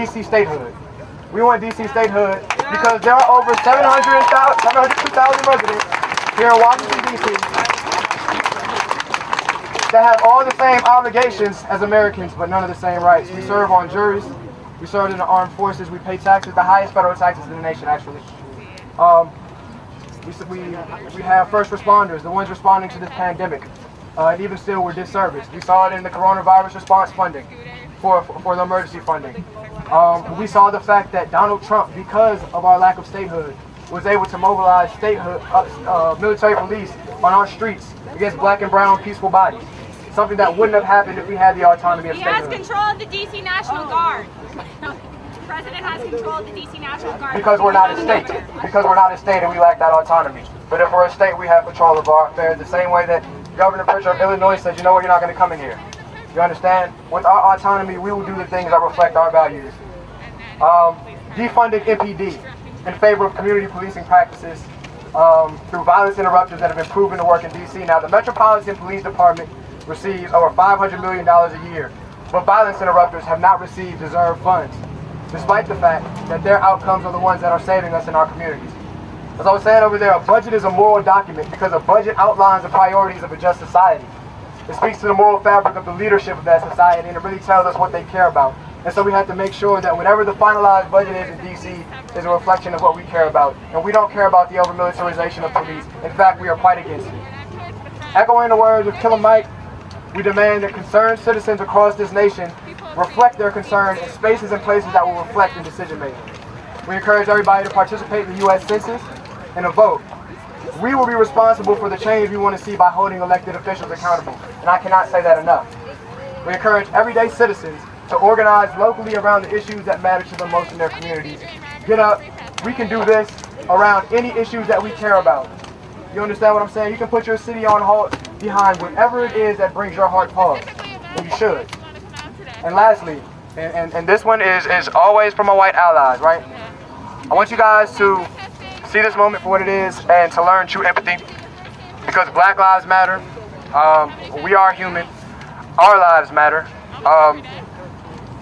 DC statehood. We want DC statehood because there are over 702,000 residents here in Washington, D.C. that have all the same obligations as Americans, but none of the same rights. We serve on juries. We serve in the armed forces. We pay taxes, the highest federal taxes in the nation, actually. We have first responders, the ones responding to this pandemic. And even still, we're disserviced. We saw it in the coronavirus response funding for the emergency funding. We saw the fact that Donald Trump, because of our lack of statehood, was able to mobilize military police on our streets against black and brown peaceful bodies. Something that wouldn't have happened if we had the autonomy of statehood. He has control of the D.C. National Guard. The president has control of the D.C. National Guard. Because we're not a state. Because we're not a state and we lack that autonomy. But if we're a state, we have control of our affairs the same way that Governor Pritchard of Illinois said, you know what, you're not going to come in here. You understand? With our autonomy, we will do the things that reflect our values. Defunding MPD in favor of community policing practices through violence interrupters that have been proven to work in D.C. Now, the Metropolitan Police Department receives over $500 million a year, but violence interrupters have not received deserved funds, despite the fact that their outcomes are the ones that are saving us in our communities. As I was saying over there, a budget is a moral document because a budget outlines the priorities of a just society. It speaks to the moral fabric of the leadership of that society, and it really tells us what they care about. And so we have to make sure that whatever the finalized budget is in D.C. is a reflection of what we care about. And we don't care about the over-militarization of police. In fact, we are quite against it. Echoing the words of Killer Mike, we demand that concerned citizens across this nation reflect their concern in spaces and places that will reflect in decision making. We encourage everybody to participate in the U.S. Census and to vote. We will be responsible for the change we want to see by holding elected officials accountable, and I cannot say that enough. We encourage everyday citizens to organize locally around the issues that matter to them most in their communities. Get up. We can do this around any issues that we care about. You understand what I'm saying? You can put your city on halt behind whatever it is that brings your heart pause, and you should. And lastly, and this one is always for my white allies, right? I want you guys to see this moment for what it is and to learn true empathy, because Black lives matter. We are human. Our lives matter.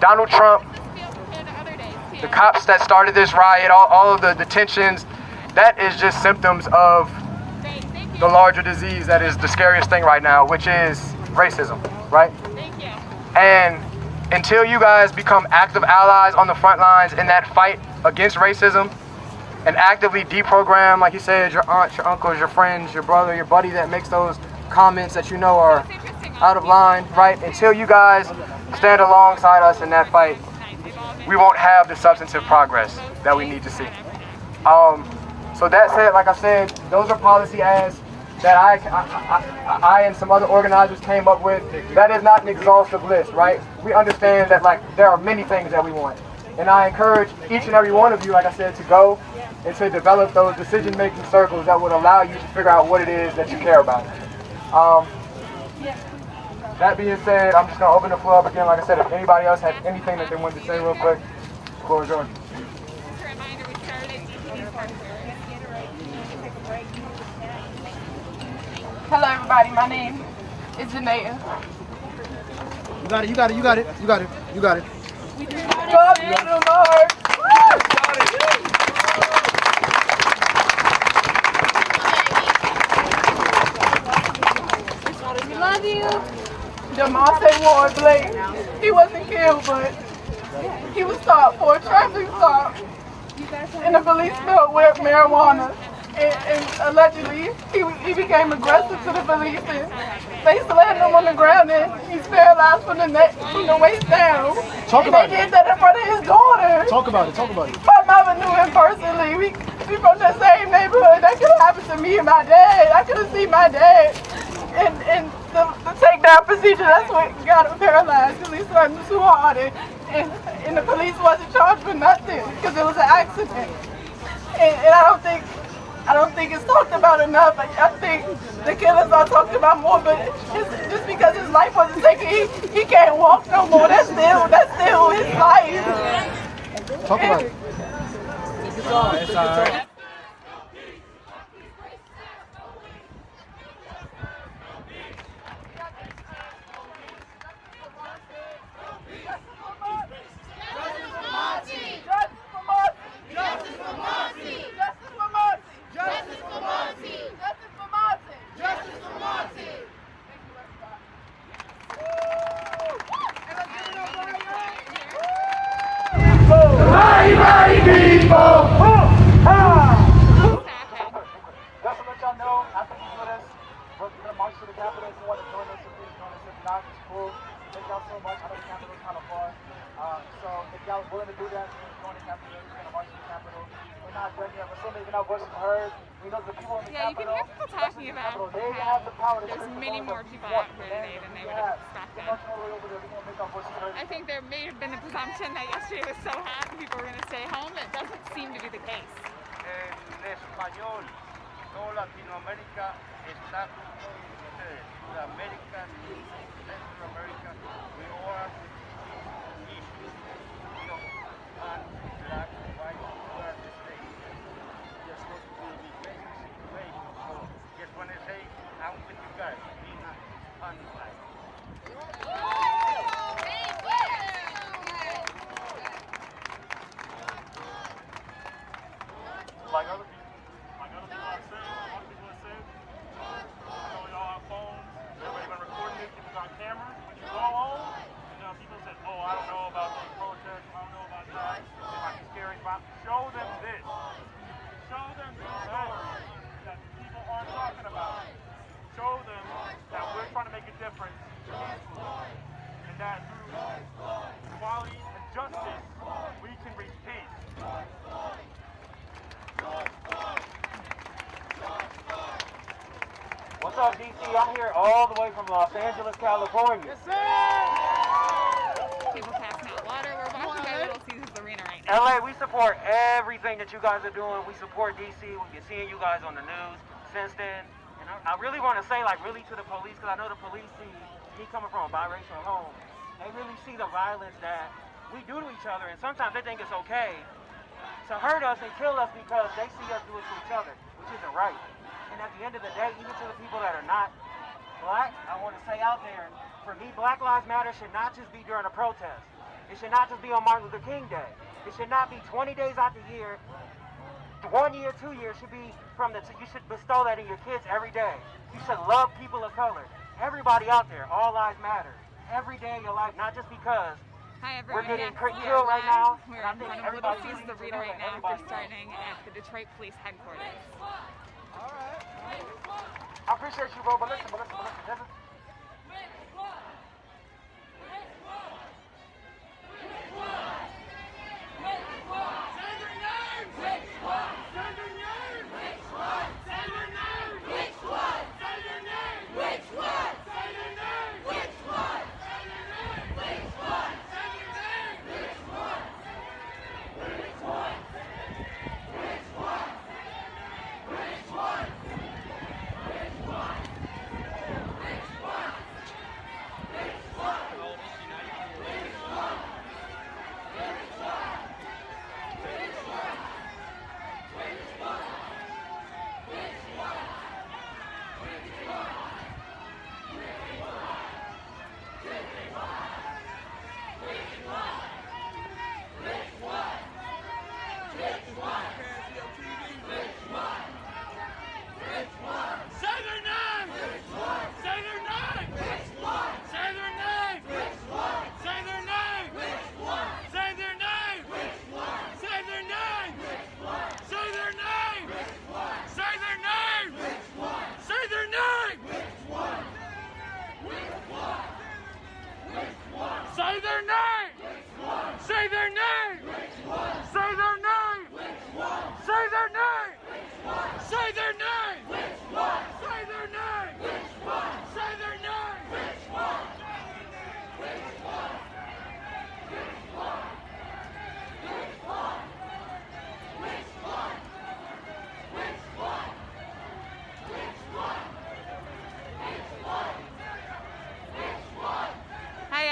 Donald Trump, the cops that started this riot, all of the detentions, that is just symptoms of the larger disease that is the scariest thing right now, which is racism, right? And until you guys become active allies on the front lines in that fight against racism and actively deprogram, like you said, your aunts, your uncles, your friends, your brother, your buddy that makes those comments that you know are out of line, right? Until you guys stand alongside us in that fight, we won't have the substantive progress that we need to see. So that said, like I said, those are policy ads that I and some other organizers came up with. That is not an exhaustive list, right? We understand that there are many things that we want. And I encourage each and every one of you, like I said, to go and to develop those decision-making circles that would allow you to figure out what it is that you care about. That being said, I'm just going to open the floor up again. Like I said, if anybody else had anything that they wanted to say real quick, the floor is yours. Hello everybody, my name is Janaea. You got it, you got it, you got it, you got it, you got it. God be the Lord. We love you. Demonte Ward Blake, he wasn't killed, but he was stopped for a traffic stop. And the police smelled marijuana. And allegedly, he became aggressive to the police and they slammed him on the ground and he's paralyzed from the waist down. Talk about it. They did that in front of his daughter. Talk about it, talk about it. My mother knew him personally. We from the same neighborhood. That could have happened to me and my dad. I could have seen my dad. And the takedown procedure, that's what got him paralyzed because he slammed him too hard. And the police wasn't charged for nothing because it was an accident. And I don't think it's talked about enough. I think the killers are talked about more, but just because his life wasn't taken, he can't walk no more. That's still his life. Talk about it. It's all right. Just to let y'all know, after he's with us, we're going to march to the Capitol. If you want to join us, please join us. If not, it's cool. Thank y'all so much. I know the Capitol is kind of far. So if y'all willing to do that, please join the Capitol. We're going to march to the Capitol. We're not done yet. We're still making our voices heard. We know the people in the Yeah, you can Capitol. hear people talking about They have the power to there's change the many laws more that we people want. out here today than they would have expected. We're marching all the way over there. We're going to make our voices heard. I think there may have been a presumption that yesterday was so hot and people were going to stay home. It doesn't seem to be the case. En español, toda Latinoamérica está junto con ustedes. Sudamérica, Central America, we all have issues. You know, and black, white, we are the same. Just supposed to be a basic situation. So just want to say, I'm with you guys. Be nice. And black. Like other people have said, a lot of people have said, I know we all have phones, everybody been recording this, it's on camera. When you go home, people say, oh, I don't know about those protests, I don't know about that, it might be scary, but show them this. Show them this story that people aren't talking about. Show them that we're trying to make a difference peacefully, and that through equality and justice, we can reach peace. What's up, DC? I'm here all the way from Los Angeles, California. Yes, sir. People passing out water. We're walking by Little Caesars Arena right now. LA, we support everything that you guys are doing. We support DC. We've been seeing you guys on the news since then. And I really want to say, like, really to the police, because I know the police see me coming from a biracial home. They really see the violence that we do to each other, and sometimes they think it's okay to hurt us and kill us because they see us do it to each other, which isn't right. And at the end of the day, even to the people that are not black, I want to say out there, for me, Black Lives Matter should not just be during a protest. It should not just be on Martin Luther King Day. It should not be 20 days out the year. 1 year, 2 years should be from you should bestow that in your kids every day. You should love people of color. Everybody out there, all lives matter. Every day of your life, not just because Hi everyone. we're getting Yes, killed right now. We're and I in think front of Little everybody Caesars needs to Arena know right that now everybody after starting at the Detroit Police Headquarters. I appreciate you, bro, but listen.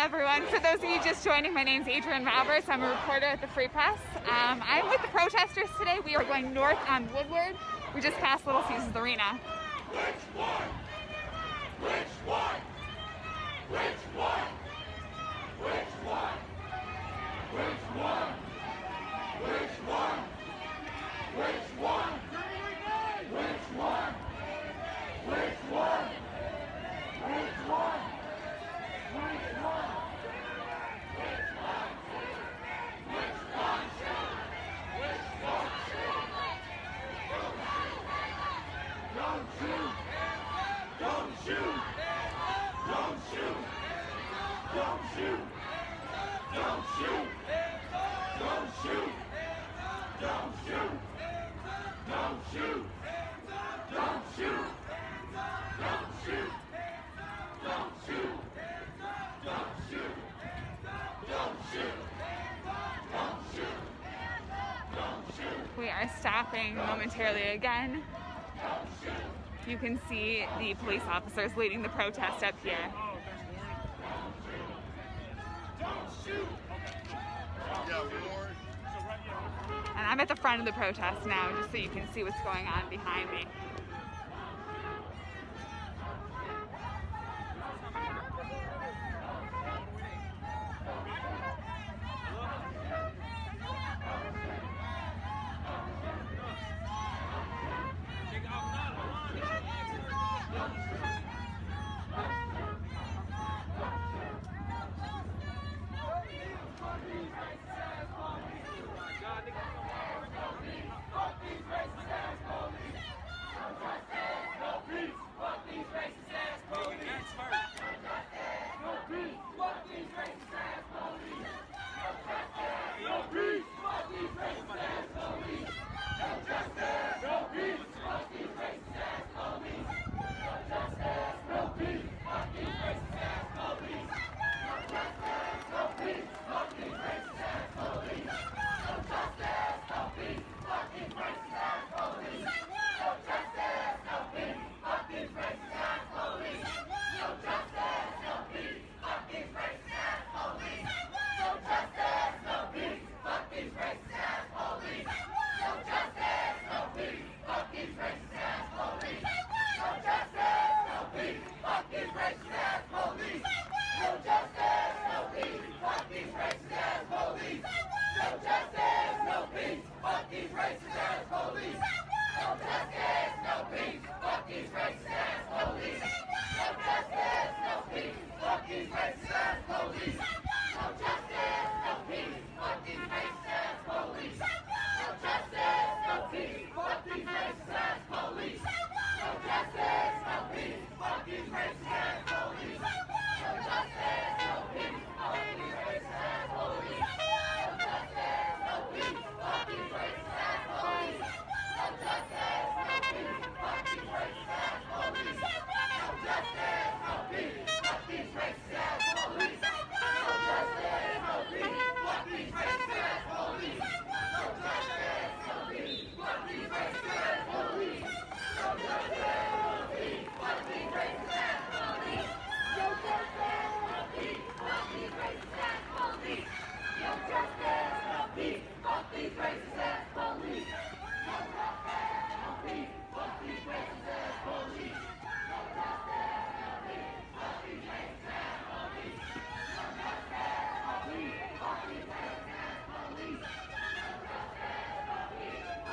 Everyone, for those of you just joining, my name's Adrienne Roberts. I'm a reporter at the Free Press. I'm with the protesters today. We are going north on Woodward. We just passed Little Caesars Arena. Which one? Which one? Which one? Which one? Which one? Which one? Which one? Which one? Which one? Which one? Which one? Don't shoot. Don't shoot. Don't shoot. Don't shoot. Don't shoot. Don't shoot. Don't shoot. Don't shoot. Don't shoot. We are stopping momentarily again. You can see the police officers leading the protest up here. And I'm at the front of the protest now, just so you can see what's going on behind me.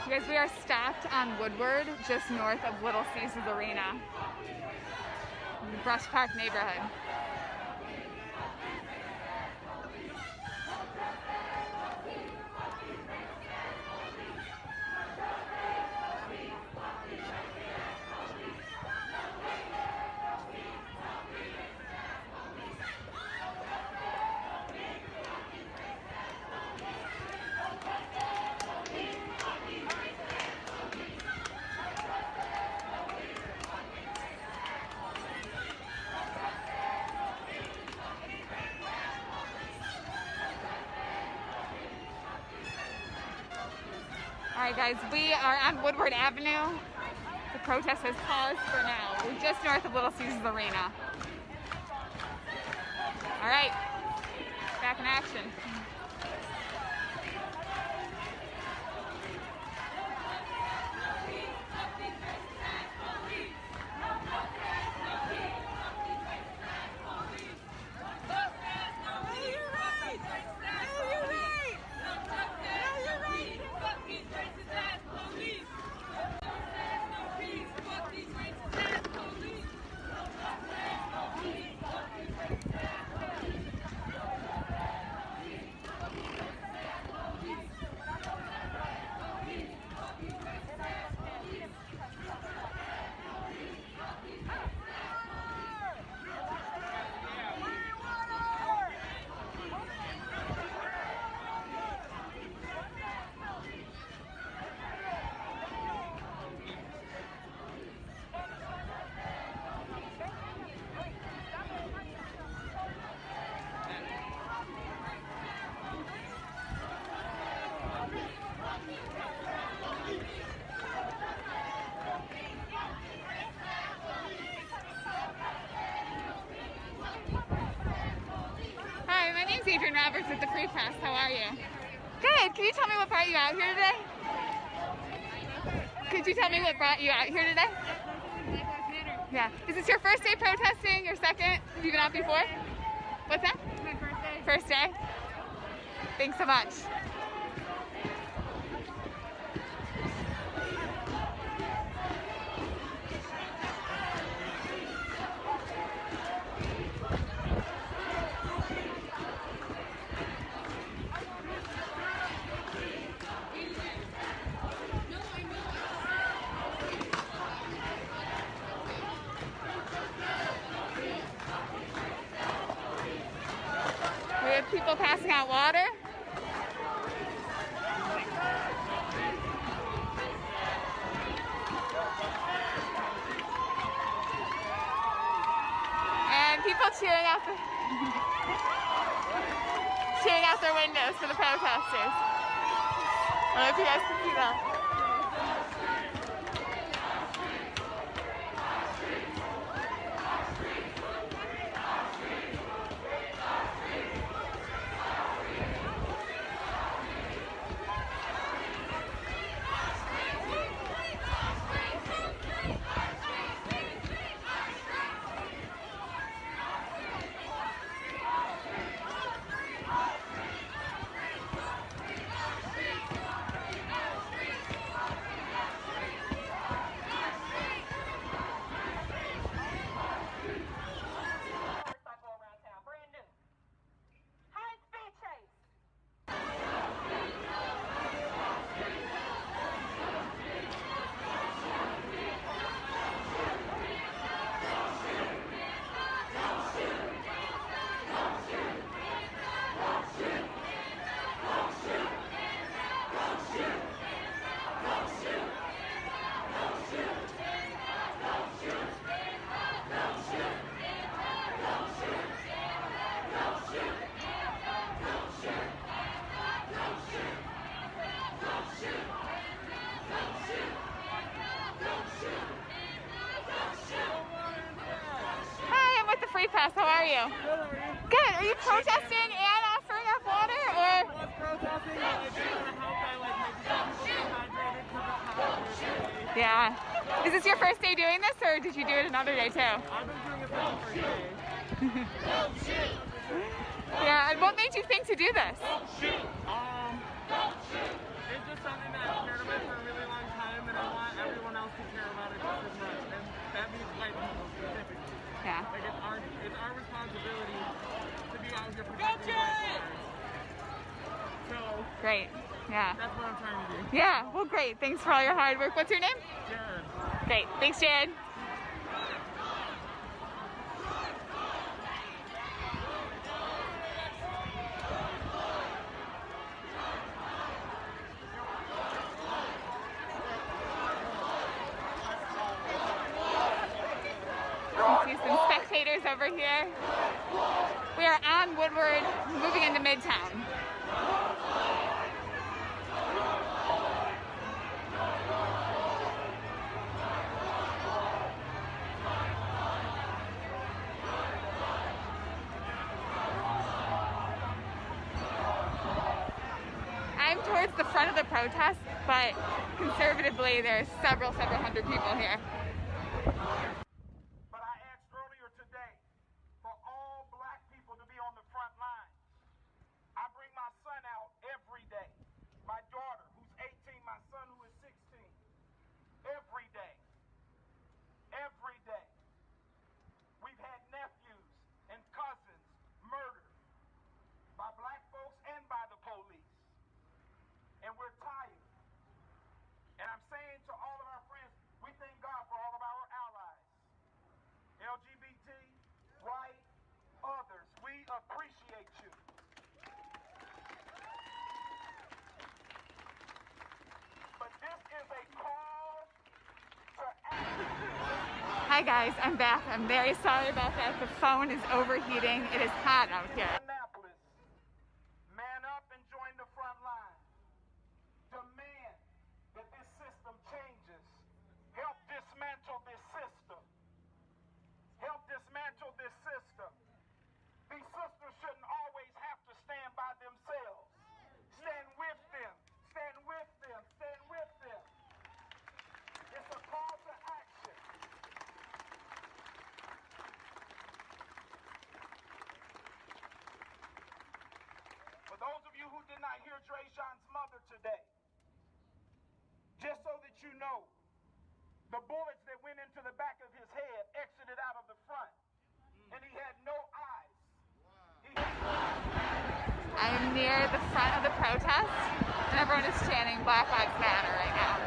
You guys, we are stopped on Woodward, just north of Little Caesars Arena, in the Brush Park neighborhood. All right, guys, we are on Woodward Avenue. The protest has paused for now. We're just north of Little Caesars Arena. All right, back in action. Free Press. How are you? Good. Can you tell me what brought you out here today? Could you tell me what brought you out here today? Yeah. Is this your first day protesting? Your second? Have you been out before? What's that? It's my first day. First day? Thanks so much. We have people passing out water. And people cheering out their windows for the protesters. I don't know if you guys can see that. Free Press, how are you? Good, how are you? Good. Are you protesting and offering up water, or? I was protesting, but I just want to help by like making sure people stay hydrated because it's hot. Yeah. Is this your first day doing this, or did you do it another day too? I've been doing it for the first day. Yeah. And what made you think to do this? It's just something that I've cared about for a really long time, and I want everyone else to care about it just as much, and that means white people specifically. Yeah. Like it's our responsibility to be out here protecting black lives. So Great. Yeah. that's what I'm trying to do. Yeah. Well, great. Thanks for all your hard work. What's your name? Jared. Great. Thanks, Jared. You see some spectators over here. We are on Woodward, moving into Midtown. I'm towards the front of the protest, but conservatively there's several hundred people here. But I asked earlier today for all black people to be on the front line. I bring my son out every day. My daughter, who's 18, my son, who is 16. Every day. Every day. We've had nephews and cousins murdered by black folks and by the police. And we're tired. And I'm saying to all of our friends, we thank God for all of our allies. LGBT, white, others, we appreciate you. But this is a call to action. Hi guys, I'm back. I'm very sorry about that. The phone is overheating. It is hot out here. Annapolis, man up and join the front line. Demand that this system changes. Help dismantle this system. Help dismantle this system. These sisters shouldn't always have to stand by themselves. you know, the bullets that went into the back of his head exited out of the front, and he had no eyes. I am near the front of the protest, and everyone is chanting Black Lives Matter right now.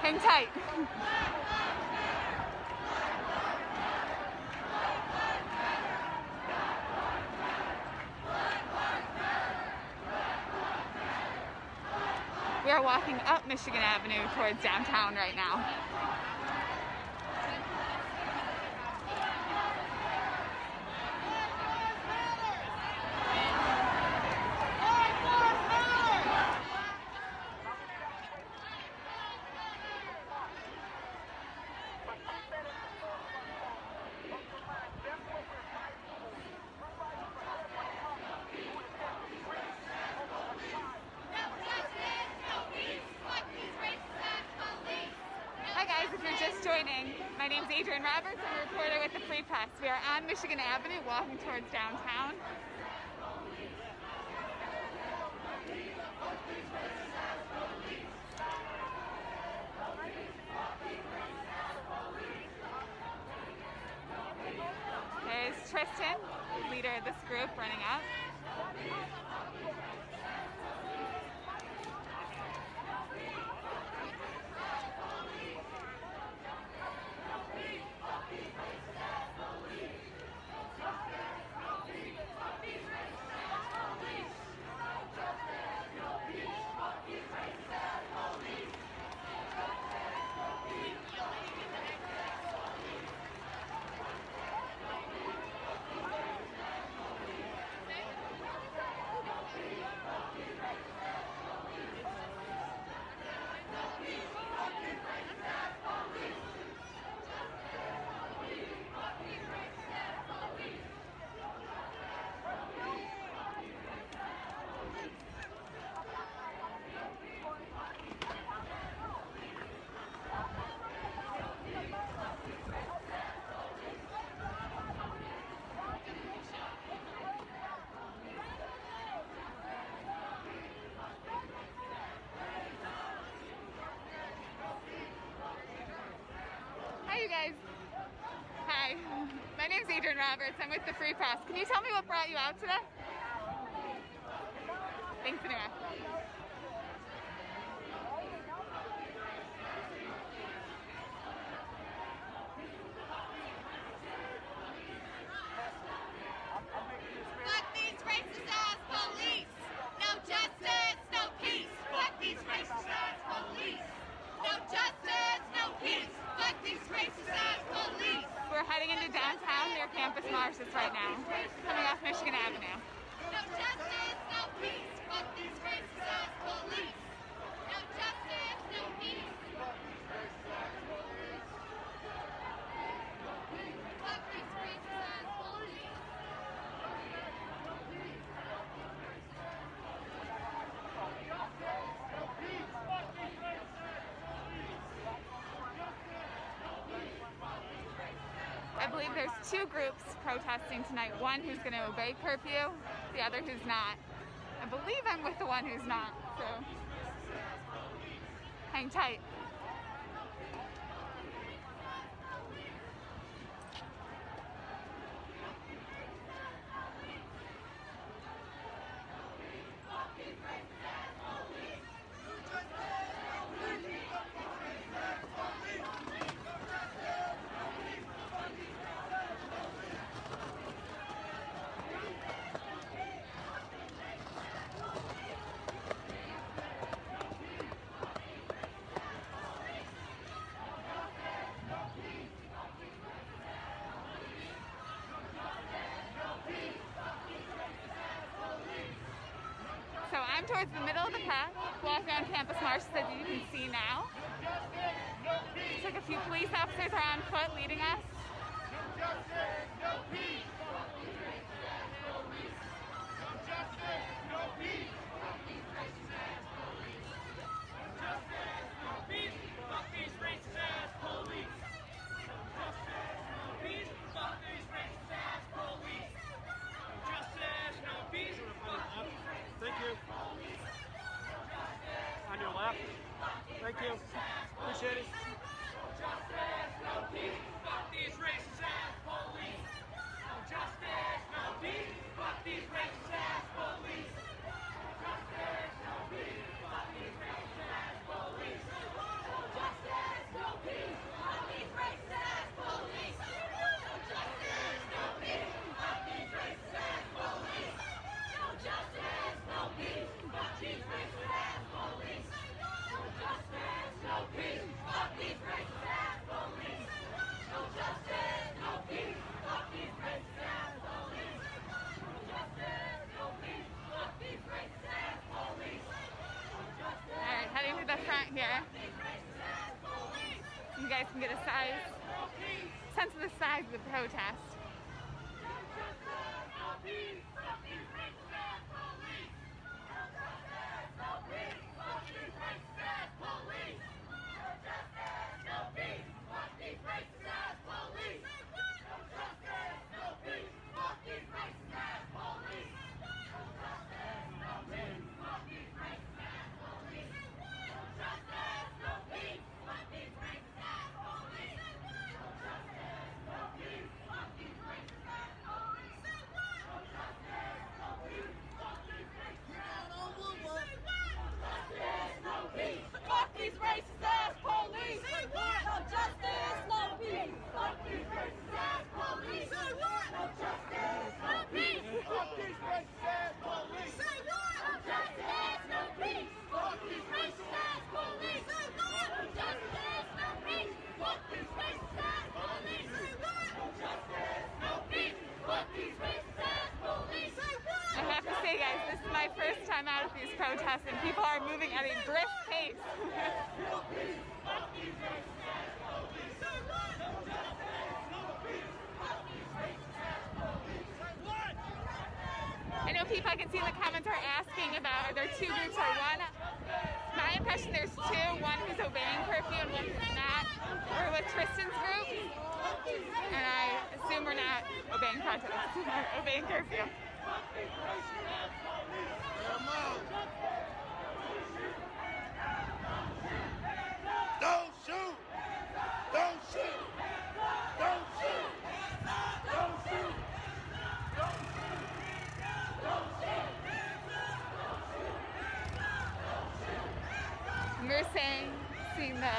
Hang tight. We are walking up Michigan Avenue towards downtown right now. My name's Adrian Roberts. I'm a reporter with the Free Press. We are on Michigan Avenue walking towards downtown. There's Tristan, leader of this group, running up. Hi, you guys. Hi. My name's Adrian Roberts. I'm with the Free Press. Can you tell me what brought you out today? Thanks anyway. Fuck these racist ass police! No justice, no peace! Fuck these racist ass police! No justice, no peace! Fuck these racist ass police! We're heading into downtown near Campus Martius right now, coming off Michigan Avenue. No justice, no peace! Fuck these racist ass police! No justice, no peace! Fuck these racist ass police! Fuck these racist ass police! I believe there's two groups protesting tonight. One who's going to obey curfew, the other who's not. I believe I'm with the one who's not, so hang tight. So I'm towards the middle of the path, walking on Campus Martius that you can see now. Looks like a few police officers are on foot leading us. Thank you. On your left. Thank you. Appreciate it. Justice, no peace, fuck these racist ass police. No justice, no peace, fuck these racist ass police. Justice, no peace, fuck these racist ass police. No justice, no peace, fuck these racist ass police. No justice, no peace, fuck these racist ass police. No justice, no peace, fuck these racist ass police. No justice, no peace, fuck these racist ass police. No justice, no peace, fuck these racist ass police. No justice, no peace, fuck these racist ass police. All right, heading to the front here. You guys can get a sense of the size of the protest. Fuck these racist ass police! Say what? No justice, no peace! Fuck these racist ass police! Say what? No justice, no peace! Fuck these racist ass police! Say what? No justice, no peace! Fuck these racist ass police! Say what? No justice, no peace! Fuck these racist ass police! Say what? No justice, no peace! Fuck these racist ass police! Say what? I have to say, guys, this is my first time out of these protests, and people are moving at a brisk pace. I know people I can see in the comments are asking about, are there two groups or one? My impression there's two, one who's obeying curfew and one who's not. We're with Tristan's group, and I assume we're not obeying protest, we're obeying curfew. Don't shoot! Don't shoot! Don't shoot! Don't shoot! We're seeing the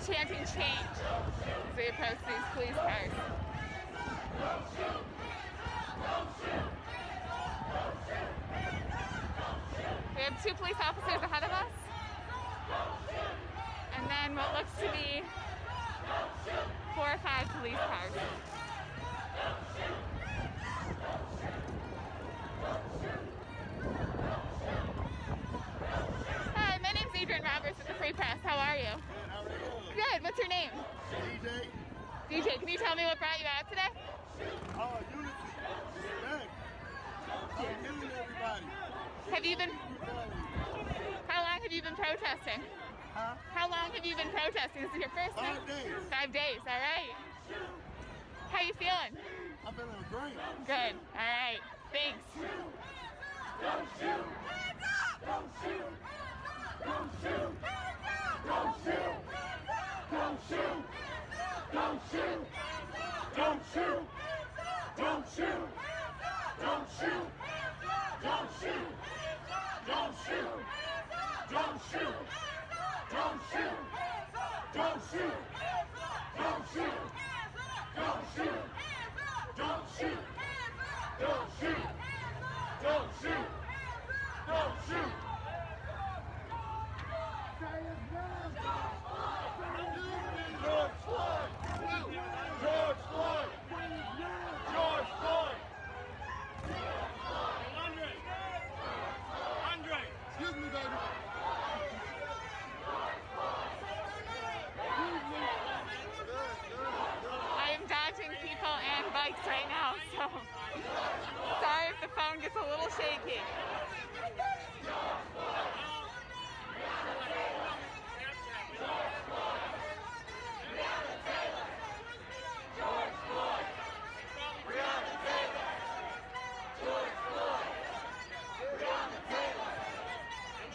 chanting change as we approach these police cars. We have two police officers ahead of us, and then what looks to be 4 or 5 police cars. Hi, my name's Adrian Roberts with the Free Press. How are you? Good. What's your name? DJ. DJ, can you tell me what brought you out today? Oh, unity. Respect. I'm killing everybody. Have you been? How long have you been protesting? Huh? How long have you been protesting? This is your first day? 5 days. 5 days. All right. How you feeling? I'm feeling great. Good. All right. Thanks. Don't shoot! Hands up! Don't shoot! Don't shoot! Hands up! Don't shoot! Don't shoot! Don't shoot! Don't shoot! Don't shoot! Don't shoot! Don't shoot! Don't shoot! Don't shoot! Don't shoot! Don't shoot! Don't shoot! Don't shoot! Don't shoot! Don't shoot! Don't shoot! Don't shoot! George Floyd! George Floyd! George Floyd! Andre! Excuse me, baby. I am dodging people and bikes right now, so sorry if the phone gets a little shaky.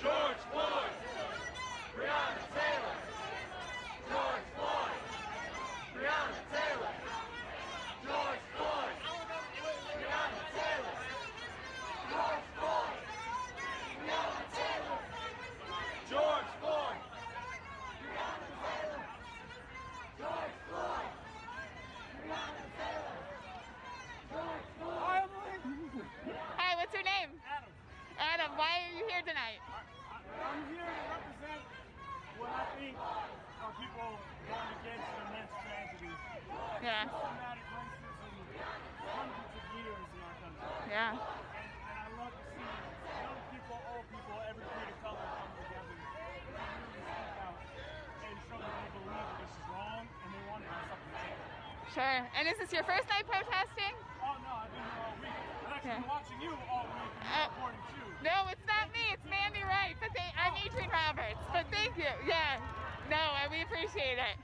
George Floyd! Breonna Yeah. systematic racism hundreds of years in our country. Yeah. And I love to see young people, old people, every creed of color come together to really speak out and show that they believe that this is wrong and they want to do something about it. Sure. And is this your first night protesting? Oh no, I've been here all week. I've actually been watching you all week and you're reporting too. No, it's not me. It's Mandy Wright. But I'm Adrian Roberts. But thank you. Yeah. No, we appreciate it.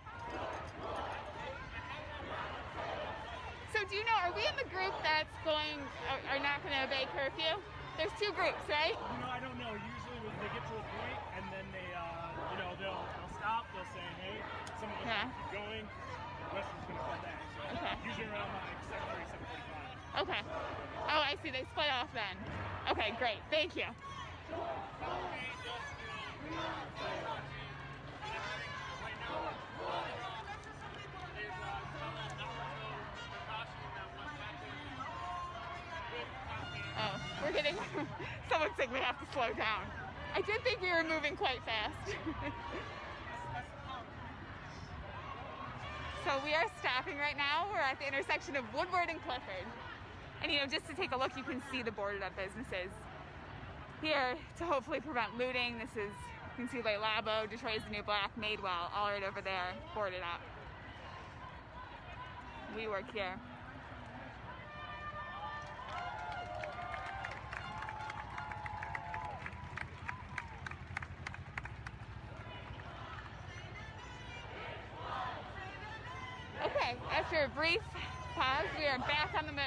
So do you know, are we in the group that's are not going to obey curfew? There's two groups, right? You know, I don't know. Usually they get to a point and then they, they'll stop. They'll say, hey, some of us keep going. The rest is going to come back. So usually around like 7:30, 7:45. Okay. Oh, I see. They split off then. Okay, great. Thank you. Oh, we're getting, someone's saying we have to slow down. I did think we were moving quite fast. So we are stopping right now. We're at the intersection of Woodward and Clifford. And just to take a look, you can see the boarded up businesses here to hopefully prevent looting. This is, you can see like Labo, Detroit's the New Black, Madewell, all right over there, boarded up. We work here. Okay, after a brief pause, we are back on the move.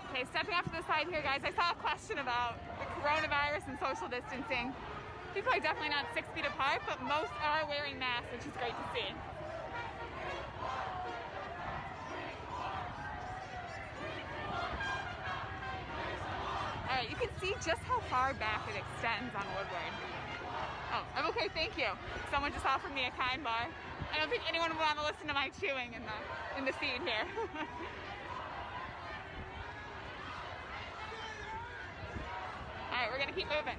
Okay, stepping off to the side here, guys. I saw a question about the coronavirus and social distancing. People are definitely not 6 feet apart, but most are wearing masks, which is great to see. All right, you can see just how far back it extends on Woodward. Oh, I'm okay, thank you. Someone just offered me a kind bar. I don't think anyone would want to listen to my chewing in the feed here. All right, we're gonna keep moving.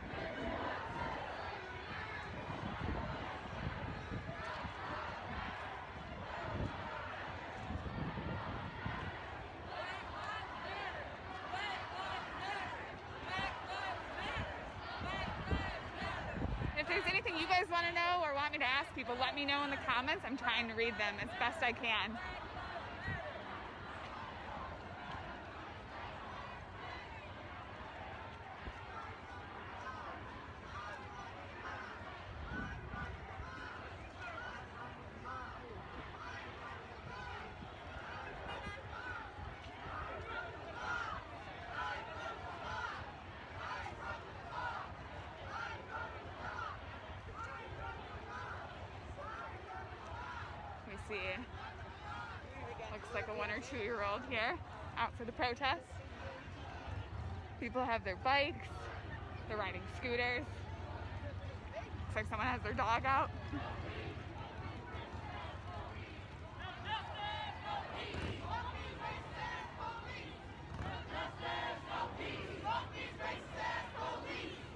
If there's anything you guys want to know or want me to ask people, let me know in the comments. I'm trying to read them as best I can. We see, looks like a 1 or 2 year old here out for the protest. People have their bikes, they're riding scooters. Looks like someone has their dog out. Justice, no peace, fuck these racist ass police.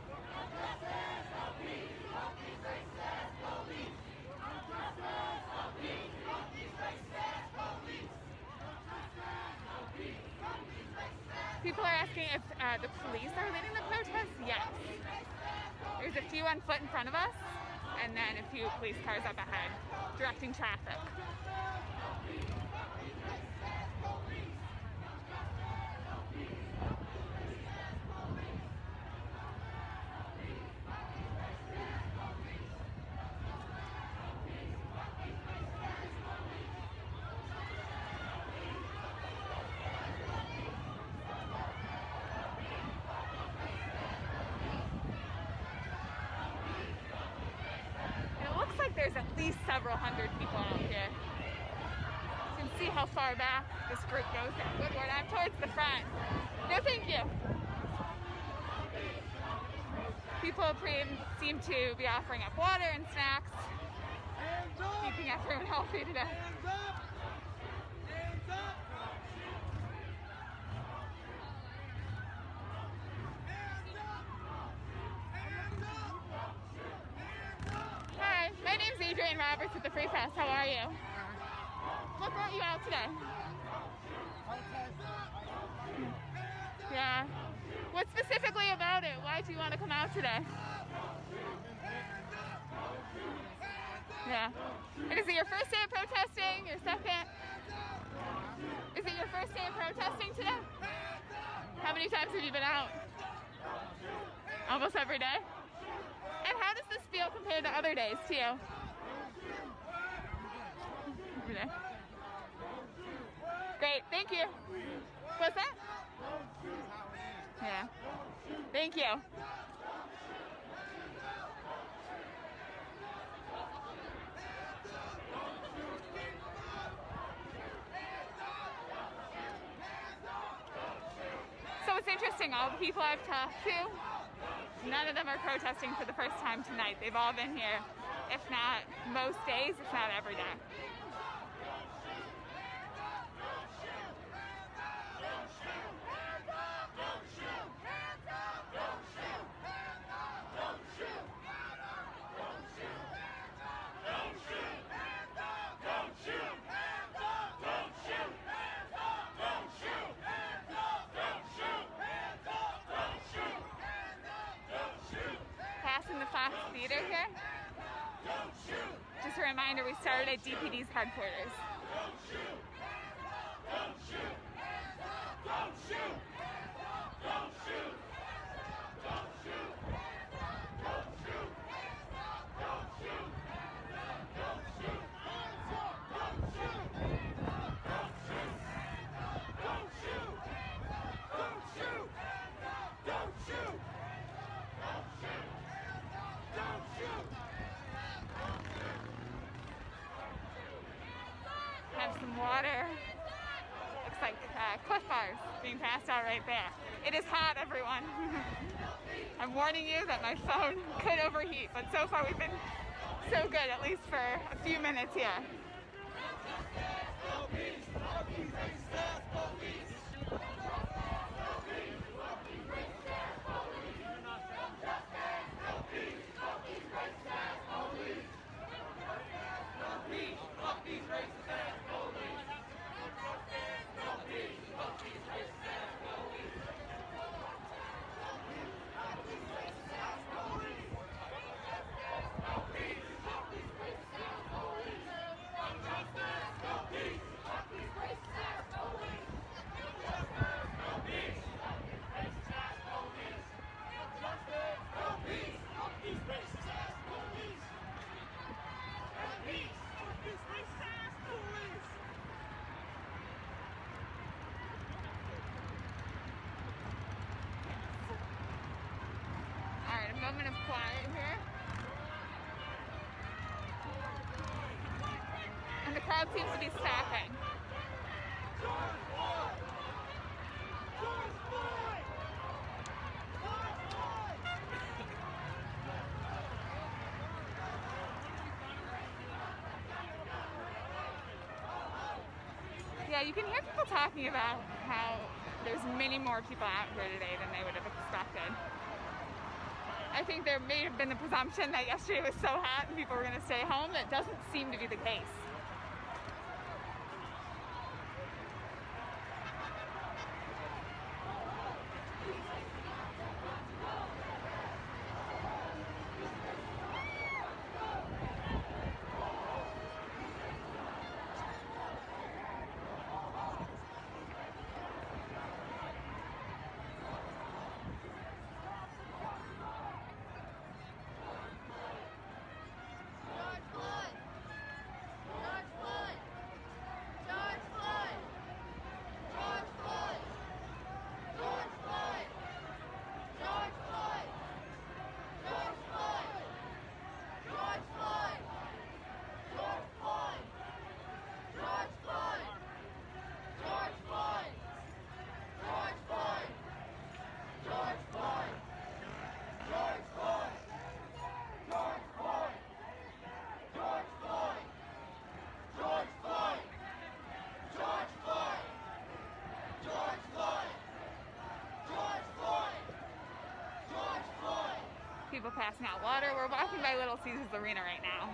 People are asking if the police are leading the protest. Yes. There's a few on foot in front of us, and then a few police cars up ahead, directing traffic. There's at least several hundred people out here. You can see how far back this group goes at Woodward. I'm towards the front. No, thank you. People seem to be offering up water and snacks, keeping everyone healthy today. Hands up! Hands up! Hi, my name's Adrian Roberts with the Free Press. How are you? What brought you out today? Yeah. What specifically about it? Why do you want to come out today? Yeah. And is it your first day of protesting? Your second? Is it your first day of protesting today? How many times have you been out? Almost every day? And how does this feel compared to other days to you? Every day. Great, thank you. What's that? Yeah. Thank you. So it's interesting, all the people I've talked to, none of them are protesting for the first time tonight. They've all been here, if not most days, if not every day. Passing the Fox Theater here. Just a reminder, we started at DPD's headquarters. Don't shoot! Don't shoot! Don't shoot! Don't shoot! Don't shoot! Don't shoot! Don't shoot! Don't shoot! Don't shoot! Don't shoot! Don't shoot! Don't shoot! Don't shoot! Have some water. Looks like Cliff Bars being passed out right there. It is hot, everyone. I'm warning you that my phone could overheat, but so far we've been so good, at least for a few minutes here. Alright, a moment of quiet here. And the crowd seems to be stopping. George Floyd! George Floyd! George Floyd! Yeah, you can hear people talking about how there's many more people out here today than they would have expected. I think there may have been the presumption that yesterday was so hot and people were going to stay home. That doesn't seem to be the case. people passing out water. We're walking by Little Caesars Arena right now.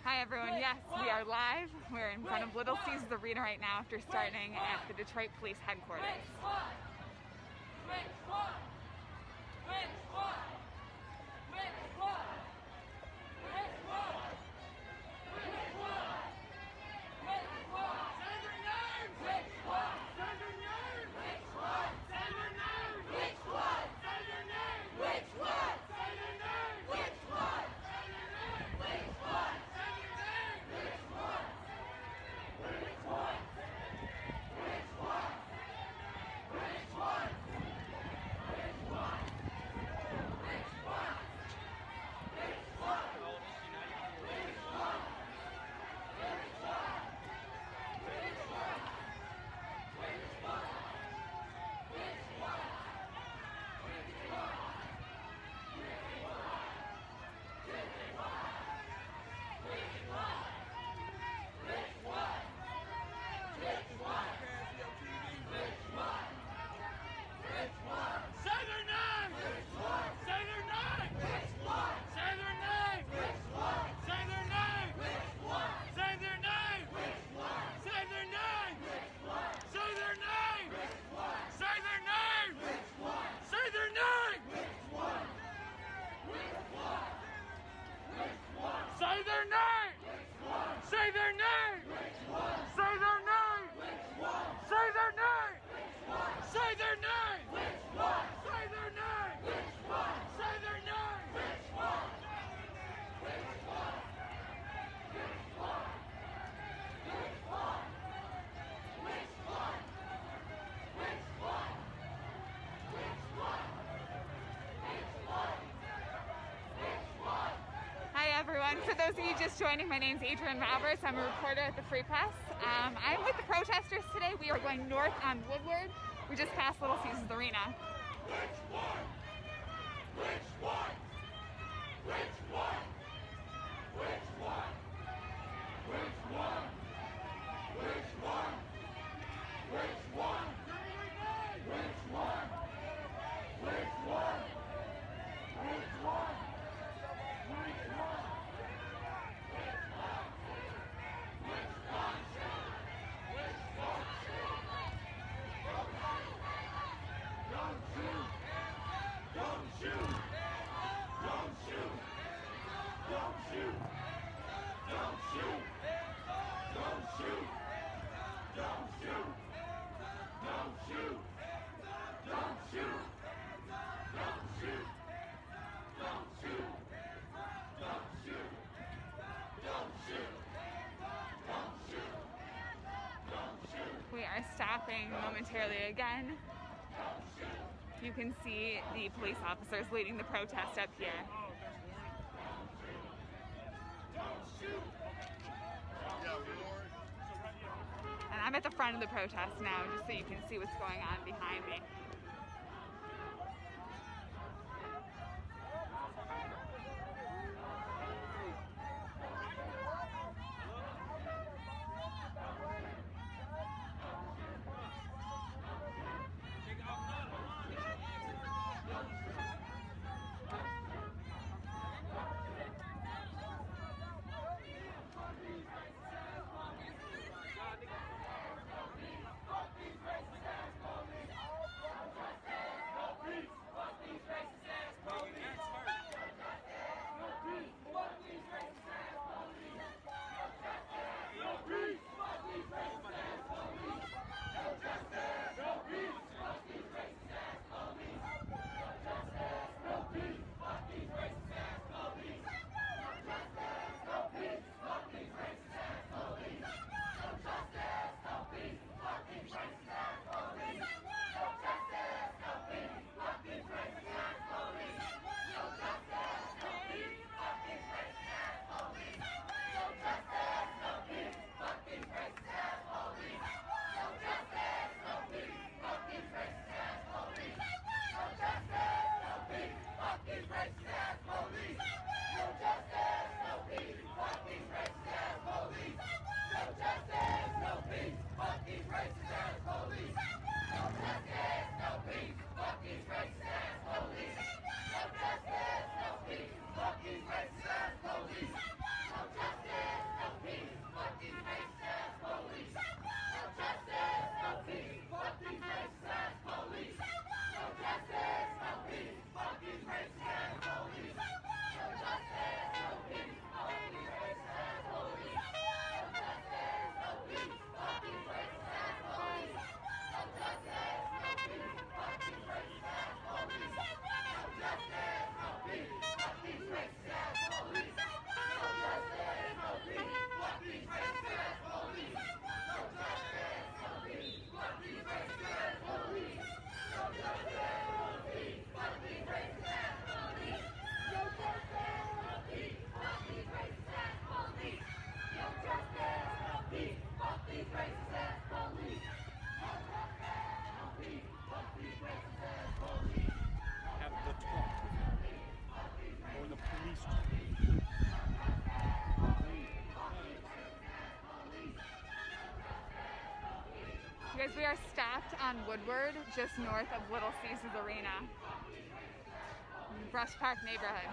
Hi everyone, yes, we are live. We're in front of Little Caesars Arena right now after starting at the Detroit Police Headquarters. Say their name! Say their name! Say their name! Say their name! Say their name! Say their name! Say their name! Hi everyone, for those of you just joining, my name is Adrienne Roberts. I'm a reporter at the Free Press. I'm with the protesters today. We are going north on Woodward. We just passed Little Caesars Arena. Which one? Which one? Which one? Which one? Which one? Which one? Which one? Which one? Which one? Which one? We are stopping momentarily again. You can see the police officers leading the protest up here. And I'm at the front of the protest now, just so you can see what's going on behind me. Guys, we are stopped on Woodward, just north of Little Caesars Arena, Brush Park neighborhood.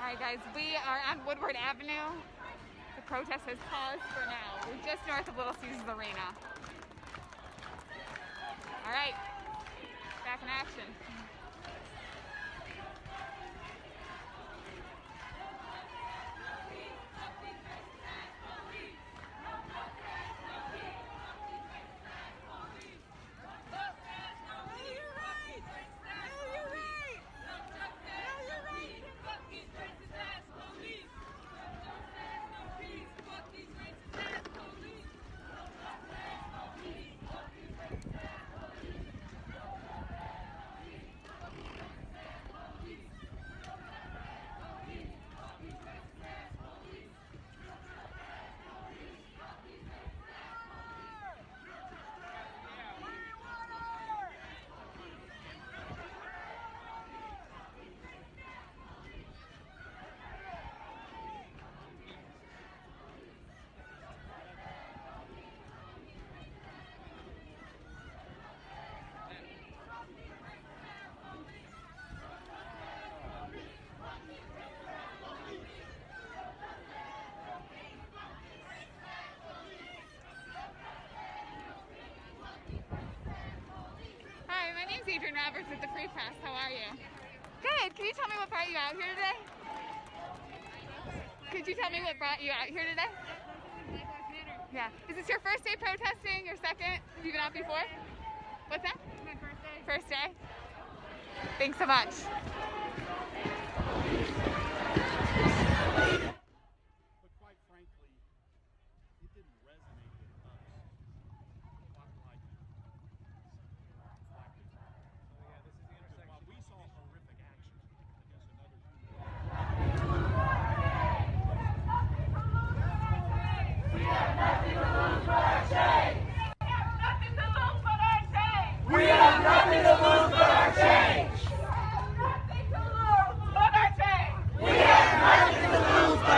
Alright guys, we are on Woodward Avenue. The protest has paused for now. We're just north of Little Caesars Arena. Alright, back in action. Roberts with the Free Press. How are you? Good. Can you tell me what brought you out here today? Could you tell me what brought you out here today? Yeah. Is this your first day protesting? Your second? Have you been out before? What's that? My first day. First day? Thanks so much. But quite frankly, it didn't resonate with us. Like black people. So yeah, this is the intersection. While we saw horrific action against another human. We have nothing to lose but our change. We have nothing to lose but our change. We have nothing to lose but our change. We have nothing to lose but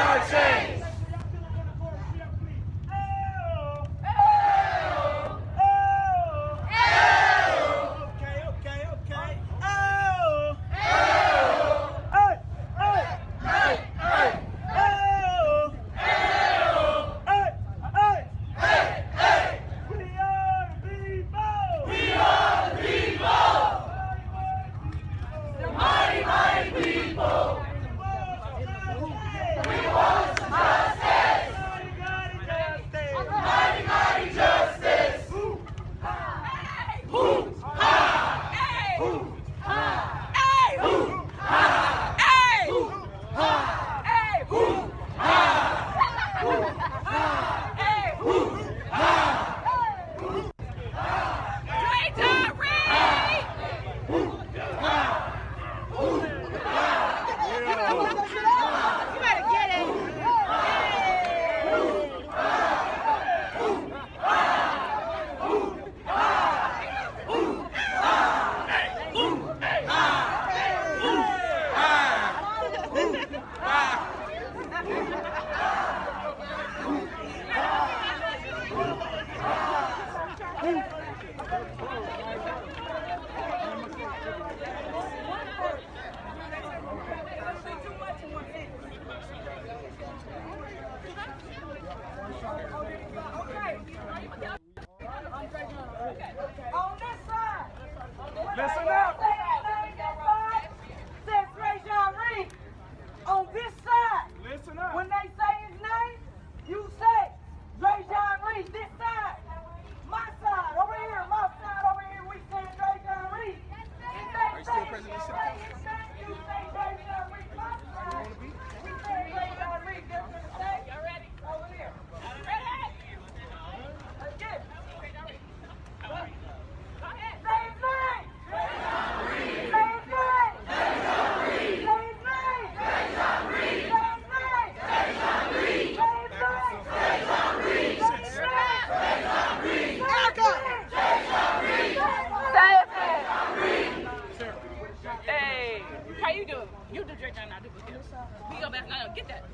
bounce. No, get that.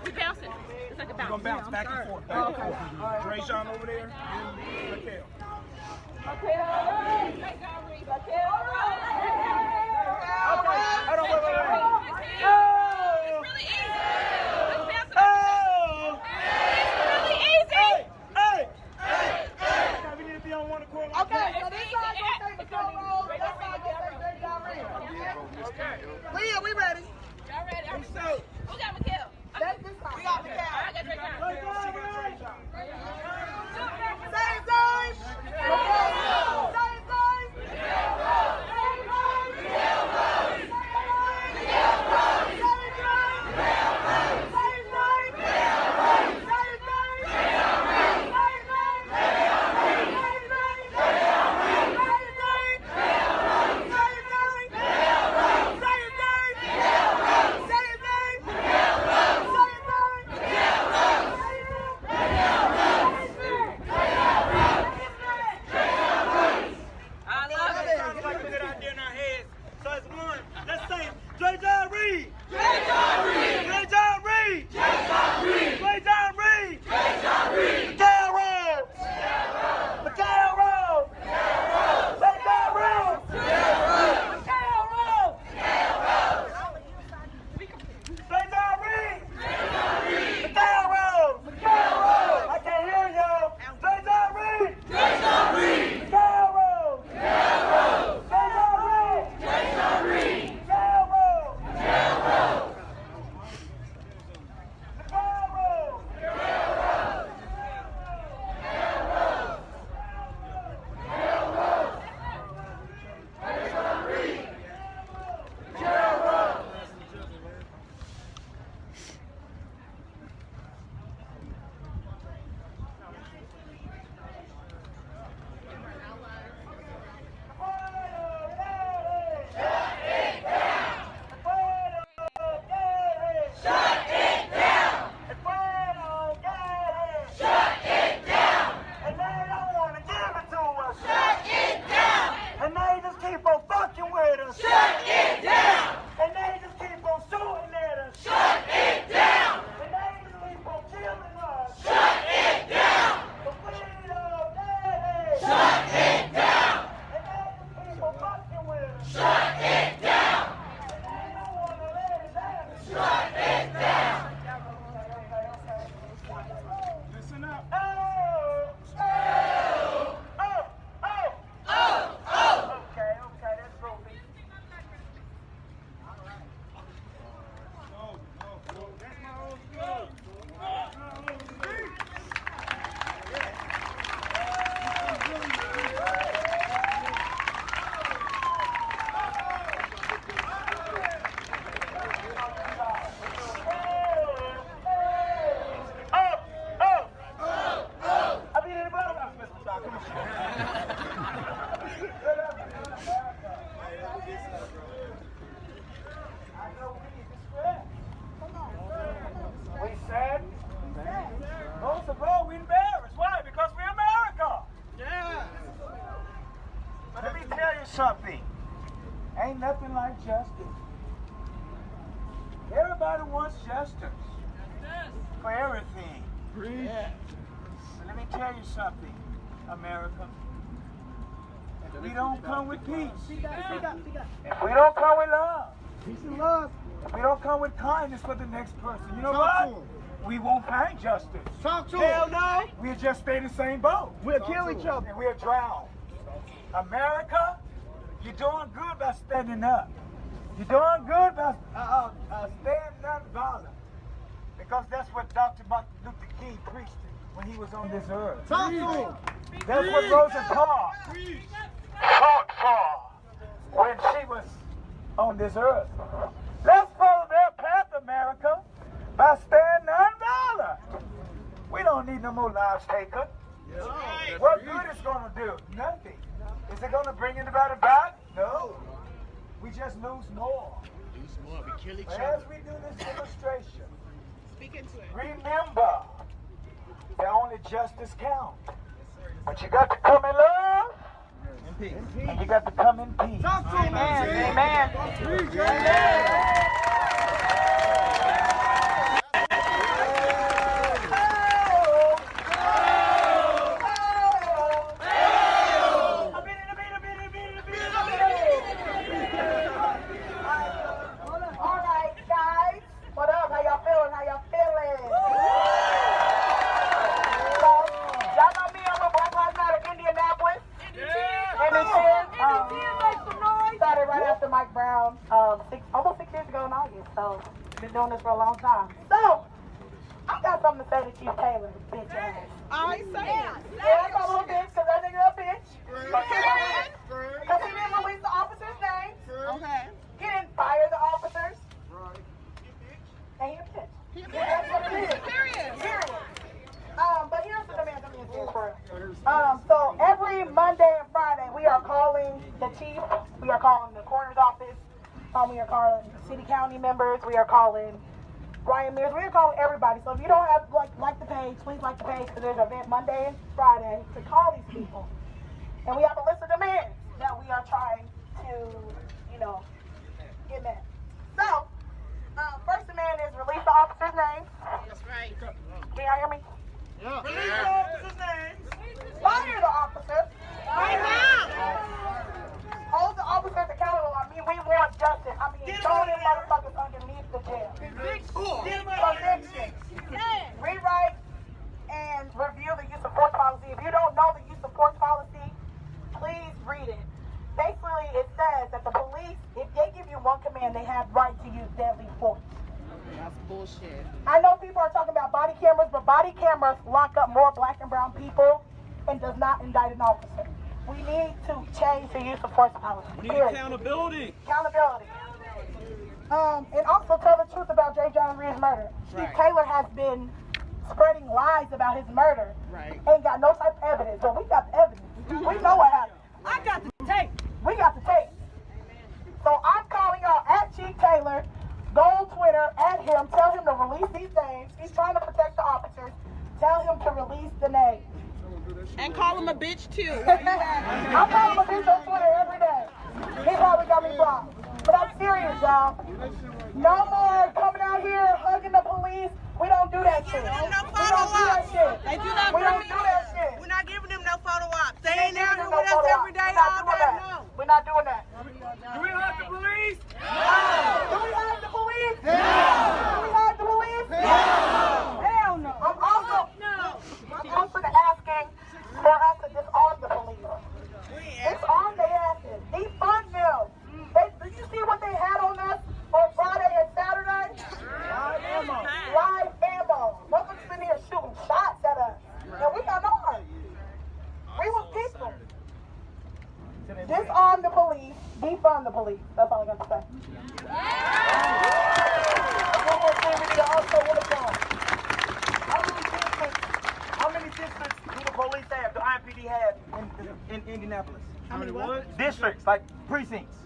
We bouncing. It's like a bounce. We're going to bounce back and forth. Back and forth. Dre Sean over there. Raquel. Leah, we ready. Y'all ready? I'm so. Who got Mikhail? That's this time. We got the cat. I got Drake John. Same time. Same time. Something. Ain't nothing like justice. Everybody wants justice for everything. Yeah. But let me tell you something, America. If we don't come with peace, if we don't come with love, Peace and love. if we don't come with kindness for the next person, you know what? We won't find justice. Talk to Hell him. no. We'll just stay in the same boat. We'll kill each other. And we'll drown. America, you're doing good by standing up. You're doing good by staying nonviolent. Because that's what Dr. Martin Luther King preached when he was on this earth. Talk to him. That's what Rosa Parks fought for when she was on this earth. Let's follow their path, America, by staying nonviolent. We don't need no more lives taken. What good is going to do? Nothing. Is it going to bring anybody back? No. We just lose more. We kill each But other. as we do this demonstration, Speak into it. remember that only justice counts. But you got to come in love, and you got to come in peace. Talk to him. Amen. Amen. Amen. doing this for a long time. So, I got something to say to Chief Taylor, bitch ass. I say it. Yeah, I call him a bitch because that nigga a bitch. Because he didn't release the officers' names. Okay. He didn't fire the officers. And he a bitch. Yeah, that's what it is. Period. But here's the demand of me for real. So every Monday and Friday, we are calling the chief. We are calling the coroner's office. We are calling city county members. We are calling Ryan Mears. We are calling everybody. So if you don't have like the page, please like the page because there's an event Monday and Friday to call these people. And we have a list of demands that we are trying to, get met. So, first demand is release the officer's names. That's right. Can y'all hear me? Yeah. Release the officer's names. Fire the officers. Right now. Hold the officers accountable. I mean, we want justice. I mean, throw them motherfuckers underneath the jail. Conviction. Rewrite and review the use of force policy. If you don't know the use of force policy, please read it. Basically, it says that the police, if they give you one command, they have right to use deadly force. That's bullshit. I know people are talking about body cameras, but body cameras lock up more black and brown people and does not indict an officer. We need to change the use of force policy. We need accountability. Accountability. And also tell the truth about J. John Reed's murder. Chief Taylor has been spreading lies about his murder. Right. Ain't got no type of evidence, but we got the evidence. We know what happened. I got the tape. We got the tape. So I'm calling out at Chief Taylor. Go on Twitter, at him, tell him to release these names. He's trying to protect the officers. Tell him to release the names. And call him a bitch too. I'm calling him a bitch on Twitter every day. He probably got me blocked. But I'm serious, y'all. No more coming out here hugging the police. We don't do that shit. No We don't photo do that ops. shit. They do not We don't bring do that shit. We're not giving them no photo ops. They ain't We're out not here with us doing every day, that. all day. No. We're not doing that. Do we hug the police? Do we hug the police? No. Do we hug the police? No. Hell no. I'm also asking for us to disarm the police. Disarm their asses. Defund them. Did you see what they had on us on Friday and Saturday? Live ammo. Motherfuckers in here shooting shots at us. And we got armed. We was people. Disarm the police. Defund the police. That's all I got to say. One more thing we need to also work on. How many districts do the police have, the IMPD have in Indianapolis? How many what? Districts, like precincts.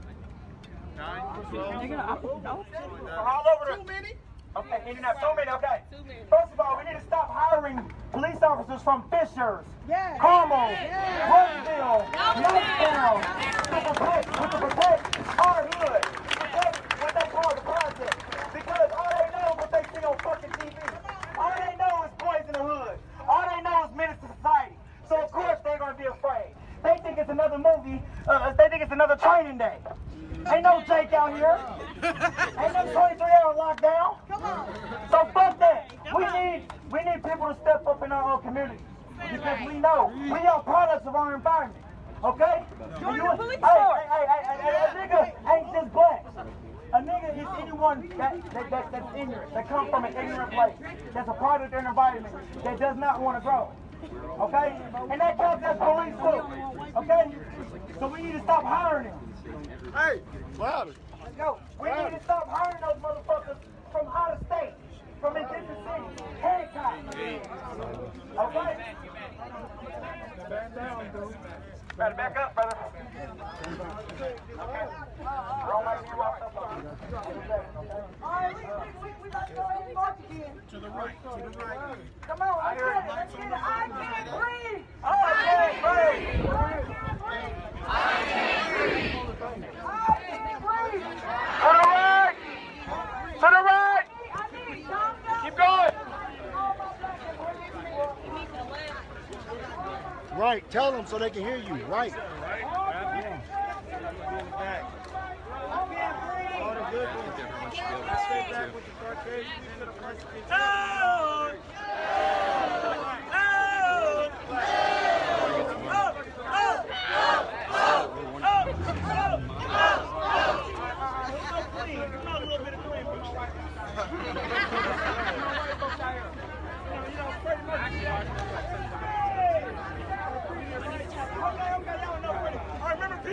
9, 12. All over the... Too many? Okay, Indianapolis, so many, okay. First of all, we need to stop hiring police officers from Fishers, Carmel, Brooksville, Youngstown, to protect our hood, protect what they call the project. Because all they know is what they see on fucking TV. All they know is boys in the hood. All they know is menace to society. So of course they're going to be afraid. They think it's another movie. They think it's another training day. Ain't no Jake out here. Ain't no 23-hour lockdown. So fuck that. We need people to step up in our own community because we know we are products of our environment. Okay? Join the police force. A nigga ain't just black. A nigga is anyone that's ignorant, that comes from an ignorant place, that's a product of their environment, that does not want to grow. Okay? And that counts as police too. Okay? So we need to stop hiring them. Hey, louder. Let's go. We need to stop hiring those motherfuckers from out of state, from in different cities. Handcuffs. Okay? Back down, dude. Better back up, brother. Okay. Don't make me walk up on you. Alright, we got to go ahead and march again. To the right, to the right. Come on, let's get it. Let's get it. I can't breathe. I can't breathe. I can't breathe. I can't breathe. To the right. To the right. Keep going. Right, tell them so they can hear you. Right.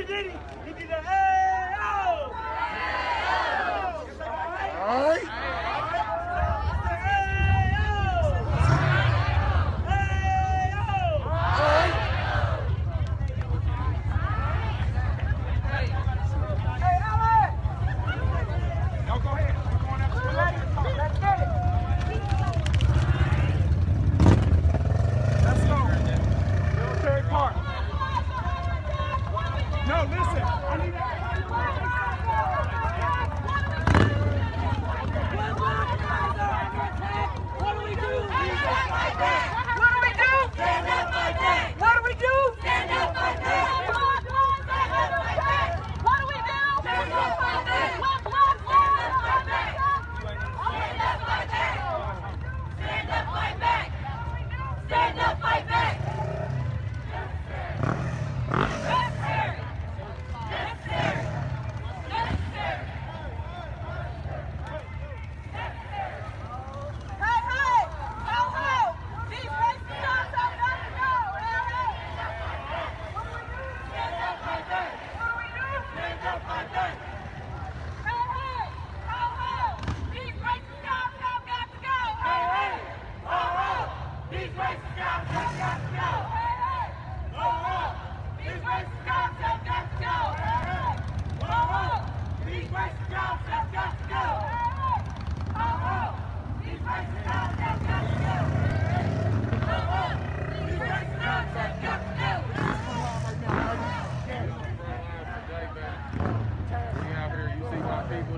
did he? He did the hey-oh! All right.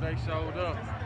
They showed up.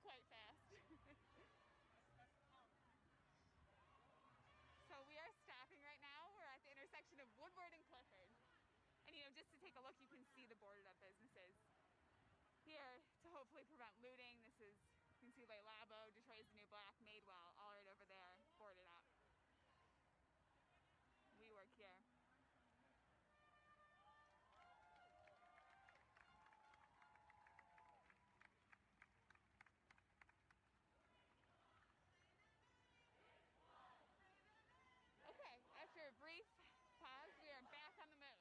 quite fast. So we are stopping right now. We're at the intersection of Woodward and Clifford. And just to take a look, you can see the boarded up businesses here to hopefully prevent looting. You can see Le Labo, Detroit's the New Black, Madewell, all right over there, boarded up. We work here. Okay, after a brief pause, we are back on the move.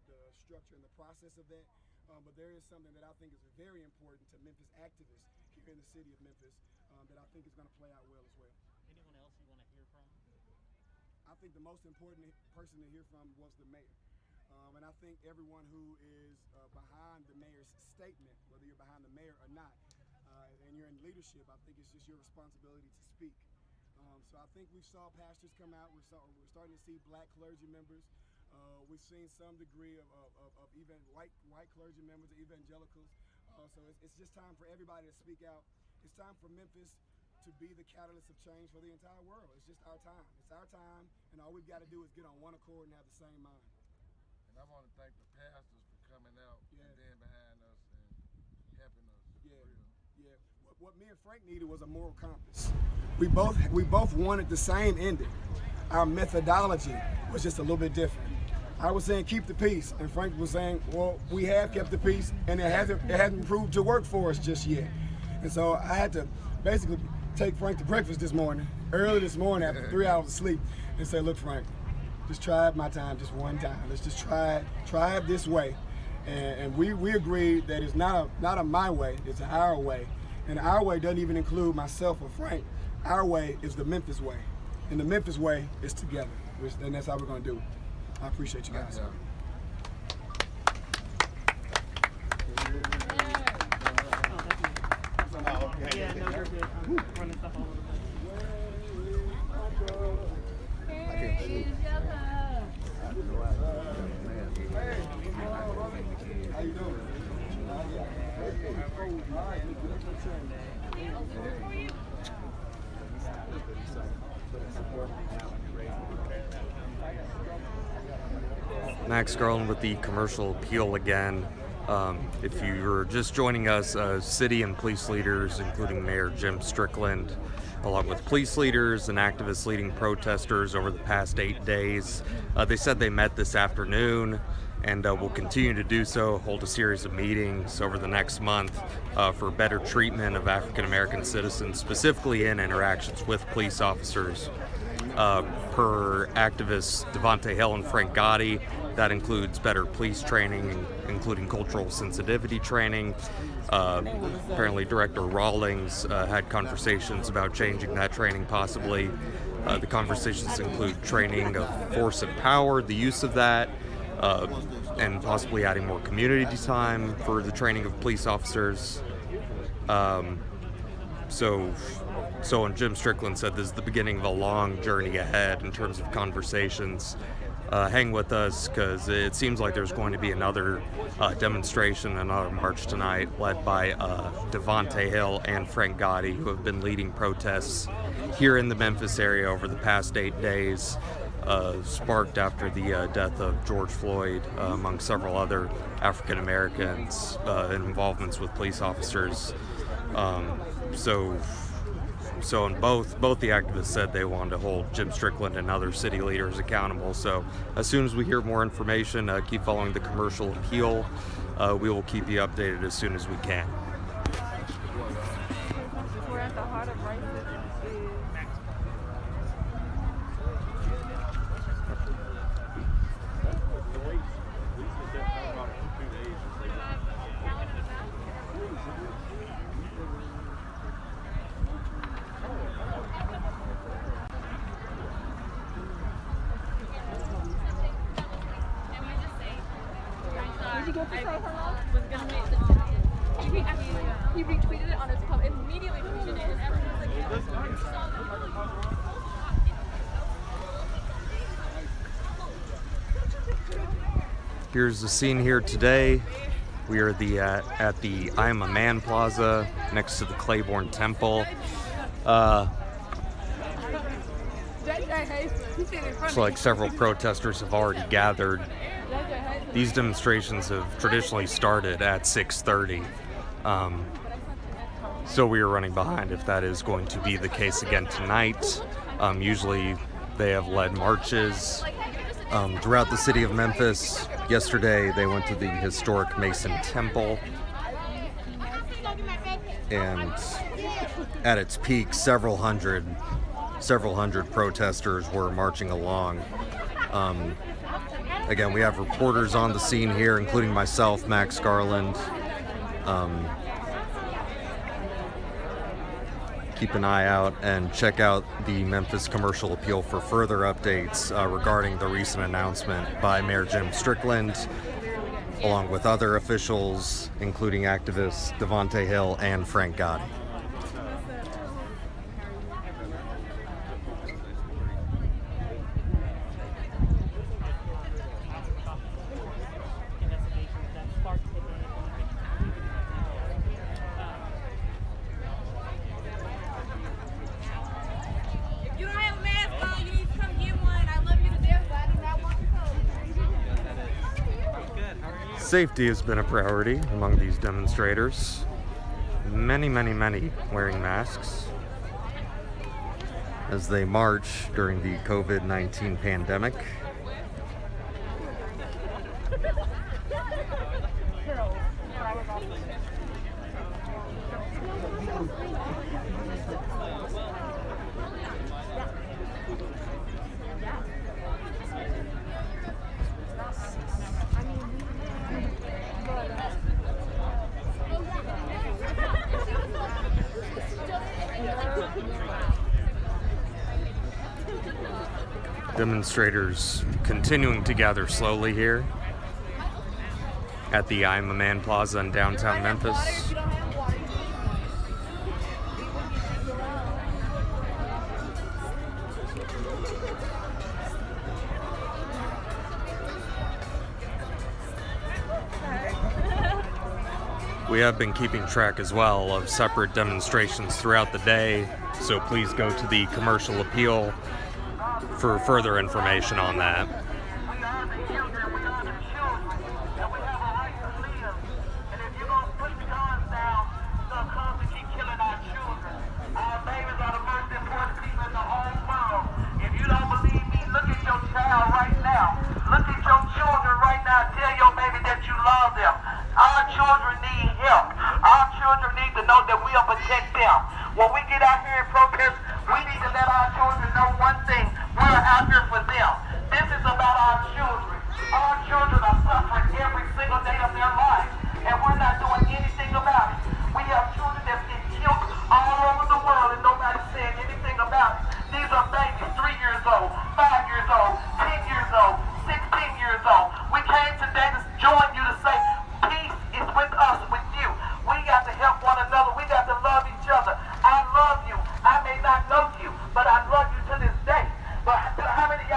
The structure and the process of that, but there is something that I think is very important to Memphis activists here in the city of Memphis that I think is going to play out well as well. Anyone else you want to hear from? I think the most important person to hear from was the mayor. And I think everyone who is behind the mayor's statement, whether you're behind the mayor or not, and you're in leadership, I think it's just your responsibility to speak. So I think we saw pastors come out. We're starting to see black clergy members. We've seen some degree of even white clergy members, evangelicals. So it's just time for everybody to speak out. It's time for Memphis to be the catalyst of change for the entire world. It's just our time. It's our time, and all we've got to do is get on one accord and have the same mind. And I want to thank the pastors for coming out and being behind us and helping us. Yeah. What me and Frank needed was a moral compass. We both wanted the same ending. Our methodology was just a little bit different. I was saying keep the peace, and Frank was saying, well, we have kept the peace, and it hasn't proved to work for us just yet. And so I had to basically take Frank to breakfast early this morning after 3 hours of sleep, and say, look, Frank, just try it my time, just one time. Let's just try it this way. And we agreed that it's not a my way, it's our way. And our way doesn't even include myself or Frank. Our way is the Memphis way. And the Memphis way is together. And that's how we're going to do it. I appreciate you guys. Yeah, no, you're good. Running stuff all over the How you doing? Max Garland with the commercial appeal again. If you're just joining us, city and police leaders, including Mayor Jim Strickland, along with police leaders and activists leading protesters over the past 8 days, they said they met this afternoon and will continue to do so, hold a series of meetings over the next month for better treatment of African American citizens, specifically in interactions with police officers. Per activists Devontae Hill and Frank Gotti, that includes better police training, including cultural sensitivity training. Apparently Director Rawlings had conversations about changing that training possibly. The conversations include training of force and power, the use of that, and possibly adding more community time for the training of police officers. And Jim Strickland said this is the beginning of a long journey ahead in terms of conversations. hang with us, because it seems like there's going to be another demonstration, another march tonight, led by Devontae Hill and Frank Gotti, who have been leading protests here in the Memphis area over the past 8 days, sparked after the death of George Floyd, among several other African Americans, in involvements with police officers. So in both the activists said they wanted to hold Jim Strickland and other city leaders accountable. So as soon as we hear more information, keep following the commercial appeal. We will keep you updated as soon as we can. We're at the heart of racism. Did you get to say hello? Was gonna wait. He retweeted it on his post. Immediately tweeted it, and everyone was like, Here's the scene here today. We are at the I Am a Man Plaza next to the Claiborne Temple. Looks like several protesters have already gathered. These demonstrations have traditionally started at 6:30. So we are running behind if that is going to be the case again tonight. Usually they have led marches throughout the city of Memphis. Yesterday they went to the historic Mason Temple, and at its peak several hundred protesters were marching along. Again, we have reporters on the scene here, including myself, Max Garland. Keep an eye out and check out the Memphis Commercial Appeal for further updates regarding the recent announcement by Mayor Jim Strickland, along with other officials, including activists Devontae Hill and Frank Gotti. Safety has been a priority among these demonstrators. Many wearing masks as they march during the COVID-19 pandemic. Demonstrators continuing to gather slowly here at the I'm a Man Plaza in downtown Memphis. We have been keeping track as well of separate demonstrations throughout the day, so please go to the Commercial Appeal for further information on that. When we get out here and protest, we need to let our children know one thing. We're out here for them. This is about our children. Our children are suffering every single day of their lives, and we're not doing anything about it. We have children that's been killed all over the world, and nobody's saying anything about it. These are babies, 3 years old, 5 years old, 10 years old, 16 years old. We came today to join you to say, peace is with us, with you. We got to help one another. We got to love each other. I love you. I may not know you, but I love you to this day. But how many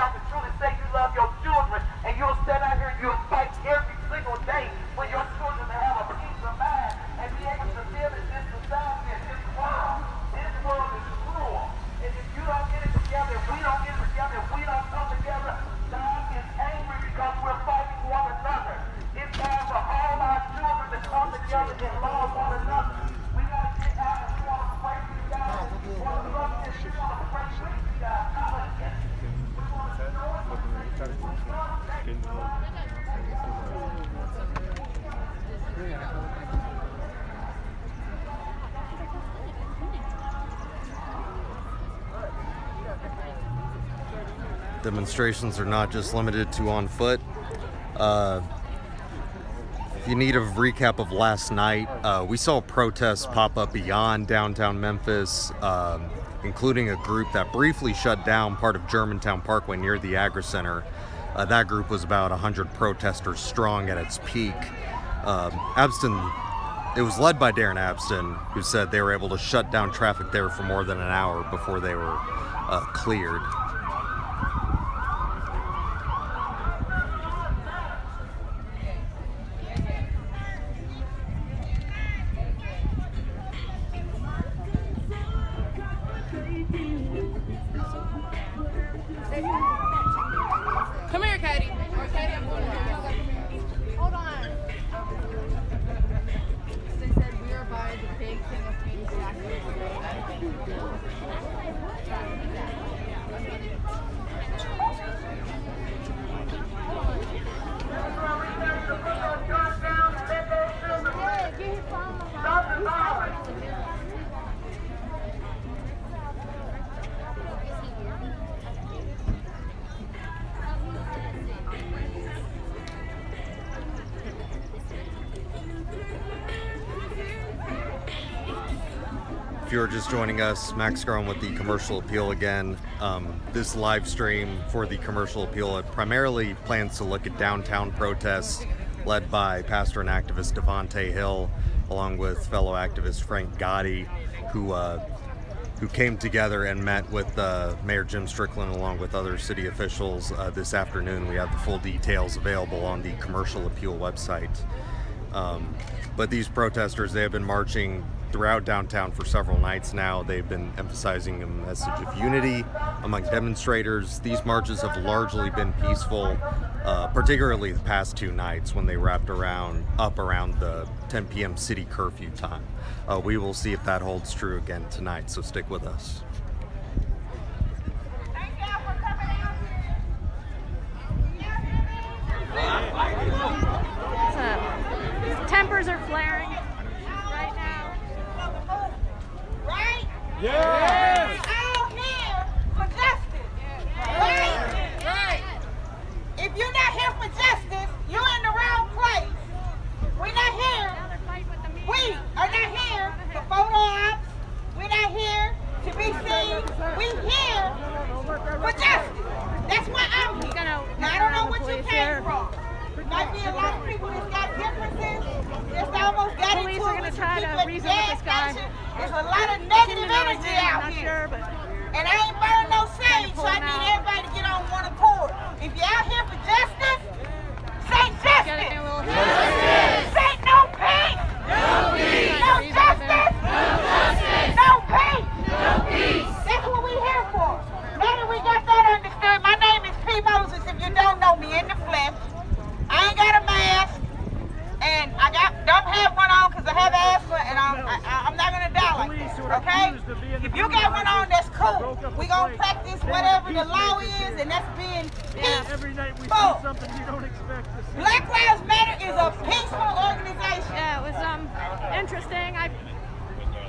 Demonstrations are not just limited to on foot. If you need a recap of last night, we saw protests pop up beyond downtown Memphis, including a group that briefly shut down part of Germantown Parkway near the Agri Center. That group was about 100 protesters strong at its peak. It was led by Darren Abston, who said they were able to shut down traffic there for more than an hour before they were cleared. Come here, Katie. Katie, I'm going to Hold on. They said we are by the big thing of being If you're just joining us, Max Garland with the Commercial Appeal again. This live stream for the Commercial Appeal primarily plans to look at downtown protests led by pastor and activist Devontae Hill, along with fellow activist Frank Gotti, who came together and met with Mayor Jim Strickland along with other city officials this afternoon. We have the full details available on the Commercial Appeal website. But these protesters, they have been marching throughout downtown for several nights now. They've been emphasizing a message of unity among demonstrators. These marches have largely been peaceful, particularly the past two nights when they wrapped up around the 10 p.m. city curfew time. We will see if that holds true again tonight, so stick with us. Tempers are flaring right now. Right? Yes! We're all here for justice. Right? Right. If you're not here for justice, you're in the wrong place. We're not here. We are not here for photo ops. We're not here to be seen. We're here for justice. That's why I'm here. Now, I don't know what you came from. Might be a lot of people that's got differences. Just almost got into it. Police are going to try to reason with this guy. There's a lot of negative energy out here. And I ain't burning no sage, so I need everybody to get on one accord. If you're out here for justice, say justice. Say no peace. No peace. No justice. No justice. No peace. No peace. That's what we're here for. Now that we got that understood, my name is P. Moses. If you don't know me in the flesh, I ain't got a mask, and I don't have one on because I have asthma, and I'm not gonna die like this, okay? If you got one on, that's cool. We gonna practice whatever the law is, and that's being peaceful. Every night we see something you don't expect to see. Black Lives Matter is a peaceful organization. Yeah, it was interesting. I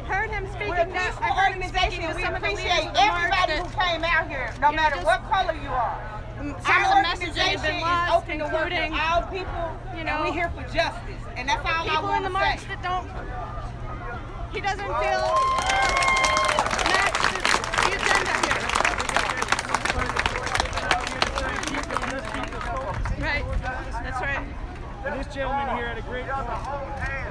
heard him speaking. We're a peaceful organization. We appreciate everybody who came out here, no matter what color you are. Some of the messaging has been lost, including all people, and we're here for justice, and that's all I people want in the to march say. that don't. He doesn't feel matched the agenda here. Right. That's right. And this gentleman here had a great point.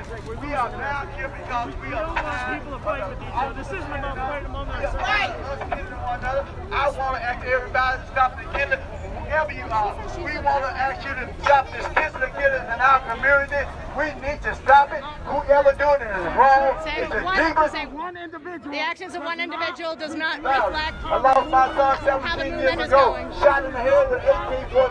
It's like we are now here because we don't want people to fight with each other. This isn't about fighting among ourselves. Right. I want to ask everybody to stop the killing. Whoever you are, we want to ask you to stop this kissing killings in our community. We need to stop it. Whoever doing it is wrong. It's a demon. The actions of one individual does not reflect I lost my son how the 17 movement years is ago. going. Shot in the head with an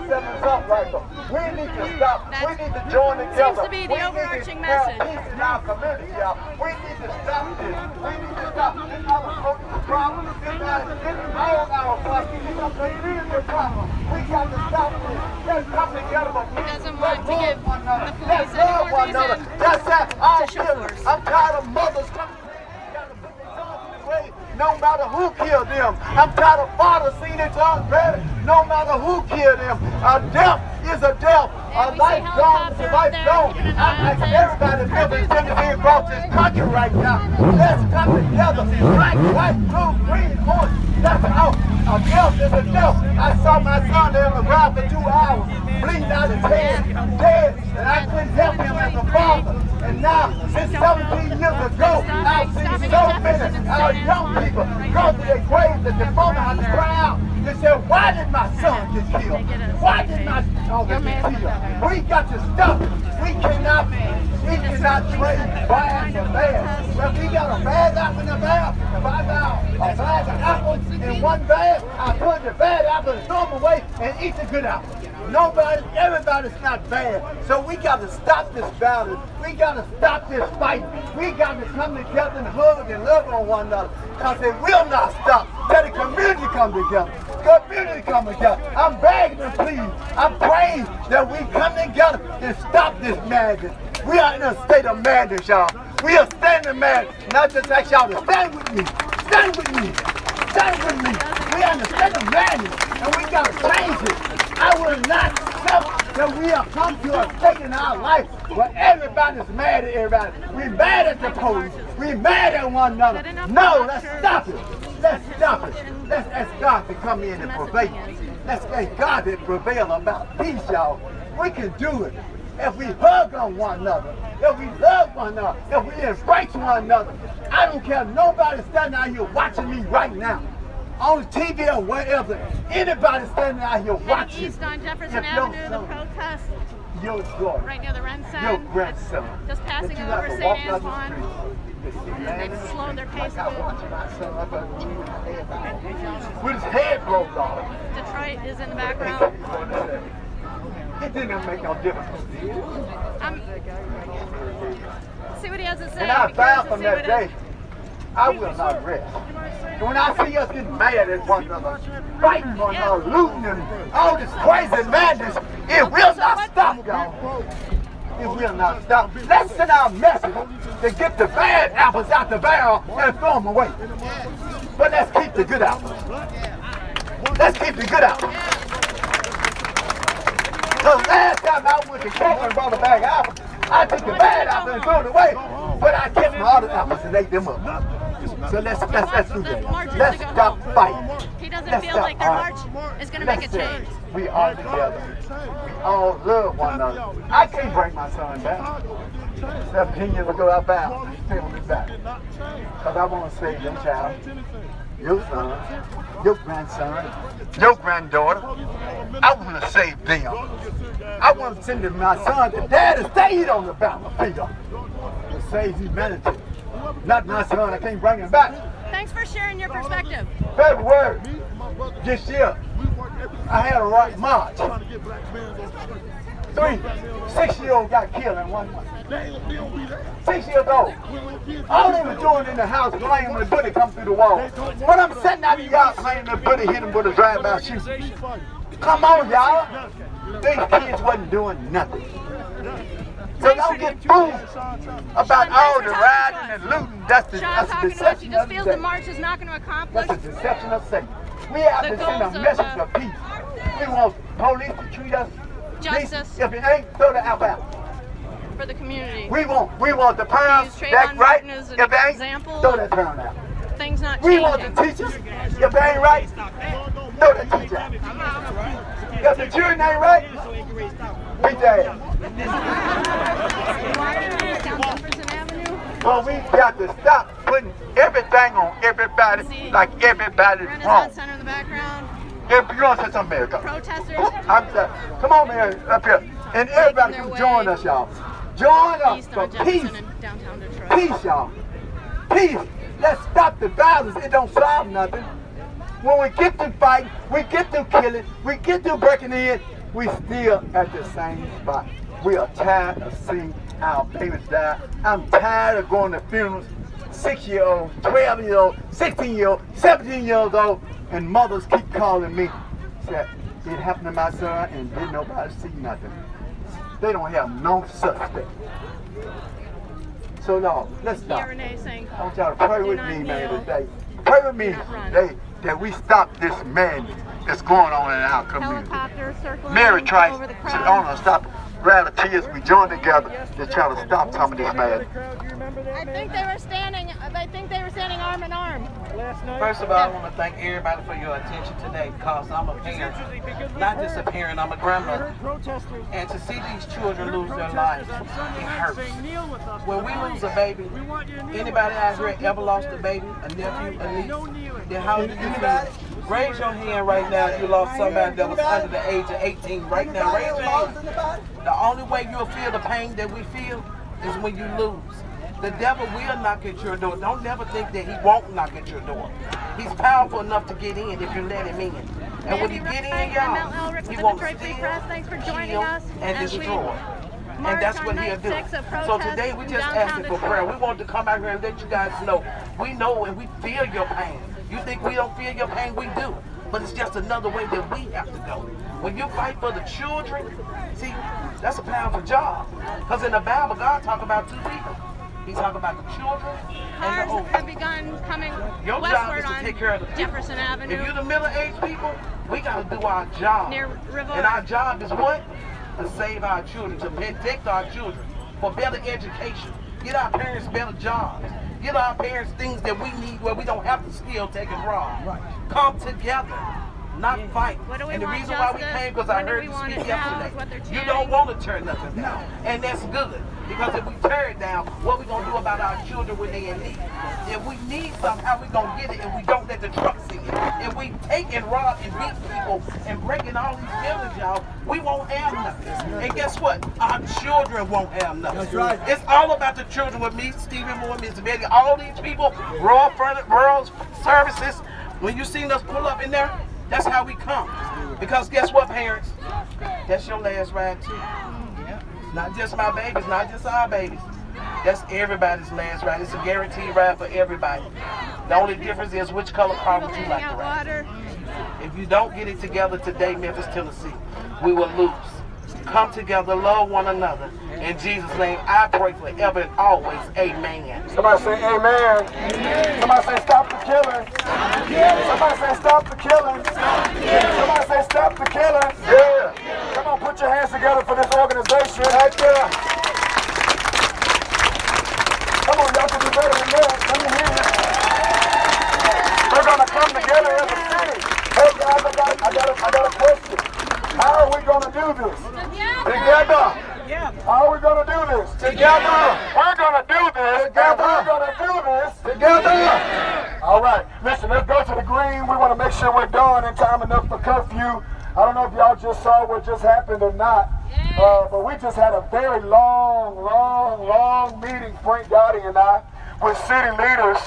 18-47 assault rifle. We need to stop. We need to join together. Seems to be the overarching message. Peace in our community, y'all. We need to stop this. We need to stop this. Our social problem. This is all our problem. It's a community problem. We got to stop this. Let's come together. He doesn't want to give the police Let's any love more one another. reason That's that. to show force. I'm tired of mothers coming together, putting their sons in the grave. no matter who killed them. I'm tired of fathers seeing each other buried, no matter who killed them. A death is a death. A life gone is a life gone. I ask everybody to live in Tennessee across this country right now. Let's come together. Black, white, blue, green, orange. That's out. A death is a death. I saw my son there on the ground for 2 hours, bleeding out his head, dead, and I couldn't help him as a father. And now, since 17 years ago, I've seen so many our young people go to their graves at the moment I cry out. They said, why did my son get killed? Why did my son get killed? We got to stop it. We cannot trade bad for bad. Well, we got a bad apple in a bag. If I got a bag of apples in one bag, I put the bad apple and throw them away and eat the good apple. Everybody's not bad. So we got to stop this battle. We got to stop this fight. We got to come together and hug and love on one another. Because it will not stop. Let the community come together. Community come together. I'm begging and pleading. I'm praying that we come together and stop this madness. We are in a state of madness, y'all. We are standing mad. And I just ask y'all to stand with me. Stand with me. Stand with me. We are in a state of madness. And we got to change it. I will not accept that we have come to a state in our life where everybody's mad at everybody. We're mad at the police. We're mad at one another. No, let's stop it. Let's stop it. Let's ask God to come in and prevail. Let's ask God to prevail about peace, y'all. We can do it if we hug on one another, if we love one another, if we embrace one another. I don't care if nobody's standing out here watching me right now. On TV or wherever, anybody standing out here watching. East on Jefferson Avenue, the protest. Your daughter. Right near the Ren Center. Your grandson. Just passing over St. Antoine. They've slowed their pace a little. With his head broke off. Detroit is in the background. It didn't make no difference. See what he has to say. And I found from that day, I will not rest. And when I see us getting mad at one another, fighting one another, looting and all this crazy madness, it will not stop, y'all. It will not stop. Let's send our message to get the bad apples out the barrel and throw them away. But let's keep the good apples. Let's keep the good apples. The last time I went to Cleveland and brought a bag of apples, I took the bad apples and threw it away. But I kept my other apples and ate them up. So let's do that. Let's stop fighting. He doesn't feel like their march is going to make a change. We are together. We all love one another. I can't bring my son back. 17 years ago, I vowed to stay on his back. Because I want to save your child, your son, your grandson, your granddaughter. I want to save them. I want to send my son to dad and stay on the battlefield to save humanity. Not my son, I can't bring him back. Thanks for sharing your perspective. February this year, I had a right march. 6-year-old got killed in 1 month. 6 years old. All they were doing in the house playing when the bullet come through the wall. When I'm sitting out the yard playing, the bullet hit him with a drive-by shoot. Come on, y'all. These kids wasn't doing nothing. So don't get fooled about all the riding and looting. That's the deception of the day. The march is not going to accomplish. That's the deception of Satan. We have to send a message of peace. We want police to treat us justice. If it ain't, throw the apple out. For the community. We want the parents that's right. If it ain't, throw that parent out. Things not we changing. Want the teachers. If they ain't right, throw that teacher out. If the children ain't right, beat their ass. Well, we got to stop putting everything on everybody like everybody's wrong. Renaissance Center in the background. If you want to say something, America. Protesters. Come on, man, up here. And everybody can join us, y'all. Join us for peace. Peace, y'all. Peace. Let's stop the violence. It don't solve nothing. When we get to fighting, we get to killing, we get to breaking in, we still at the same spot. We are tired of seeing our babies die. I'm tired of going to funerals, 6-year-old, 12-year-old, 16-year-old, 17 years old, and mothers keep calling me. Said, it happened to my son and didn't nobody see nothing. They don't have no suspect. So no, let's stop. I want y'all to pray with me, man, today. pray with me that we stop this madness that's going on in our community. Helicopters circling Mary tried over the to crowd. stop relatives. We joined together to try to stop some of this madness. I think they were standing arm in arm. First of all, I want to thank everybody for your attention today because I'm a parent. Not just a parent, I'm a grandmother. And to see these children lose their lives, it hurts. When we lose a baby, anybody out here ever lost a baby, a nephew, a niece, then how do you feel? Raise your hand right now if you lost somebody that was under the age of 18 right now. Raise your hand. The only way you'll feel the pain that we feel is when you lose. The devil will knock at your door. Don't never think that he won't knock at your door. He's powerful enough to get in if you let him in. And when he get in, y'all, he won't steal, kill, and destroy. And that's what he'll do. So today we just asking for prayer. We want to come out here and let you guys know. We know and we feel your pain. You think we don't feel your pain? We do. But it's just another way that we have to go. When you fight for the children, see, that's a powerful job. Because in the Bible, God talk about two people. He's talking about the children and the old. Cars have begun coming Your job is to take care of the people. Jefferson Avenue. If you're the middle-aged people, we got to do our job. Near River. And our job is what? To save our children, to protect our children, for better education. Get our parents better jobs. Get our parents things that we need where we don't have to steal, take, and rob. Right. Come together, not fight. And the reason why we came, because I heard you speak yesterday. You don't want to tear nothing down. And that's good. Because if we tear it down, what we going to do about our children when they in need? If we need something, how we going to get it if we don't let the trucks in it? If we take and rob and beat people and break in all these buildings, y'all, we won't have nothing. And guess what? Our children won't have nothing. That's right. It's all about the children with me, Stephen Moore, Miss Betty, all these people, rural services. When you seen us pull up in there, that's how we come. Because guess what, parents? That's your last ride too. Not just my babies, not just our babies. That's everybody's last ride. It's a guaranteed ride for everybody. The only difference is which color car would you like to ride. If you don't get it together today, Memphis, Tennessee, we will lose. Come together, love one another. In Jesus' name, I pray forever and always. Amen. Somebody say amen. Amen. Somebody say stop the killing. Somebody say stop the killing. Somebody say stop the killing. Yeah. Come on, put your hands together for this organization. Right there. Come on, y'all can do better than that. Let me hear you. We're going to come together as a city. Hey guys, I got a question. How are we going to do this? Together. How are we going to do this? Together. We're going to do this together. We're going to do this together. All right. Listen, let's go to the green. We want to make sure we're done in time enough for curfew. I don't know if y'all just saw what just happened or not, but we just had a very long meeting, Frank Gotti and I, with city leaders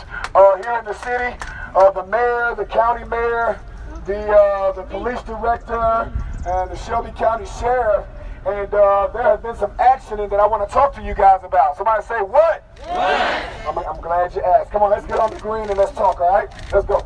here in the city, the mayor, the county mayor, the police director, and the Shelby County Sheriff. And there has been some action that I want to talk to you guys about. Somebody say what? What? I'm glad you asked. Come on, let's get on the green and let's talk, all right? Let's go.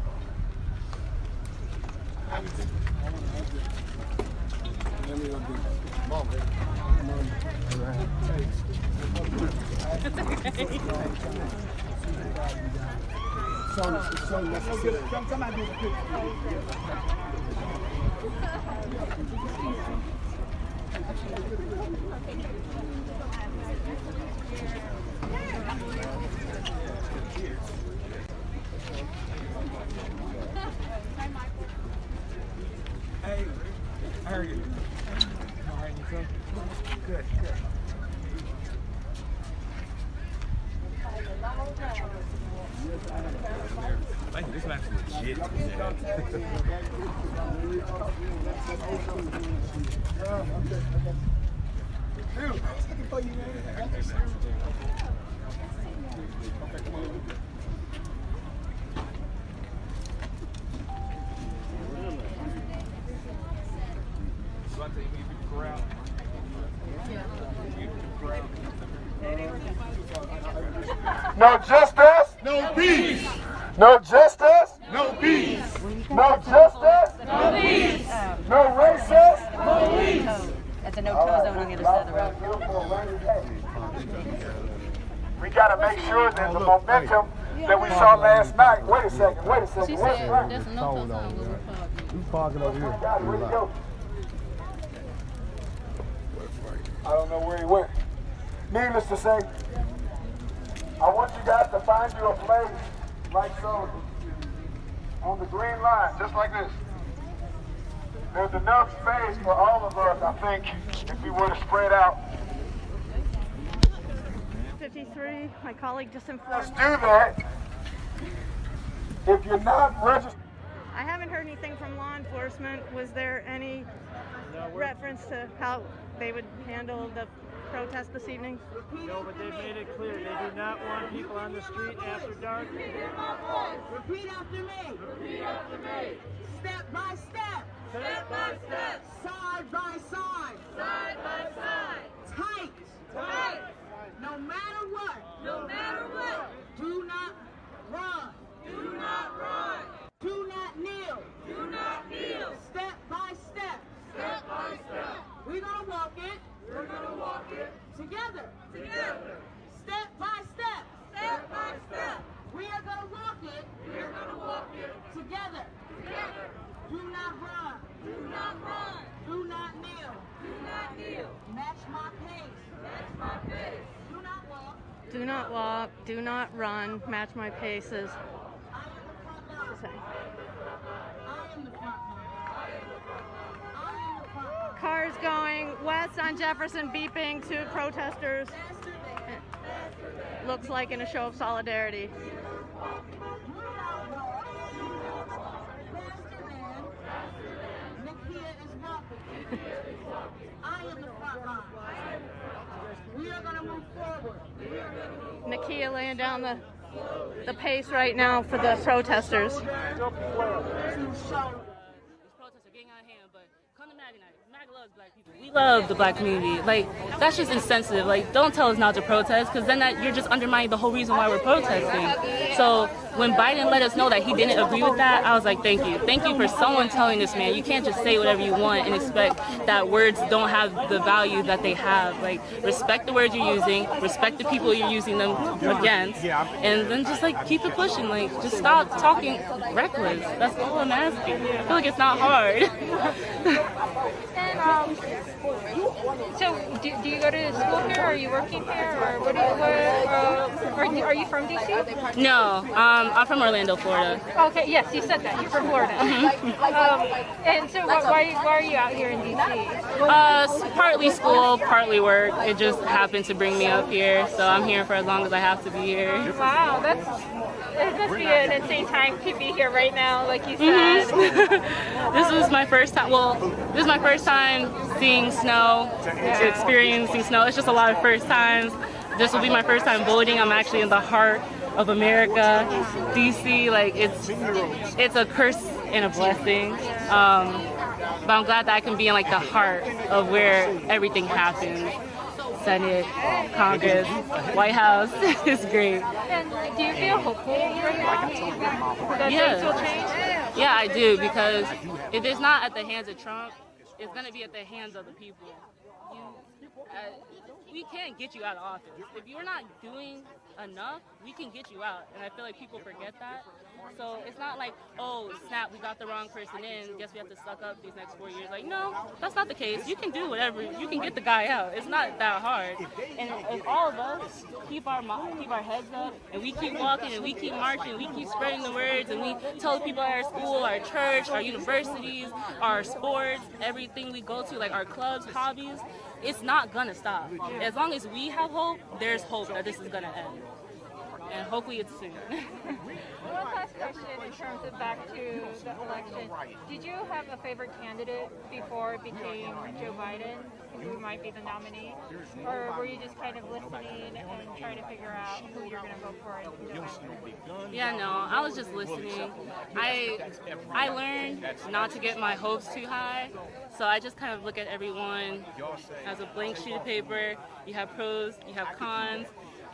So necessary. Somebody do the picture. Hey, how are you? All right, you good? Good. I think this match is legit. Dude, I was looking for you, man. No justice, no peace. No justice, no peace. No justice, no peace. No racist, no peace. That's a no-kill zone on the other side of the road. We got to make sure that the momentum that we saw last night. Wait a second. She said that's a no-toe sign. Who's parking over here? Where'd he go? I don't know where he went. Needless to say, I want you guys to find you a place like so on the green line, just like this. There's enough space for all of us, I think, if we were to spread out. 53, my colleague just informed Let's do that. If you're not registered. I haven't heard anything from law enforcement. Was there any reference to how they would handle the protest this evening? No, but they've made it clear they do not want people on the street after dark. Repeat after me. Repeat after me. Step by step. Step by step. Side by side. Side by side. Tight. Tight. No matter what. No matter what. Do not run. Do not run. Do not kneel. Do not kneel. Step by step. Step by step. We're gonna walk it. We're gonna walk it. Together. Together. Step by step. Step by step. We are gonna walk it. We are gonna walk it. Together. Together. Do not run. Do not run. Do not kneel. Do not kneel. Match my pace. Match my pace. Do not walk. Do not walk, do not run, match my paces. Cars going west on Jefferson beeping to protesters. Looks like in a show of solidarity. I am the front line. We are going to move forward. Nakia laying down the pace right now for the protesters. These protests are getting out of hand, but come to MAGA night. MAGA loves black people. We love the black community. Like, that's just insensitive. Like, don't tell us not to protest, because then you're just undermining the whole reason why we're protesting. So when Biden let us know that he didn't agree with that, I was like, thank you. Thank you for someone telling this man. You can't just say whatever you want and expect that words don't have the value that they have. Like, respect the words you're using, respect the people you're using them against, and then just, like, keep it pushing. Like, just stop talking reckless. That's all I'm asking. I feel like it's not hard. And, so do you go to school here? Are you working here? Or are you from DC? No, I'm from Orlando, Florida. Okay, yes, you said that. You're from Florida. And so why are you out here in DC? Partly school, partly work. It just happened to bring me up here, so I'm here for as long as I have to be here. Wow, it must be an insane time to be here right now, like you said. This was my first time. Well, this is my first time seeing snow, experiencing snow. It's just a lot of first times. This will be my first time voting. I'm actually in the heart of America, DC. Like, it's a curse and a blessing. But I'm glad that I can be in, like, the heart of where everything happens. Senate, Congress, White House. It's great. And do you feel hopeful right now that things will change? Yeah, I do, because if it's not at the hands of Trump, it's going to be at the hands of the people. We can't get you out of office. If you're not doing enough, we can get you out. And I feel like people forget that. So it's not like, oh, snap, we got the wrong person in, guess we have to suck up these next 4 years. Like, no, that's not the case. You can do whatever. You can get the guy out. It's not that hard. And if all of us keep our heads up, and we keep walking, and we keep marching, we keep spreading the words, and we tell people at our school, our church, our universities, our sports, everything we go to, like our clubs, hobbies, it's not gonna stop. As long as we have hope, there's hope that this is gonna end. And hopefully it's soon. One last question in terms of back to the election. Did you have a favorite candidate before it became Joe Biden, who might be the nominee? Or were you just kind of listening and trying to figure out who you're going to vote for? Yeah, no, I was just listening. I learned not to get my hopes too high, so I just kind of look at everyone as a blank sheet of paper. You have pros, you have cons,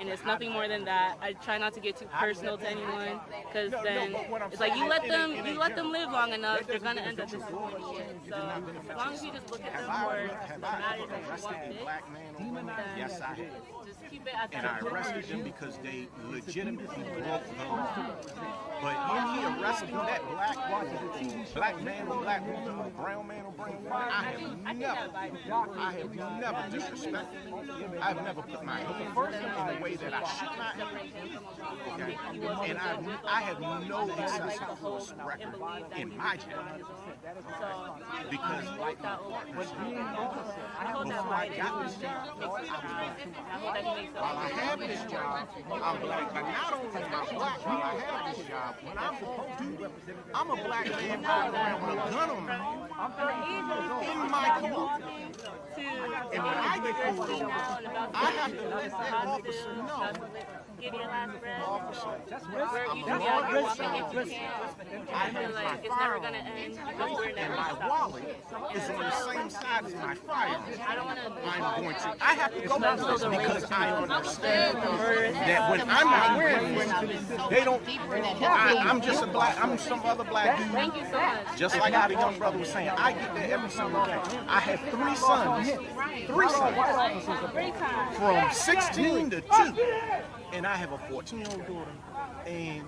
and it's nothing more than that. I try not to get too personal to anyone, because then it's like you let them live long enough, they're gonna end up disappointing you. So as long as you just look at them for the matters that you want fixed, Yes, I have. just keep it at And I arrested them because they legitimately broke the law. But in me arresting that black man or black woman or brown man or brown woman, I have never disrespected. I've never put my hand in a way that I should not have. Okay? And I have no excessive force record in my job. Because before I got this job, while I have this job, I'm black. But not only am I black while I have this job, when I'm supposed to, I'm a black man driving around with a gun on me in my car. And when I get pulled over, I have to let that officer know. Give your last breath. Officer, Where you do all your walking if you can. I feel like it's never gonna end because we're never and my stopping. wallet is on the same side as my firearm. I don't want I'm going to. I have to go through this because I understand that when I'm not wearing this, they don't. I'm just a black. I'm some other black dude. Thank you so much. Just like how the young brother was saying, I get there every single day. I have three sons, from 16 to 2, and I have a 14-year-old daughter, and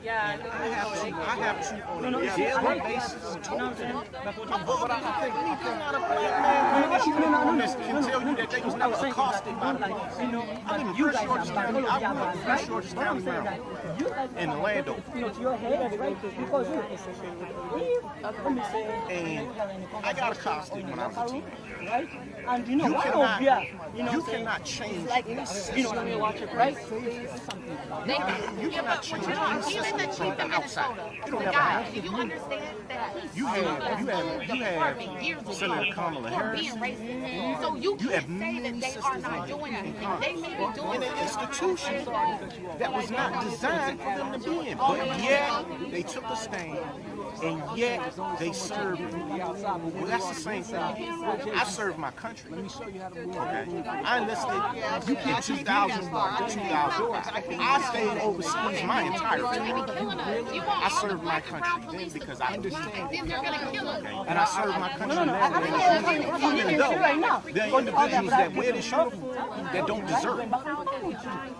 yeah, I have to on a daily basis talk to them. But I think anything out of black man can tell you that they was never accosted by the police. I live in Prince George's County. I grew up in Prince George's County, Maryland, in Orlando. And I got accosted when I was a teenager. And you cannot change any system, right? You cannot change any system from the outside. It'll never happen. Do you understand that? You have Senator Kamala Harris. So you can't say that they are not doing anything. They may be doing in an institution that was not designed for them to be in. But yet, they took a stand, and yet they served me. Well, that's the same thing. I served my country. Okay. I enlisted in 2001 to 2005. I stayed overseas my entire time. I served my country then because I understand. And I served my country now. Even though there are individuals that wear this uniform that don't deserve it.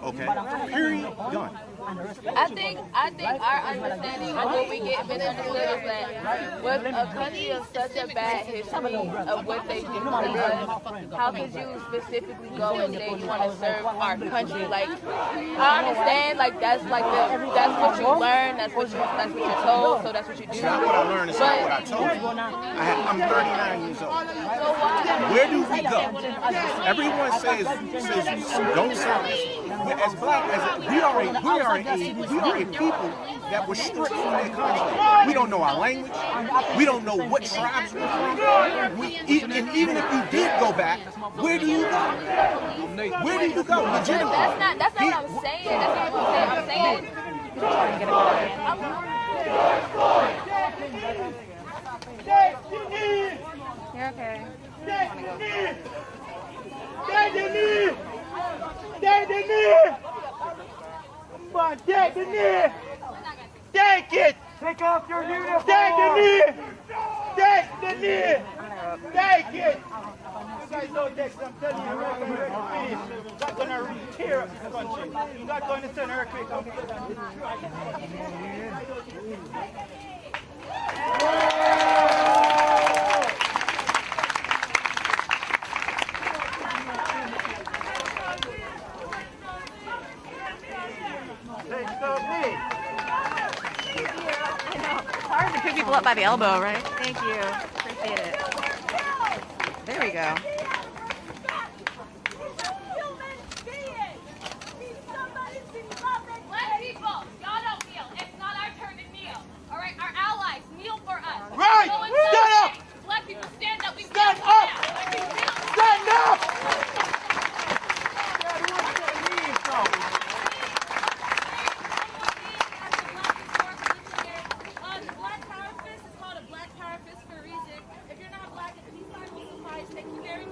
Okay. Period. Done. I think our understanding of what we get misunderstood is that with a country of such a bad history of what they do to us, how could you specifically go and say you want to serve our country? Like, I understand, like that's what you learn, that's what you're told, so that's what you do. It's not what I learned, it's not what I told you. I'm 39 years old. Where do we go? Everyone says don't serve us. As black, we are a people that were stripped from their country. We don't know our language. We don't know what tribes we're from. And even if you did go back, where do you go? Where do you go? Legitimately. That's not what I'm saying. That's not what I'm saying. You're okay. Take the knee! Take the knee! Come on, take the knee! Take it! Take off your uniform! Take the knee! Take the knee! Take it! You guys don't take it, I'm telling you, you're not going to tear up this country. You're not going to send an earthquake up. It's hard to pick people up by the elbow, right? Thank you. Appreciate it. There we go. Black people, y'all don't kneel. It's not our turn to kneel. All right, our allies kneel for us. Right! So Stand up! Black people stand up. We stand up! Stand up! The Black Power Fist is called a Black Power Fist for a reason. If you're not black, it's surprised. Thank you very much.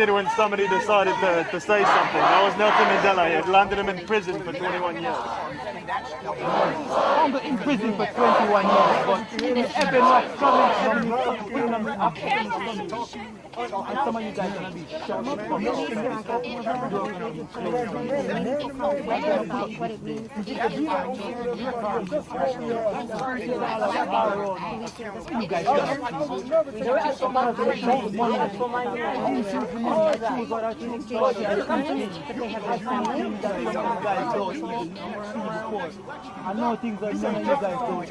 landed when somebody decided to say something. That was Nelson Mandela. It landed him in prison for 21 years. I'm in prison for 21 years, but everyone coming, and some of you guys are going to be shot. I know things are none of you guys don't.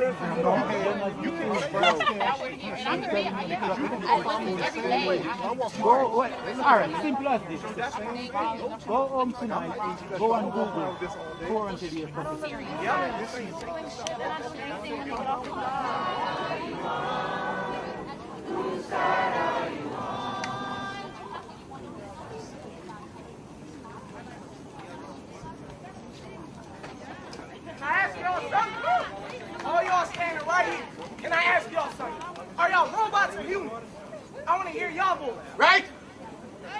Alright, simple as this. Go home tonight, go on Google, quarantine your property. Whose side are you on? Can I ask y'all something? All y'all standing right here. Can I ask y'all something? Are y'all robots or humans? I want to hear y'all voice. Right?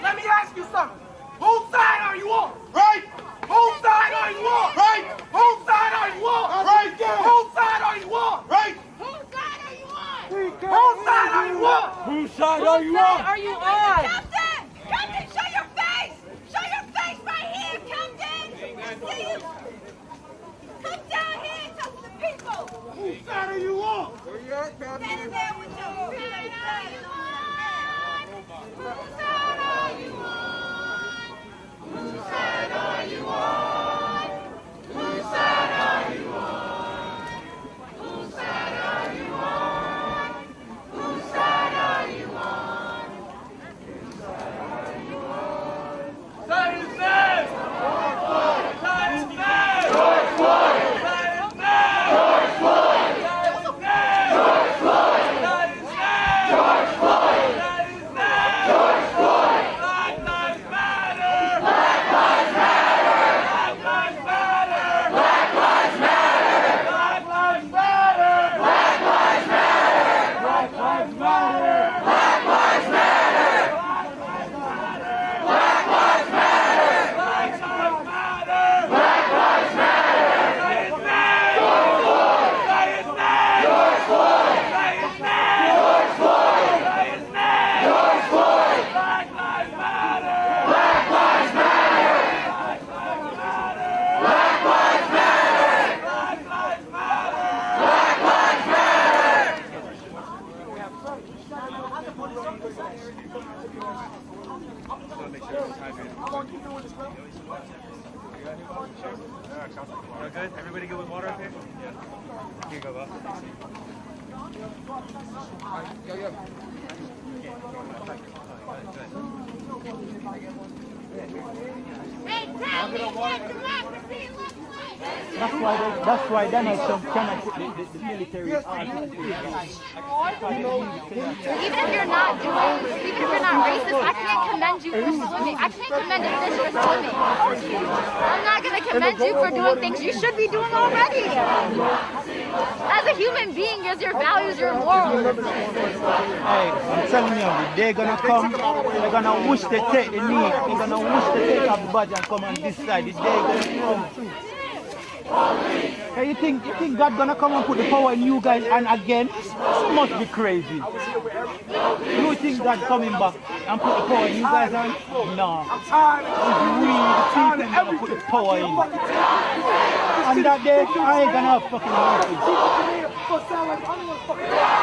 Let me ask you something. Whose side are you on? Right? Whose side are you on? Right? Whose side are you on? Right? Whose side are you on? Right? Whose side are you on? Whose side are you on? Whose side are you on? Are you on? Captain! Captain, show your face! Show your face right here, Captain! I see you! Come down here and talk to the people! Whose side are you on? Where you at, Captain? Standing there with your feet like that. Whose side are you on? Whose side are you on? Whose side are you on? Whose side are you on? Whose side are you on? Whose side are you on? Side is dead! Side is dead! George Floyd! Side is dead! George Floyd! Side is dead! George Floyd! Side is dead! George Floyd! Side is dead! George Floyd! Black lives matter! Black lives matter! Black lives matter! Black lives matter! Black lives matter! Black lives matter! Black lives matter! Black lives matter! Black lives matter! Black lives matter! Black lives matter! Say his name! George Floyd! Say his name! George Floyd! Say his name! George Floyd! Say his name! George Floyd! Black lives matter! Black lives matter! Black lives matter! Black lives matter! Black lives matter! Black lives matter! Good? Everybody good with water up here? Yeah. Here you go, boss. That's why Donald Trump cannot put the military on. Even if you're not racist, I can't commend you for swimming. I can't commend a fish for swimming. I'm not going to commend you for doing things you should be doing already. As a human being, as your values, your morals. Hey, I'm telling you, they're gonna come, they're gonna wish they take the knee, they're gonna wish they take off the badge and come on this side. They're gonna come. Hey, you think God's gonna come and put the power in you guys and again? This must be crazy. You think God's coming back and put the power in you guys and? No. It's we, the people, gonna put the power in. And that day, I ain't gonna have fucking mercy.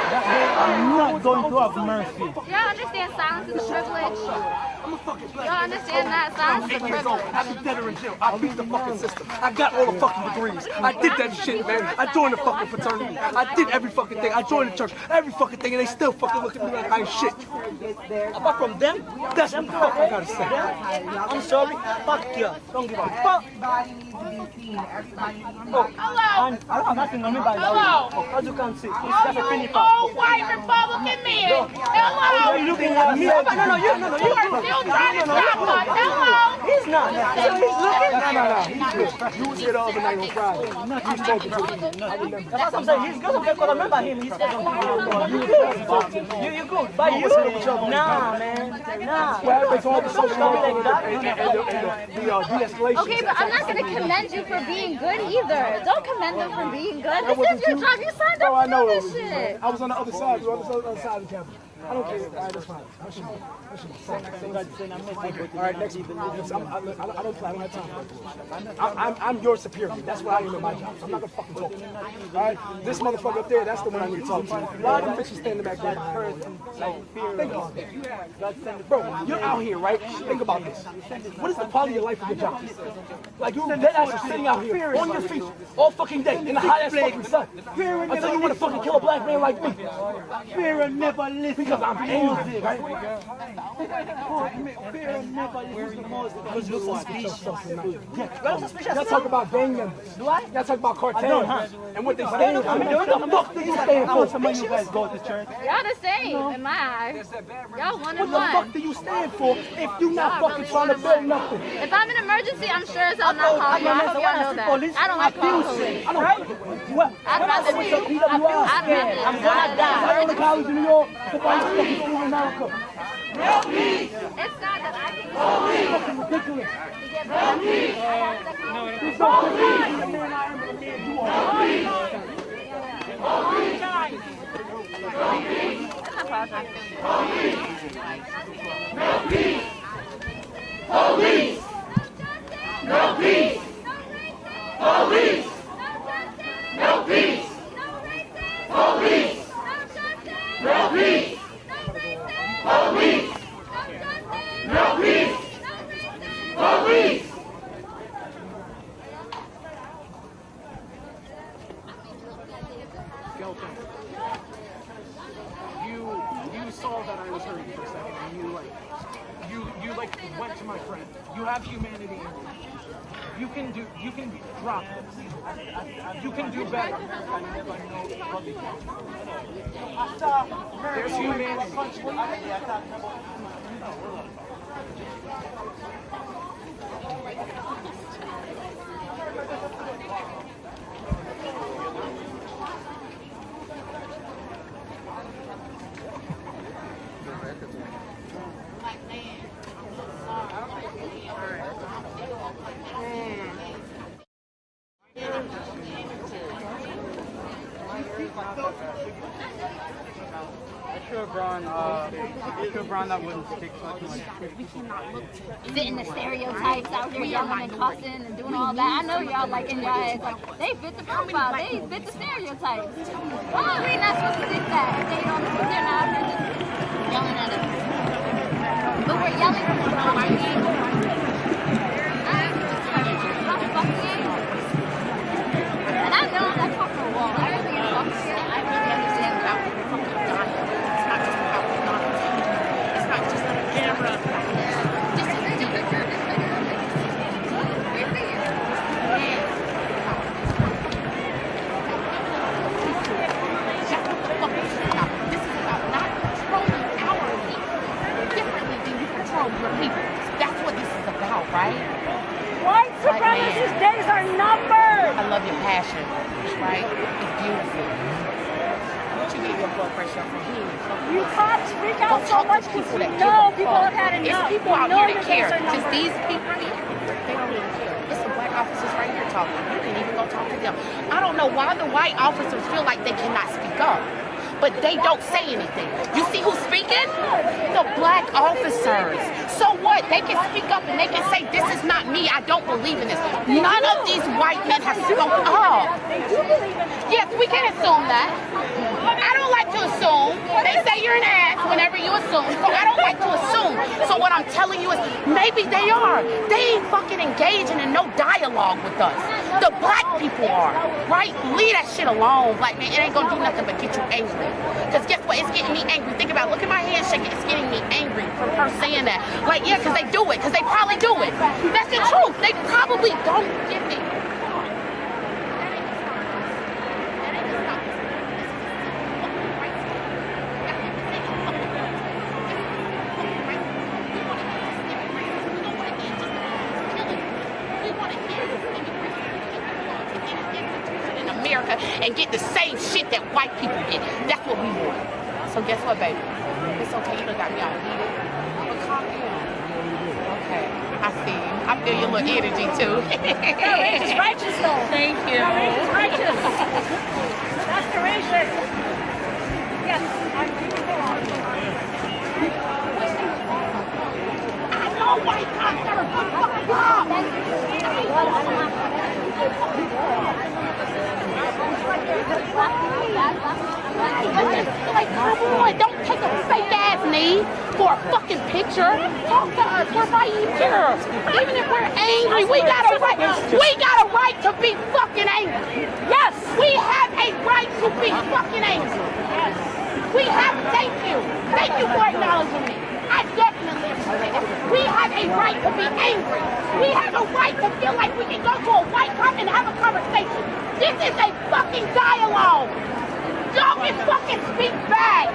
That day, I'm not going to have mercy. Y'all understand silence is a privilege? Y'all understand that silence is a privilege? I've been dead or in jail. I beat the fucking system. I got all the fucking degrees. I did that shit, man. I joined the fucking fraternity. I did every fucking thing. I joined the church. Every fucking thing, and they still fucking look at me like I ain't shit. Apart from them, that's what the fuck I gotta say. I'm sorry. Fuck you. Don't give a fuck. Hello. I'm nothing on me by Hello. as you can see, All you old white Republican men. Hello. you looking at me? You are still trying to stop us. Hello. He's not. So he's looking. No. He's good. You was here the other night on Friday. He's talking to me. I remember. That's what I'm saying. He's good because I remember him. He's good. You good. By you? Nah, man. Nah. What happens all the social media and the de-escalation? Okay, but I'm not going to commend you for being good either. Don't commend them for being good. This is your job. You signed up to do this shit. I was on the other side. We were on the other side of the camera. I don't care. All right, that's fine. All right, next. I don't have time. I'm your superior. That's what I am in my job. So I'm not gonna fucking talk to you. All right, this motherfucker up there, that's the one I need to talk to. Why the bitch is standing back there? Think about it. Bro, you're out here, right? Think about this. What is the quality of life of your job? Like you dead ass are sitting out here on your feet all fucking day in the hot ass fucking sun. Until you want to fucking kill a black man like me. Fear never listen. Because I'm angry, right? Fear never listen the most because you're suspicious. Y'all talk about gang members. Y'all talk about cartels and what they stand for. What the fuck do you stand for? Some of you guys go to church. Y'all the same in my eyes. Y'all one and What the one. fuck do you stand for if you not fucking trying to build nothing? If I'm in an emergency, I'm sure as hell not calling you. I hope y'all know that. I don't like calling police. I don't like it. What? I'd rather be. I'm gonna die. I went to college in New York. The white fucking school in America. It's not that I can go. It's fucking ridiculous. It's so crazy. The man I am and the man you are. Police! No peace! Police! No peace! Police! No peace! Police! No peace! Police! Skeleton. You saw that I was hurting for a second, and you went to my friend. You have humanity in you. You can drop this. You can do better. There's humanity. I should have brought that wooden stick so I can like We cannot look fit in the stereotypes out here yelling and cussing and doing all that. I know y'all like in your heads like they fit the profile, they fit the stereotypes. Why are we not supposed to think that? If they're not just yelling at us. But we're yelling from the wrong angle. And I know I'm not talking to a wall. I really am talking to I really understand about fucking dying. It's not just about technology. It's not just a camera. Just a video. We're there. Shut the fuck up. This is about not controlling our people differently than you control your people. That's what this is about, right? White supremacist days are numbered. I love your passion, right? It's beautiful. What you get your blood pressure from here? You cops freak out so much because we know people have had enough. It's people out here that care. Just these people here, they don't even care. It's some black officers right here talking. You can even go talk to them. I don't know why the white officers feel like they cannot speak up, but they don't say anything. You see who's speaking? The black officers. So what? They can speak up and they can say, this is not me. I don't believe in this. None of these white men have spoken up. Yes, we can assume that. I don't like to assume. They say you're an ass whenever you assume. So I don't like to assume. So what I'm telling you is maybe they are. They ain't fucking engaging in no dialogue with us. The black people are, right? Leave that shit alone, black man. It ain't gonna do nothing but get you angry. Because guess what? It's getting me angry. Think about it. Look at my hand shaking. It's getting me angry from her saying that. Like, yeah, because they do it. Because they probably do it. That's the truth. They probably don't get it. have and get the same shit that white people get. That's what we want. So guess what, baby? It's okay. You done got me all heated. But calm down. Okay. I see you. I feel your little energy too. Rage is righteous though. Thank you. Rage is righteous. That's the rage that. Yes. I know white cops are a fucking problem. Like, come on, don't take a fake ass knee for a fucking picture. Talk to us. We're right here. Even if we're angry, we got a right. We got a right to be fucking angry. Yes, we have a right to be fucking angry. Yes, we have. Thank you. Thank you for acknowledging me. I definitely appreciate it. We have a right to be angry. We have a right to feel like we can go to a white cop and have a conversation. This is a fucking dialogue. Y'all can fucking speak back.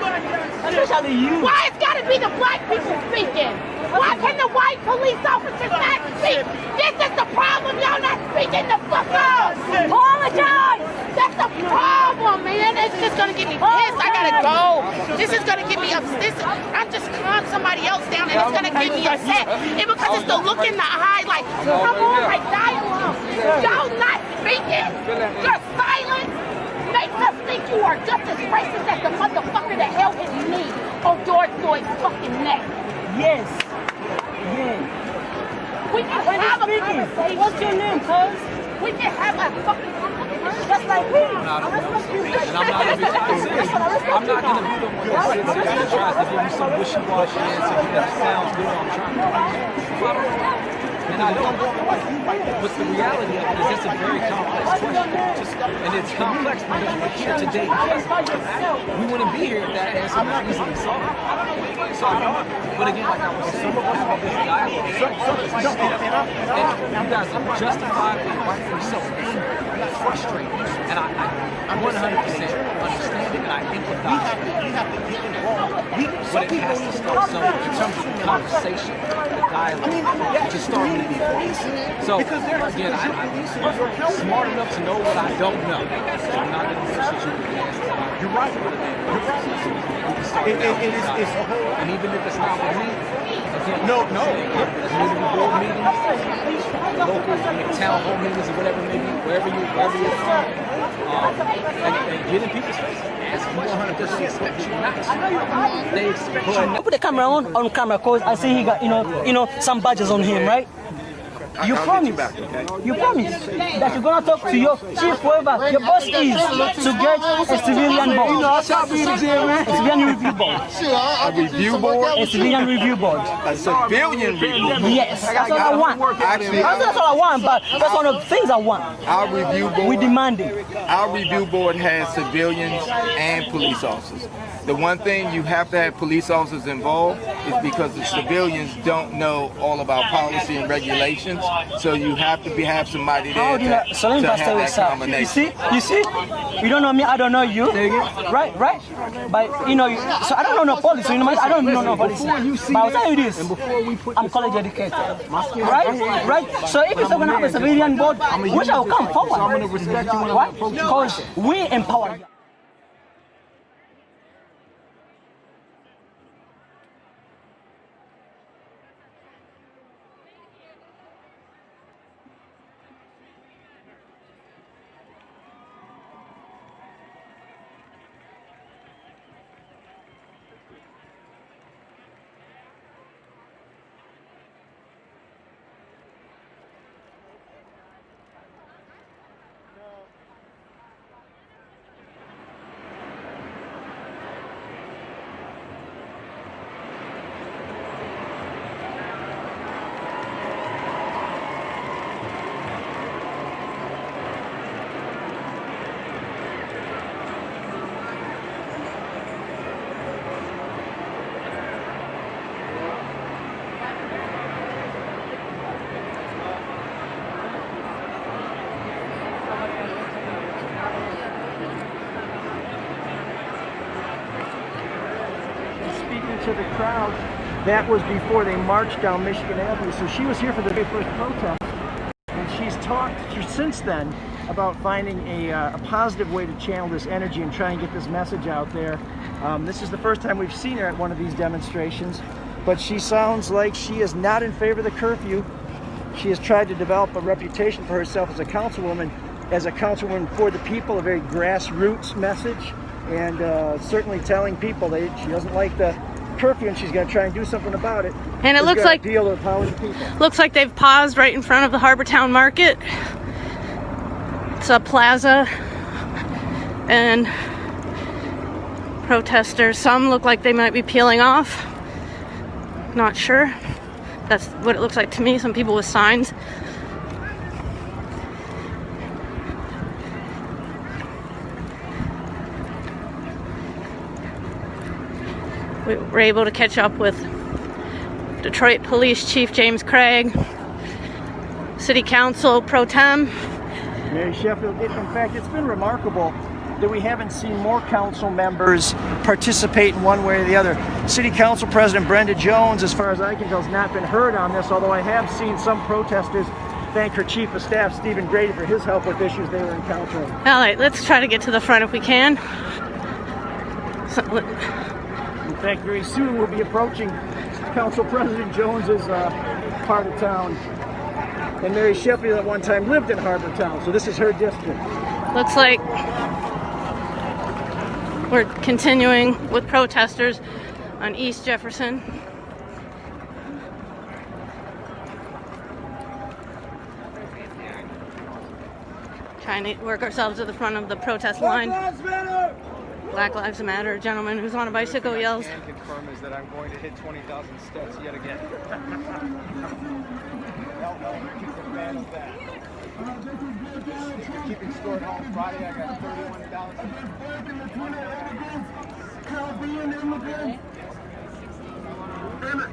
Especially you. Why it's gotta be the black people speaking? Why can the white police officers not speak? This is the problem. Y'all not speaking the fuck up. Apologize. That's the problem, man. It's just gonna get me pissed. I gotta go. This is gonna get me upset. I'm just calm somebody else down and it's gonna get me upset. And because it's the look in the eye, like, come on, like dialogue. Y'all not speaking. Your silence makes us think you are just as racist as the motherfucker that held his knee on George Floyd's fucking neck. Yes. Yes. We can have a conversation. What's your name, cuz? We can have a fucking conversation. Just like me. And I'm not going to be the one that tries to give you some wishy-washy answer that sounds good. I'm trying to. And I don't. But the reality of it is it's a very complex question. And it's complex because we're here today because we wouldn't be here if that answer was easily solved. So, but again, like I was saying, we're having this dialogue. And you guys are justifiably, rightfully so, angry, frustrated. And I 100% understand it and I empathize with it. But it has to start somewhere in terms of the conversation, the dialogue, to start moving forward. So, again, I'm smart enough to know what I don't know. So I'm not in a position to be asked about. You're right. You're right. And even if it's not with me, again, community board meetings, local town hall meetings or whatever it may be, wherever you're from, and get in people's faces. Asking 100%, they expect you not to. They expect you not to. Put the camera on camera, cause I see he got you know some badges on him, right? You promise, you promise that you're gonna talk to your chief, whoever your boss is, to get a civilian board. You know, I shall be in jail, man. A civilian review board. A review board? A civilian review board. A civilian review board? Yes, that's all I want. Actually, that's all I want, but that's one of the things I want. Our review board, we demand it. Our review board has civilians and police officers. The one thing you have to have police officers involved is because the civilians don't know all about policy and regulations. So you have to have somebody there to have that combination. You see? You don't know me, I don't know you. Right? But you know, so I don't know no policy. You know, I don't know no policy. But I'll tell you this: I'm college educated. Right? So if it's not gonna have a civilian board, which I will come forward. So I'm gonna respect you when I approach you. Because we empower you. To the crowd. That was before they marched down Michigan Avenue. So she was here for the very first protest, and she's talked since then about finding a positive way to channel this energy and try and get this message out there. This is the first time we've seen her at one of these demonstrations, but she sounds like she is not in favor of the curfew. She has tried to develop a reputation for herself as a councilwoman for the people, a very grassroots message, and certainly telling people that she doesn't like the curfew and she's going to try and do something about it. And it looks like appeal to the power of the people. Looks like they've paused right in front of the Harbortown Market. It's a plaza, and protesters, some look like they might be peeling off. Not sure. That's what it looks like to me. Some people with signs. We were able to catch up with Detroit Police Chief James Craig, City Council Pro Tem Mary Sheffield. In fact, it's been remarkable that we haven't seen more council members participate in one way or the other. City Council President Brenda Jones, as far as I can tell, has not been heard on this, although I have seen some protesters thank her Chief of Staff, Stephen Grady, for his help with issues they were encountering. All right, let's try to get to the front if we can. In fact, very soon we'll be approaching Council President Jones's part of town. And Mary Sheffield at one time lived in Harbortown, so this is her district. Looks like we're continuing with protesters on East Jefferson. Trying to work ourselves to the front of the protest line. Black Lives Matter. A gentleman who's on a bicycle yells. What I can confirm is that I'm going to hit 20,000 steps yet again. Keeping score at home Friday, I got 31,000.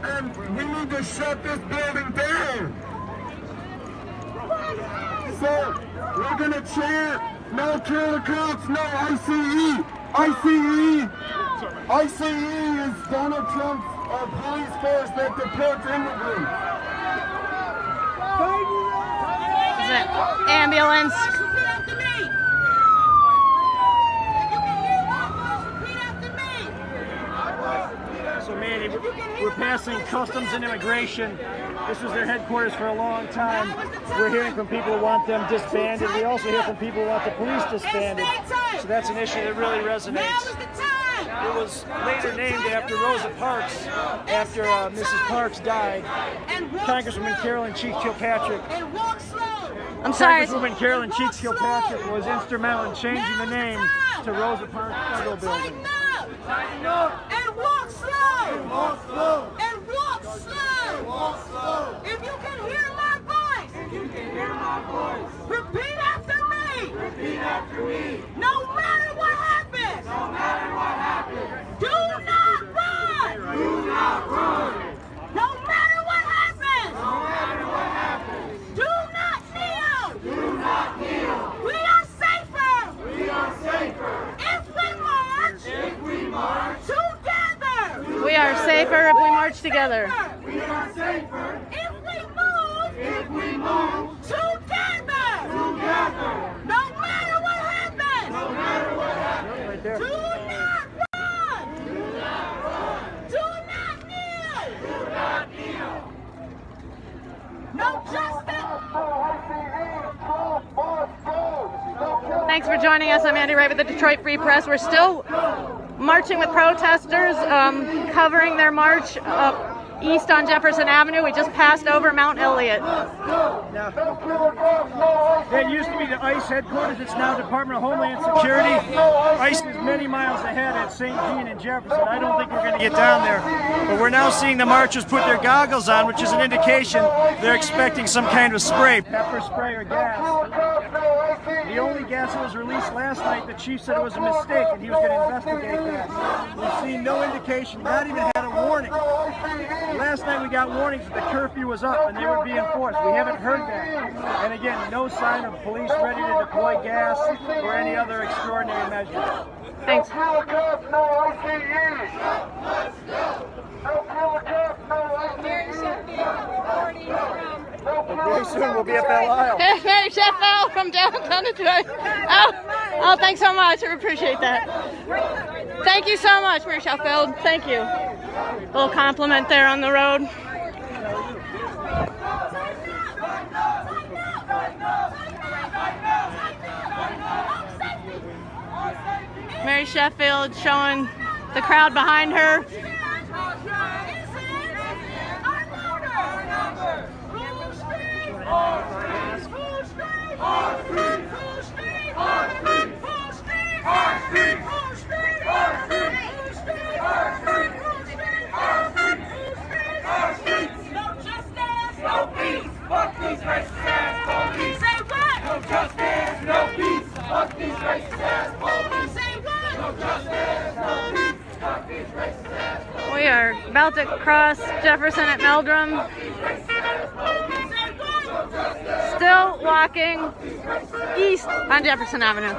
And we need to shut this building down. So we're gonna chant, no kill the cops, no ICE. ICE is Donald Trump's police force that deports immigrants. Is it ambulance? So Manny, we're passing Customs and Immigration. This was their headquarters for a long time. We're hearing from people who want them disbanded. We also hear from people who want the police disbanded. So that's an issue that really resonates. It was later named after Rosa Parks, after Mrs. Parks died. Congresswoman Carolyn Cheeks Kilpatrick. I'm sorry. Congresswoman Carolyn Cheeks Kilpatrick was instrumental in changing the name to Rosa Parks Federal Building. And walk slow! And walk slow! And walk slow! Walk slow! If you can hear my voice! If you can hear my voice! Repeat after me! Repeat after me! No matter what happens! No matter what happens! Do not run! Do not run! No matter what happens! No matter what happens! Do not kneel! Do not kneel! We are safer! We are safer! If we march! If we march! Together! We are safer if we march together. We are safer if we move! If we move! Together! Together! No matter what happens! No matter what happens! Right there. Do not run! Do not run! Do not kneel! Do not kneel! No justice! Thanks for joining us. I'm Andy Wright with the Detroit Free Press. We're still marching with protesters, covering their march east on Jefferson Avenue. We just passed over Mount Elliott. That used to be the ICE headquarters. It's now Department of Homeland Security. ICE is many miles ahead at St. Jean and Jefferson. I don't think we're going to get down there. But we're now seeing the marchers put their goggles on, which is an indication they're expecting some kind of spray. Pepper spray or gas. The only gas that was released last night, the chief said it was a mistake and he was going to investigate that. We've seen no indication, not even had a warning. Last night we got warnings that the curfew was up and they would be enforced. We haven't heard that. And again, no sign of police ready to deploy gas or any other extraordinary measures. Thanks. Mary Sheffield reporting from Very soon we'll be at Belle Isle. Hey, Mary Sheffield from downtown Detroit. Oh, thanks so much. I appreciate that. Thank you so much, Mary Sheffield. Thank you. A little compliment there on the road. Mary Sheffield showing the crowd behind her. We are about to cross Jefferson at Meldrum. Still walking east on Jefferson Avenue.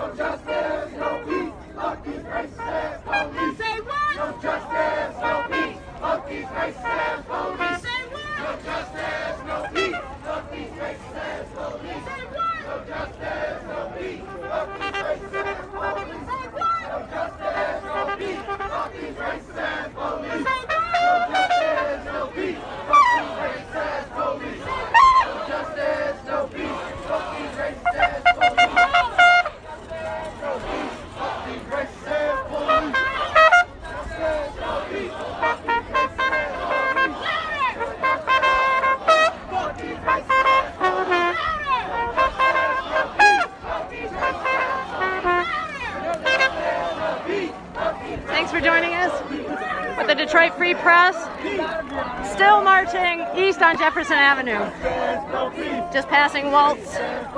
Thanks for joining us with the Detroit Free Press. Still marching east on Jefferson Avenue. Just passing Waltz. A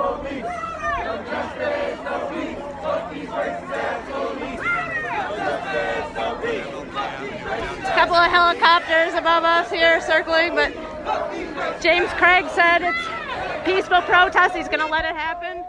couple of helicopters above us here circling, but James Craig said it's peaceful protest. He's going to let it happen.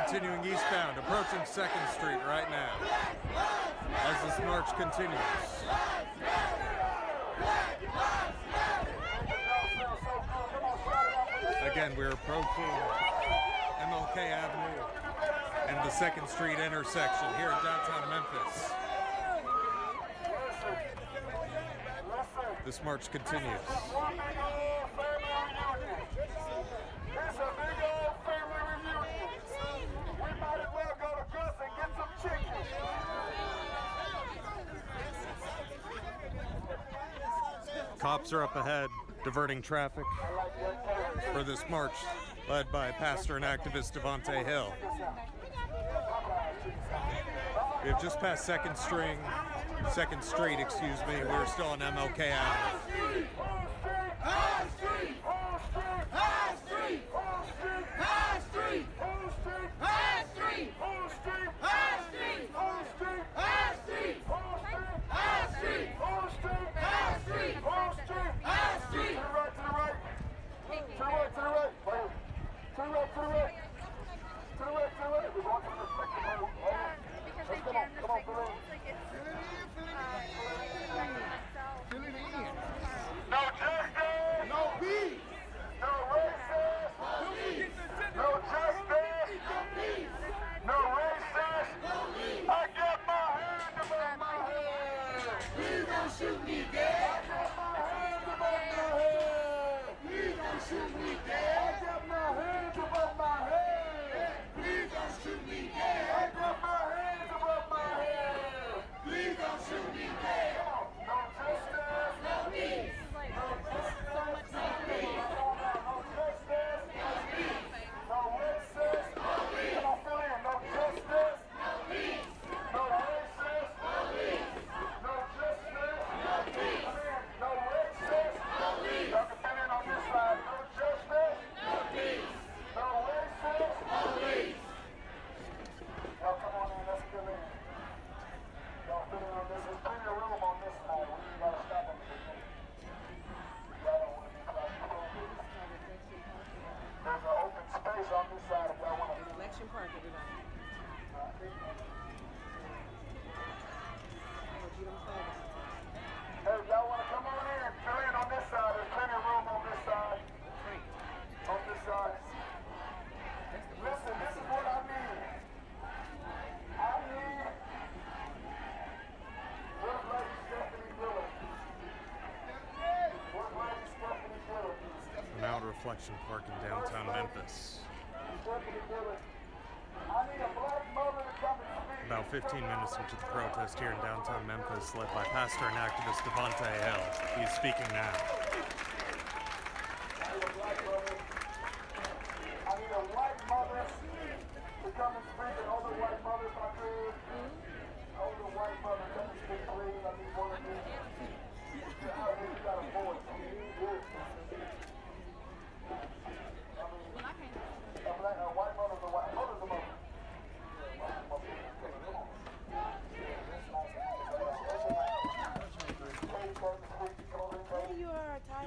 Continuing eastbound, approaching 2nd Street right now as this march continues. Again, we're approaching MLK Avenue and the 2nd Street intersection here in downtown Memphis. This march continues. Cops are up ahead, diverting traffic for this march led by pastor and activist Devontae Hill. We have just passed 2nd Street, We're still on MLK Avenue. Reflection Park, everybody. Hey, y'all want to come on in? Fill in on this side. There's plenty of room on this side. On this side. Listen, this is what I need. Where's Lady Stephanie Dillon? Where's Lady Stephanie Dillon? We're now at Reflection Park in downtown Memphis. Stephanie Dillon. I need a black mother to come and speak. About 15 minutes into the protest here in downtown Memphis, led by pastor and activist Devontae Hill. He's speaking now. I need a white mother to come and speak, and older white mothers, I could. Older white mother, come and speak, please. I need one of you. I think you got a voice. White mother's a white mother's a mother. There you are, Ty.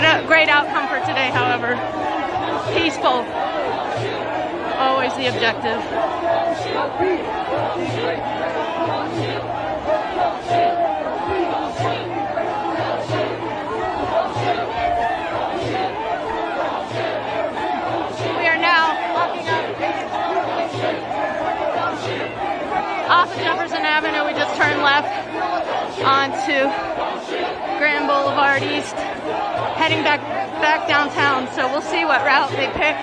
What a great outcome for today, however. Peaceful. Always the objective. We are now walking up off of Jefferson Avenue. We just turned left onto Grand Boulevard East, heading back downtown. So we'll see what route they pick.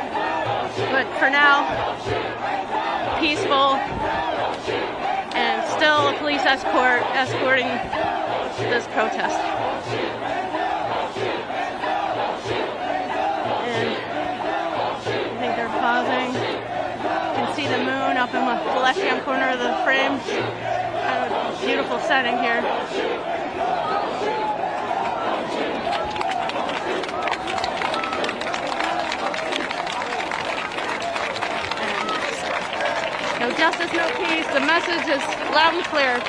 But for now, peaceful, and still a police escorting this protest. And I think they're pausing. You can see the moon up in the left-hand corner of the frame. Kind of a beautiful setting here. No justice, no peace. The message is loud and clear.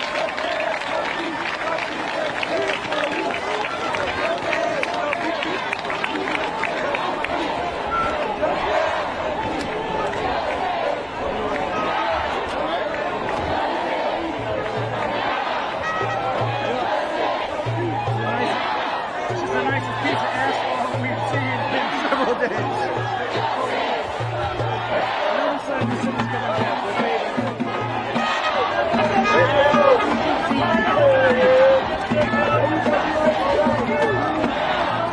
This is the nicest piece of asphalt we've seen in several days.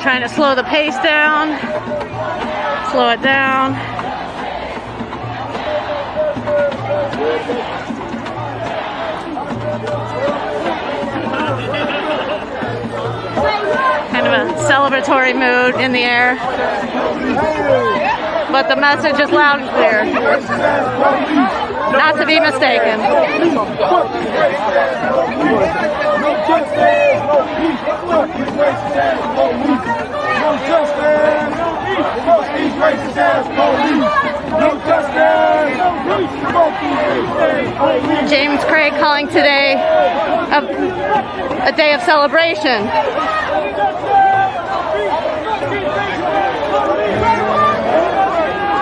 Trying to slow the pace down, slow it down. Kind of a celebratory mood in the air. But the message is loud and clear. Not to be mistaken. James Craig calling today a day of celebration.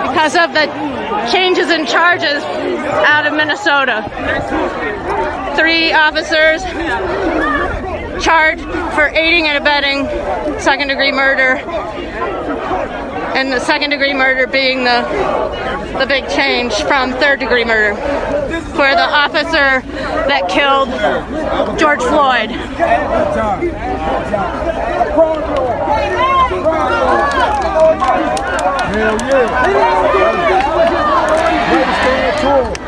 Because of the changes in charges out of Minnesota. 3 officers charged for aiding and abetting second-degree murder, and the second-degree murder being the big change from third-degree murder for the officer that killed George Floyd. Hell yeah.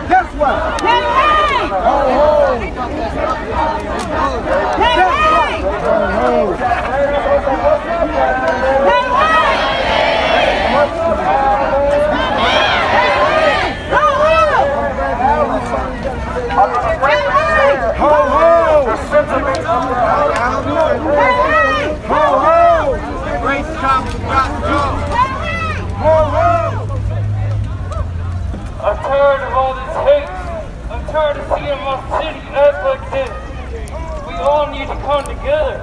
Guess what? Hey, hey! Ho, ho! Hey, hey! Ho, ho! Ho, ho! The sentiment of the ho, ho! Race cops got to go. I'm tired of all this hate. I'm tired of seeing my city act like this. We all need to come together.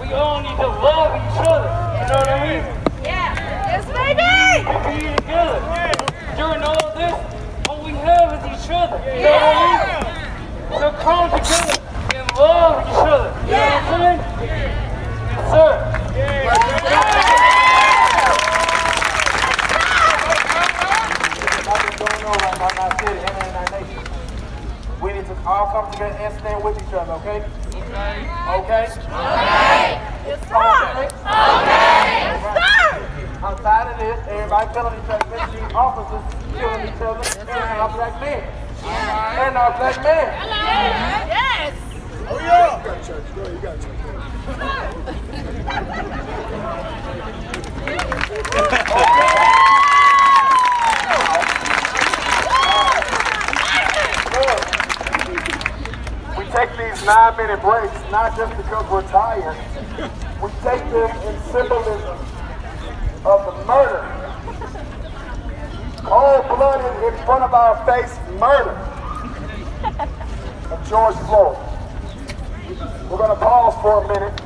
We all need to love each other. You know what I mean? Yeah. Yes, baby! We be together. During all this, all we have is each other. You know what I mean? So come together and love each other. You know what I'm saying? Yes, sir. We need to all come together and stand with each other, okay? Okay. Okay? Okay. Yes, sir. Okay. Yes, sir. I'm tired of this. Everybody killing each other, especially officers killing each other, and our black men. And our black men. Yes. Oh, yeah. You got church. Go ahead. You got church. We take these 9-minute breaks not just because we're tired. We take them in symbolism of the murder. Cold-blooded, in front of our face, murder of George Floyd. We're going to pause for a minute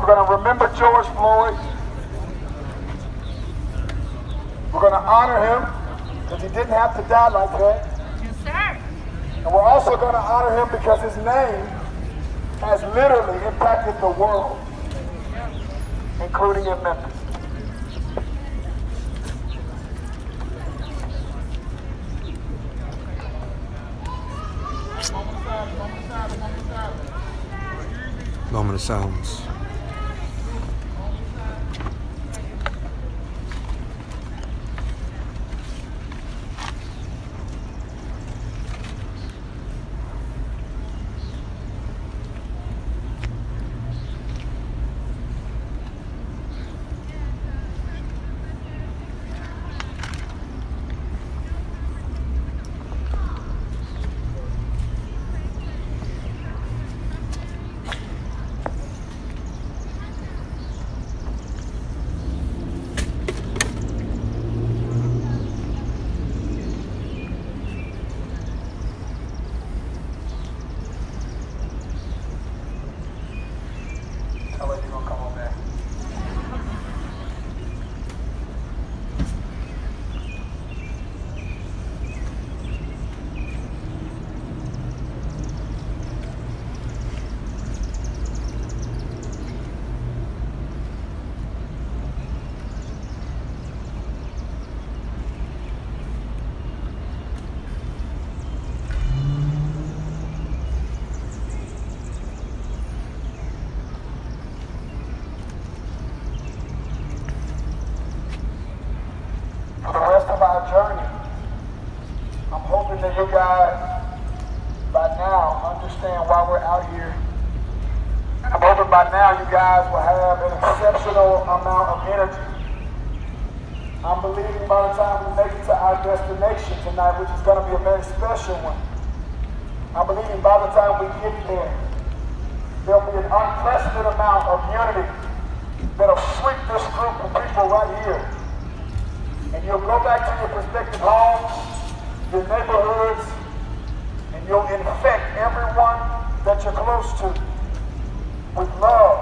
We're going to remember George Floyd. We're going to honor him because he didn't have to die like that. Yes, sir. And we're also going to honor him because his name has literally impacted the world, including in Memphis. Moment of silence. For the rest of our journey, I'm hoping that you guys, by now, understand why we're out here. I'm hoping by now you guys will have an exceptional amount of energy. I'm believing by the time we make it to our destination tonight, which is going to be a very special one, I'm believing by the time we get there, there'll be an unprecedented amount of unity that'll sweep this group of people right here. And you'll go back to your respective homes, your neighborhoods, and you'll infect everyone that you're close to with love,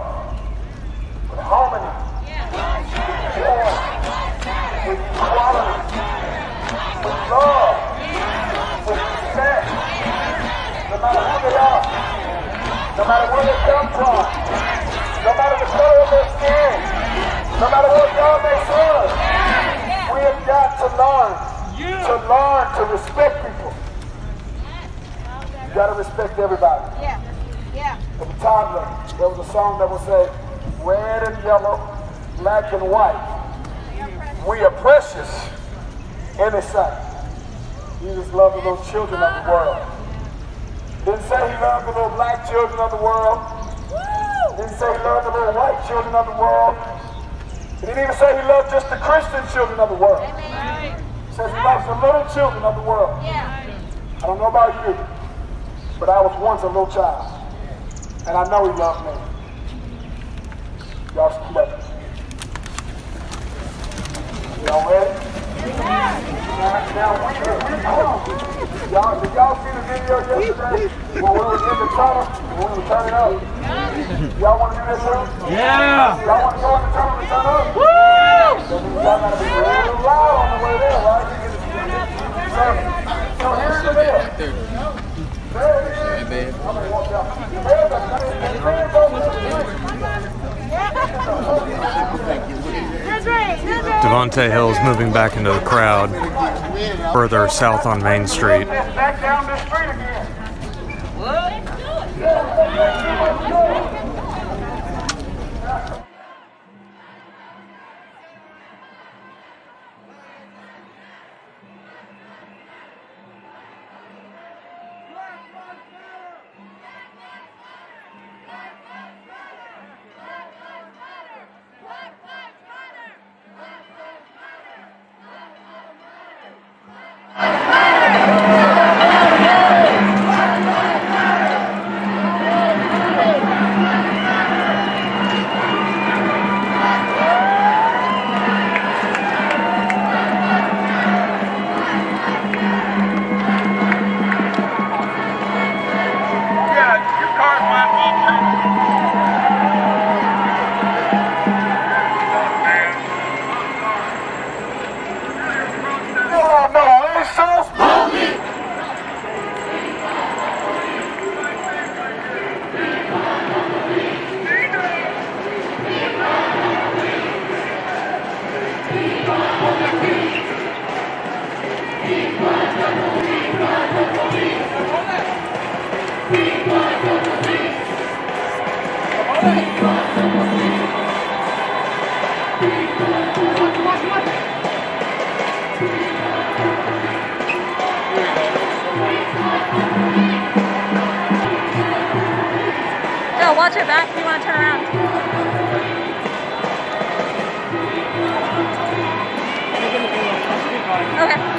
with harmony, with joy, with equality, with love, with respect, no matter who they are, no matter where they come from, no matter the color of their skin, no matter what God may serve. We have got to learn to respect people. You got to respect everybody. Yeah. Yeah. At the time, there was a song that would say, red and yellow, black and white. We are precious in His sight. Jesus loved the little children of the world. Didn't say He loved the little black children of the world. Didn't say He loved the little white children of the world. He didn't even say He loved just the Christian children of the world. He says He loves the little children of the world. I don't know about you, but I was once a little child. And I know He loved me. Y'all stand up. Y'all ready? Now, did y'all see the video yesterday when we was in the tunnel and we were turning up? Y'all want to do this too? Yeah! Y'all want to go in the tunnel and turn up? Woo! Y'all got to be real loud on the way there, right? So here's the deal. I'm going to walk Devontae Hill's moving back into the crowd further south on Main Street. Back down this street again. Joe, watch your back if you want to turn around. Okay.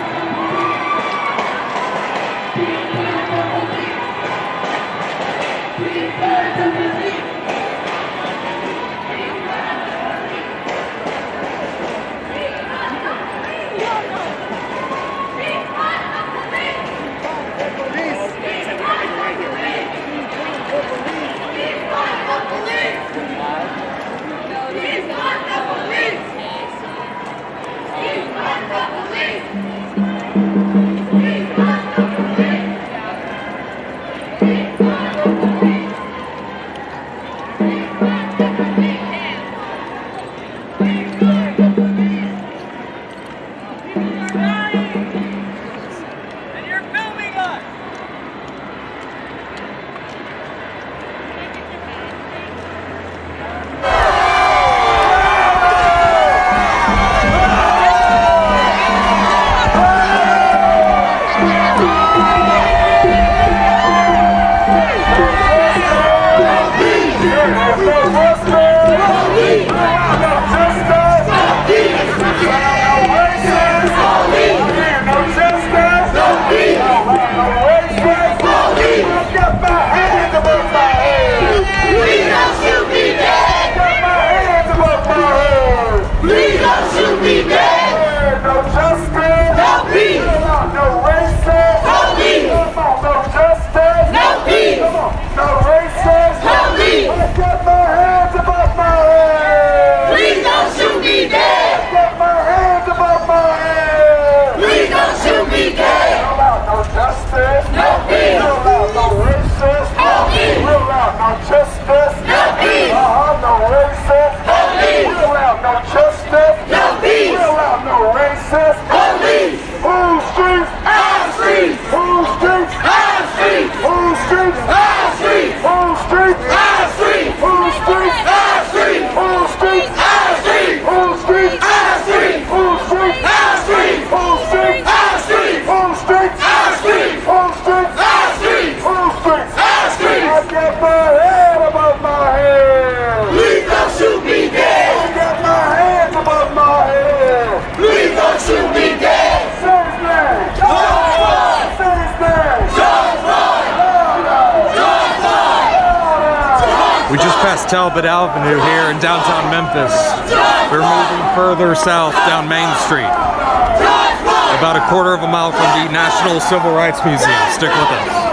Talbot Avenue here in downtown Memphis. We're moving further south down Main Street. About a quarter of a mile from the National Civil Rights Museum. Stick with us.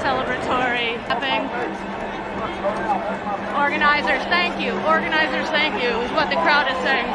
Celebratory clapping. Organizers, thank you. Organizers, thank you, is what the crowd is saying.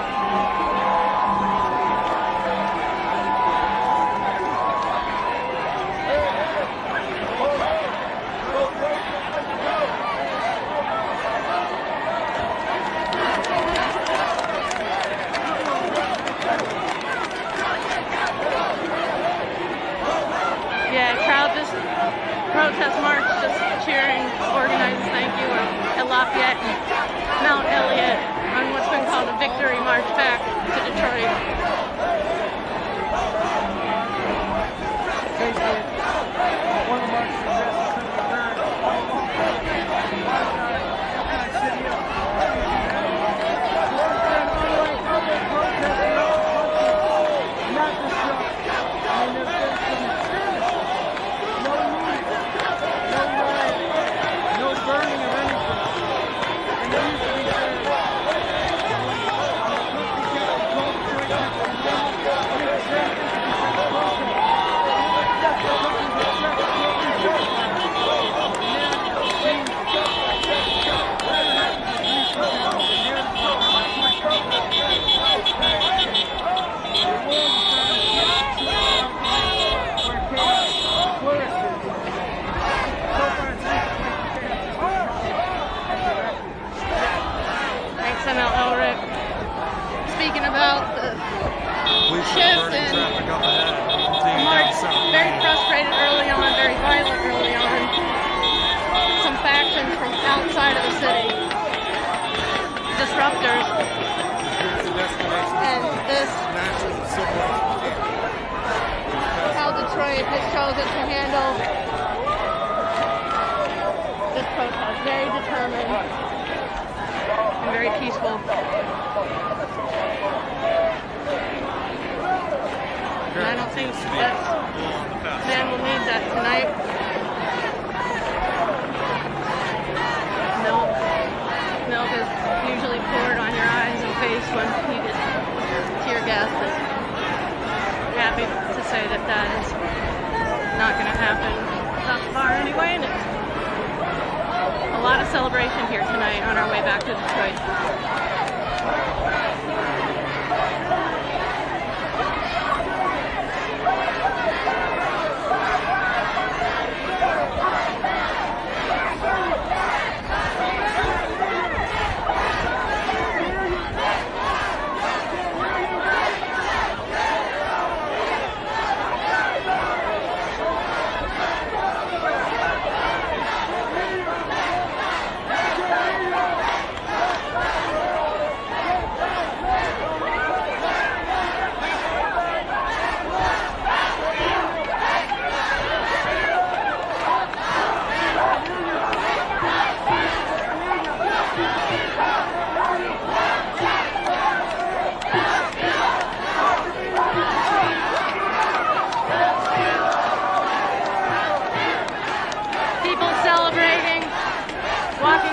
protest march, just cheering organizers, thank you, at Lafayette and Mount Elliott on what's been called a victory march back to Detroit. Speaking about the shift and March, very frustrated early on, very violent early on. Some factions from outside of the city, disruptors, and this how Detroit has chosen to handle this protest. Very determined and very peaceful. And I don't think that Ben will need that tonight. Milk is usually poured on your eyes and face when you get tear gas. But happy to say that that is not going to happen thus far anyway. And it's a lot of celebration here tonight on our way back to Detroit.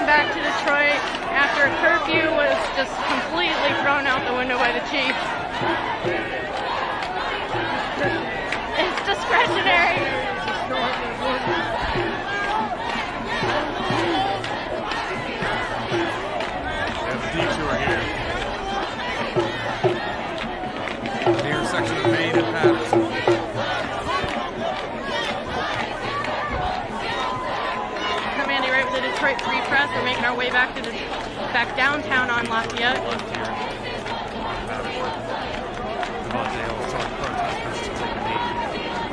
Back to Detroit after a curfew was just completely thrown out the window by the chief. It's discretionary. Have a detour here. The intersection of Main and Patterson. The Detroit Free Press. We're making our way back downtown on Lafayette.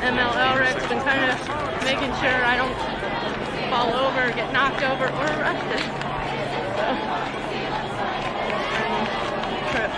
ML Elric's been kind of making sure I don't fall over, get knocked over, or arrested. Trip.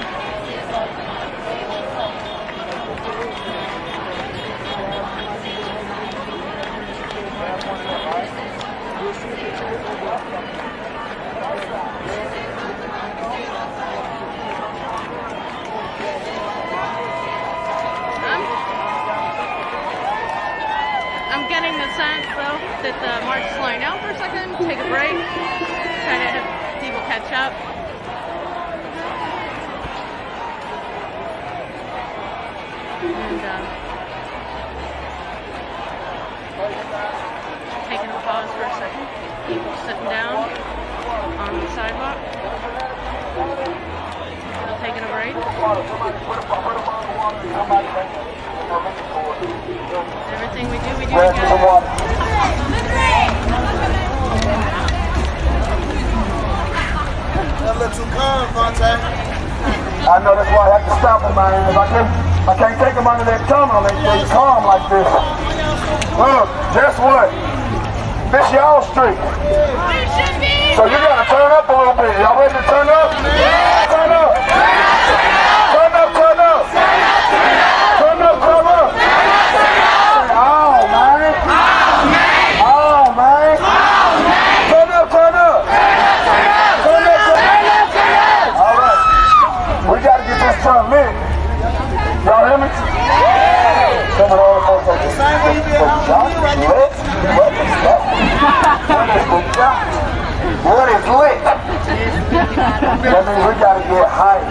I'm getting the sense, though, that the march is slowing down for a second. Take a break. Try to have people catch up. And taking a pause for a second. People sitting down on the sidewalk. Still taking a break. Everything we do together. That looks too calm, Fonte. I know that's why I have to stop him, man. If I can't take him under that tunnel, they stay calm like this. Look, guess what? This y'all street. So you gotta turn up a little bit. Y'all ready to turn up? Turn up. Turn up, turn up. Turn up, turn up. Oh, man. Oh, man. Turn up, turn up. Turn up, turn up. All right. We gotta get this front lit. Y'all hear me? Some of the other folks are just what is lit? That means we gotta get hype.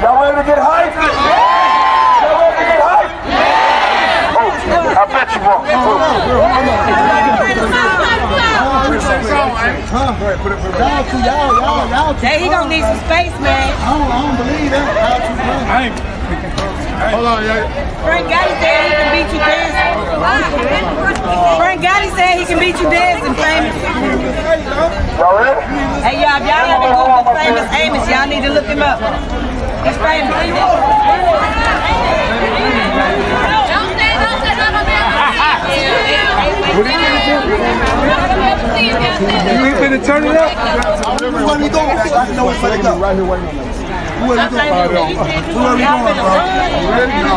Y'all ready to get hype? Y'all ready to get hype? Oh, I bet you won't. Hey, he gonna need some space, man. I don't believe that. Hold on, Frank Gotti said he can beat you dancing. Frank Gotti said he can beat you dancing, famous. Y'all ready? Hey, y'all, if y'all ever Google famous Amos, y'all need to look him up. He's famous. You ain't finna turn it up? Where we going? I know it's like up. Right here, waiting on us. Where we going? Where we going, bro?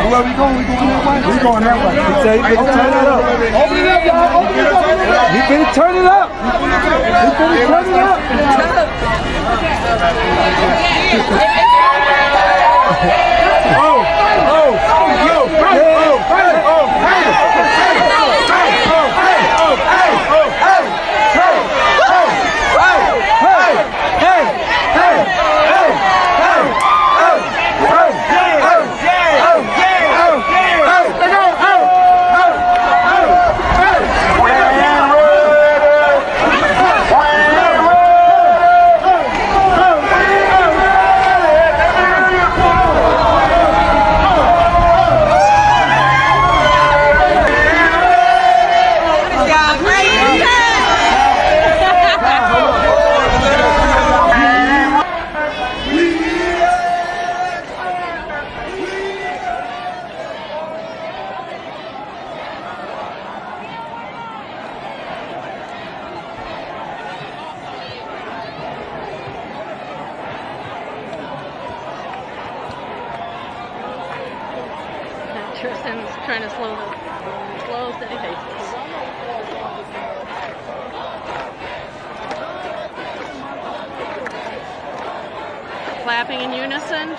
Where we going? We going that way. He said he finna turn it up. Open it up, y'all. Open it up. He finna turn it up. He finna turn it up. Tristan's trying to slow steady paces. Clapping in unison.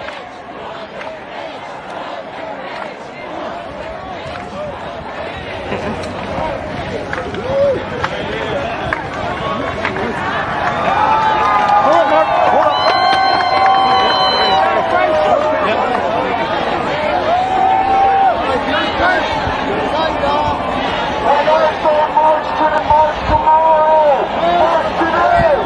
March today!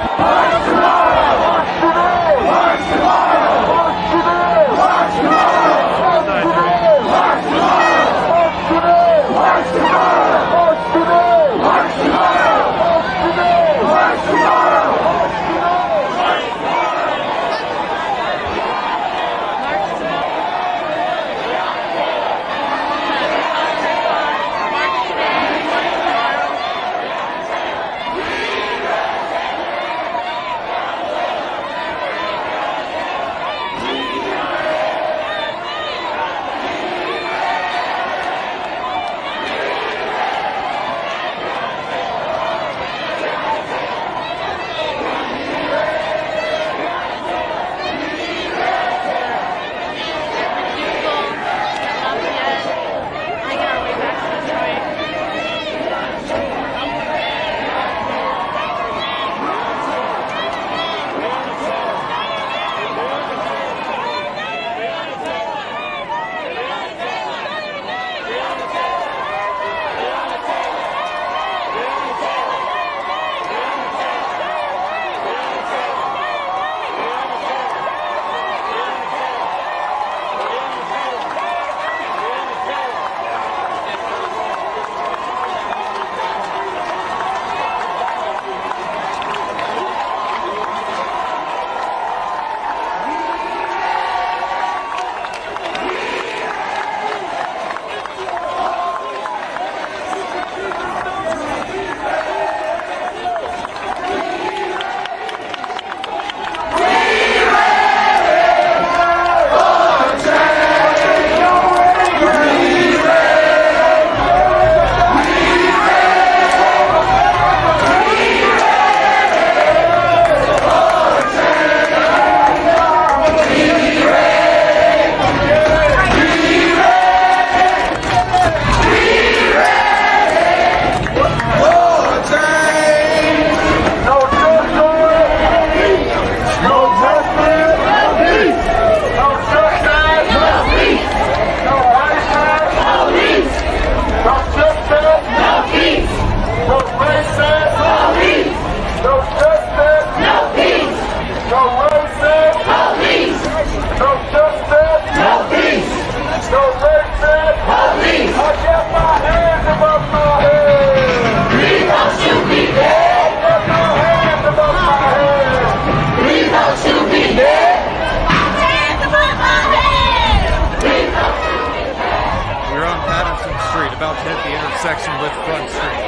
about to hit the intersection with Front Street.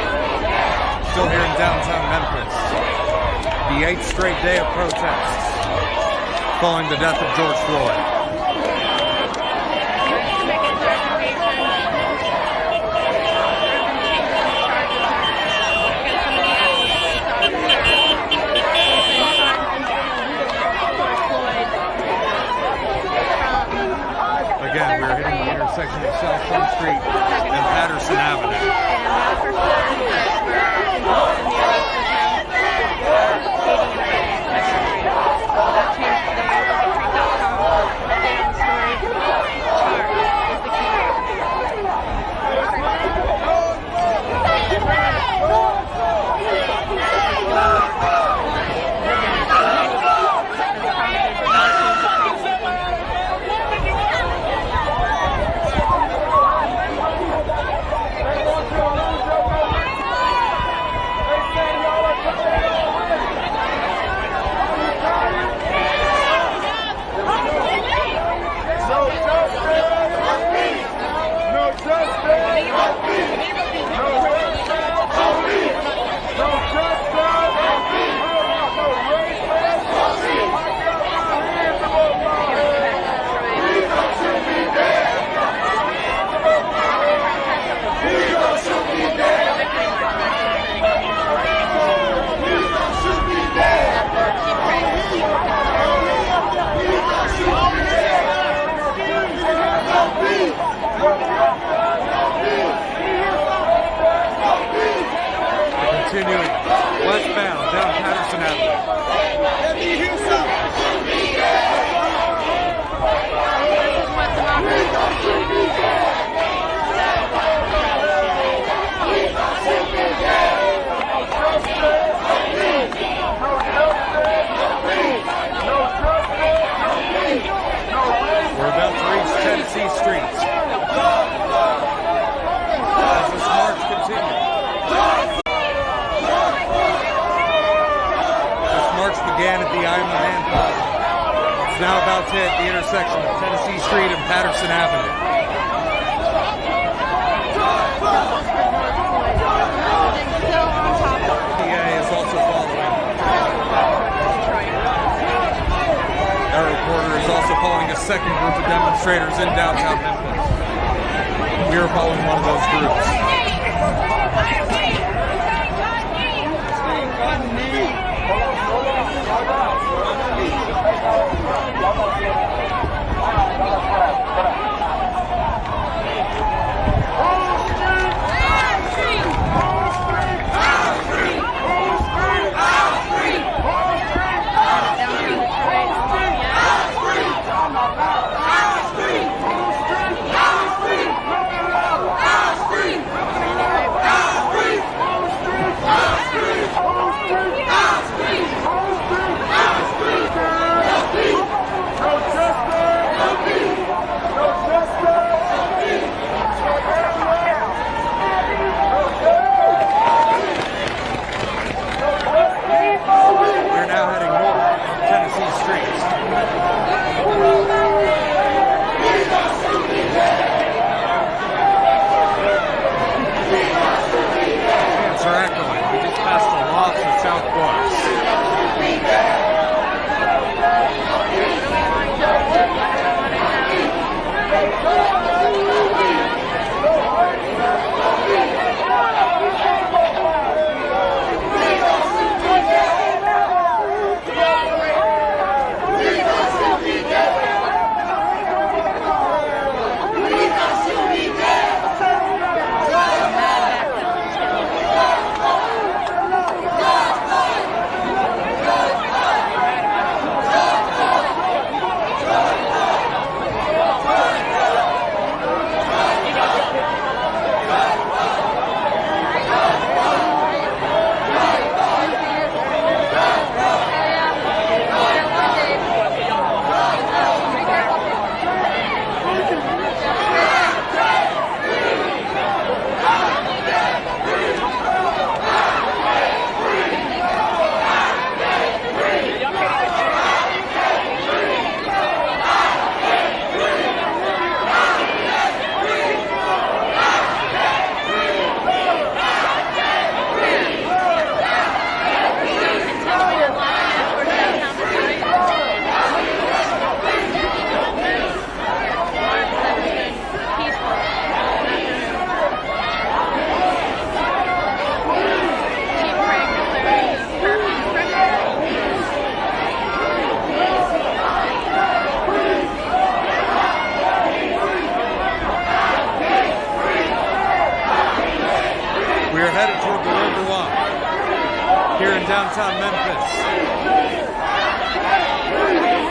Still here in downtown Memphis. The 8th straight day of protests following the death of George Floyd. Again, we're hitting the intersection of South Front Street and Patterson Avenue. Continuing westbound down Patterson Avenue. Let me hear We're about to reach Tennessee Street. As this march continues. Began at the I Am the Man pole. It's now about to hit the intersection of Tennessee Street and Patterson Avenue. PA is also following. Our reporter is also following a second group of demonstrators in downtown Memphis. We are following one of those groups. downtown Memphis.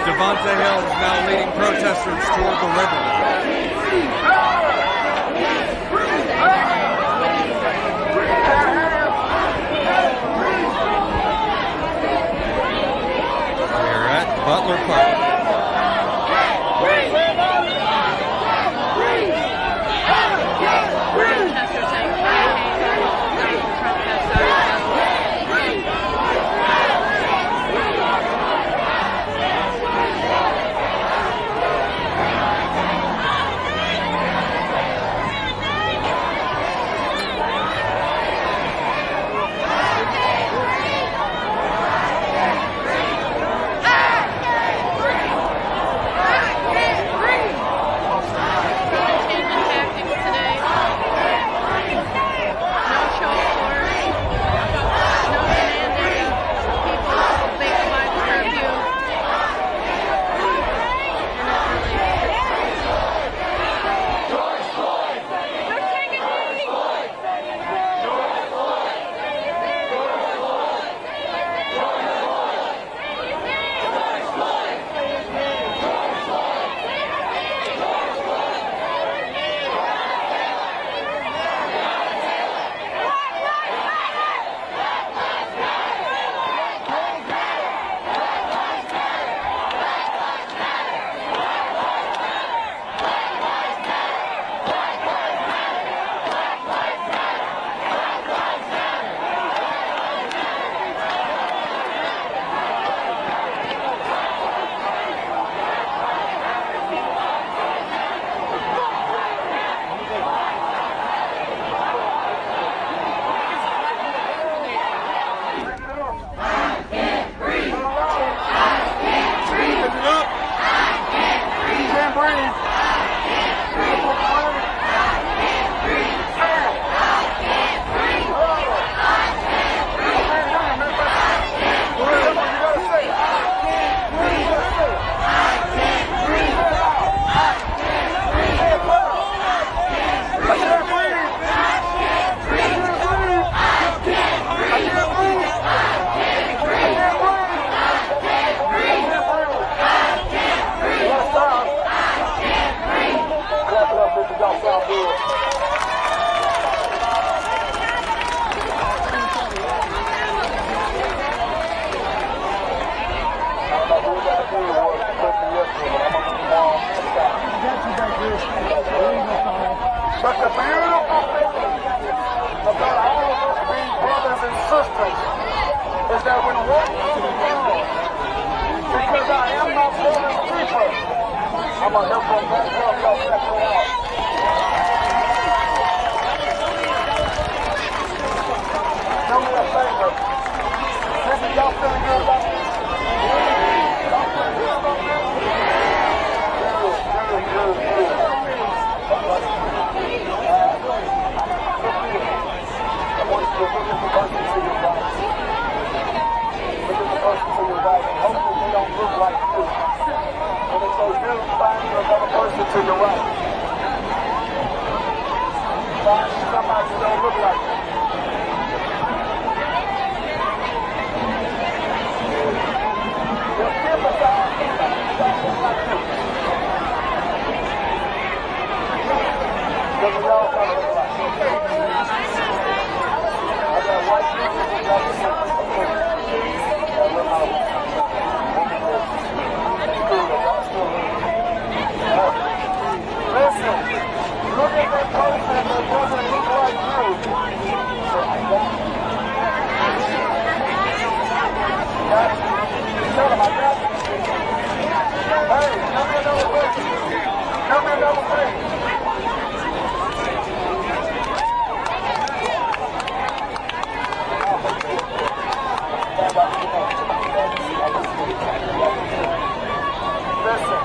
Devonta Hill is now leading protesters toward the river. We're at Butler Park. But the beautiful thing about all of us being brothers and sisters is that when one comes along, because I am my brother's keeper, I'm going to help them back up, y'all check it out. Do me a favor. Listen, y'all feeling good about me? Y'all feeling good about me? Good. I want you to look at the person to your right. Look at the person to your right, and hopefully they don't look like you. When they say you, find you another person to your right. Find somebody who don't look like you. Just emphasize somebody who don't look like you. Because we all got to look like you. I got white people who got the same thing. That look like listen, look at that person that doesn't look like you. Tell him I got you. Hey, tell me another thing. Tell me another thing. Listen,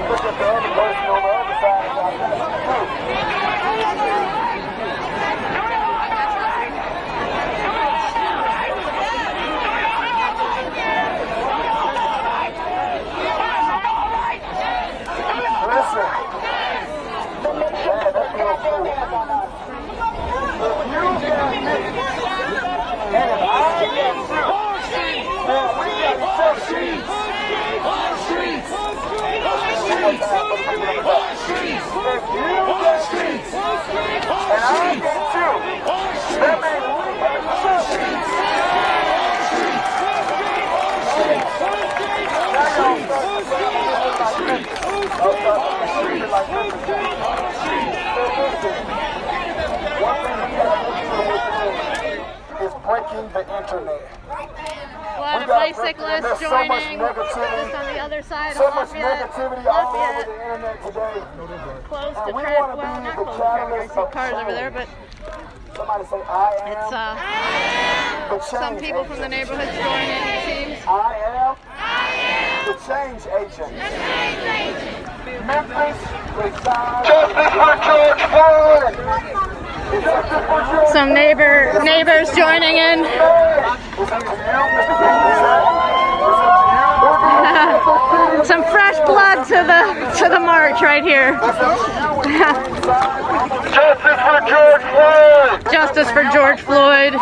look at the other person on the other side of listen. Yeah, that's real cool. If you can admit it, and if I can breaking the internet. A lot of bicyclists joining just on the other side of Lafayette. Lafayette, close to traffic. Well, not close to traffic. I see cars over there, but it's some people from the neighborhood joining, it seems. I am the change agent. Memphis resides. Justice for George Floyd. Some neighbors joining in. Some fresh blood to the march right here. Justice for George Floyd. Justice for George Floyd.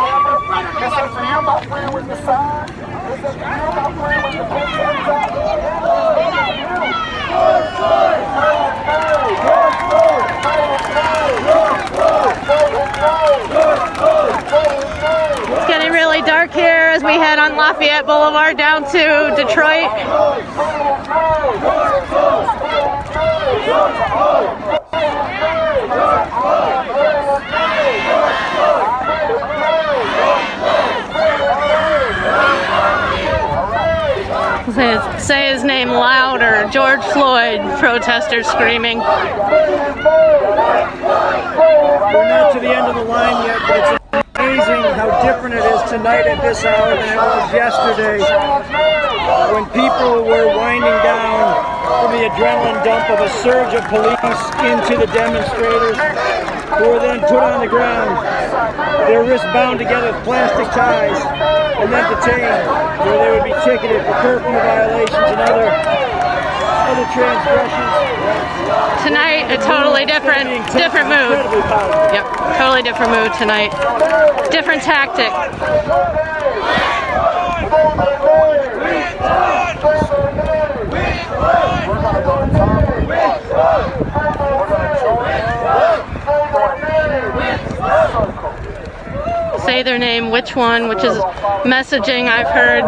It's getting really dark here as we head on Lafayette Boulevard down to Detroit. Say his name louder. George Floyd, protesters screaming. We're not to the end of the line yet, but it's amazing how different it is tonight at this hour than it was yesterday, when people were winding down from the adrenaline dump of a surge of police into the demonstrators, who were then put on the ground, their wrists bound together with plastic ties, and then detained, where they would be ticketed for curfew violations and other transgressions. Tonight, a totally different mood. Yep, totally different mood tonight. Different tactic. Say their name, which one, which is messaging I've heard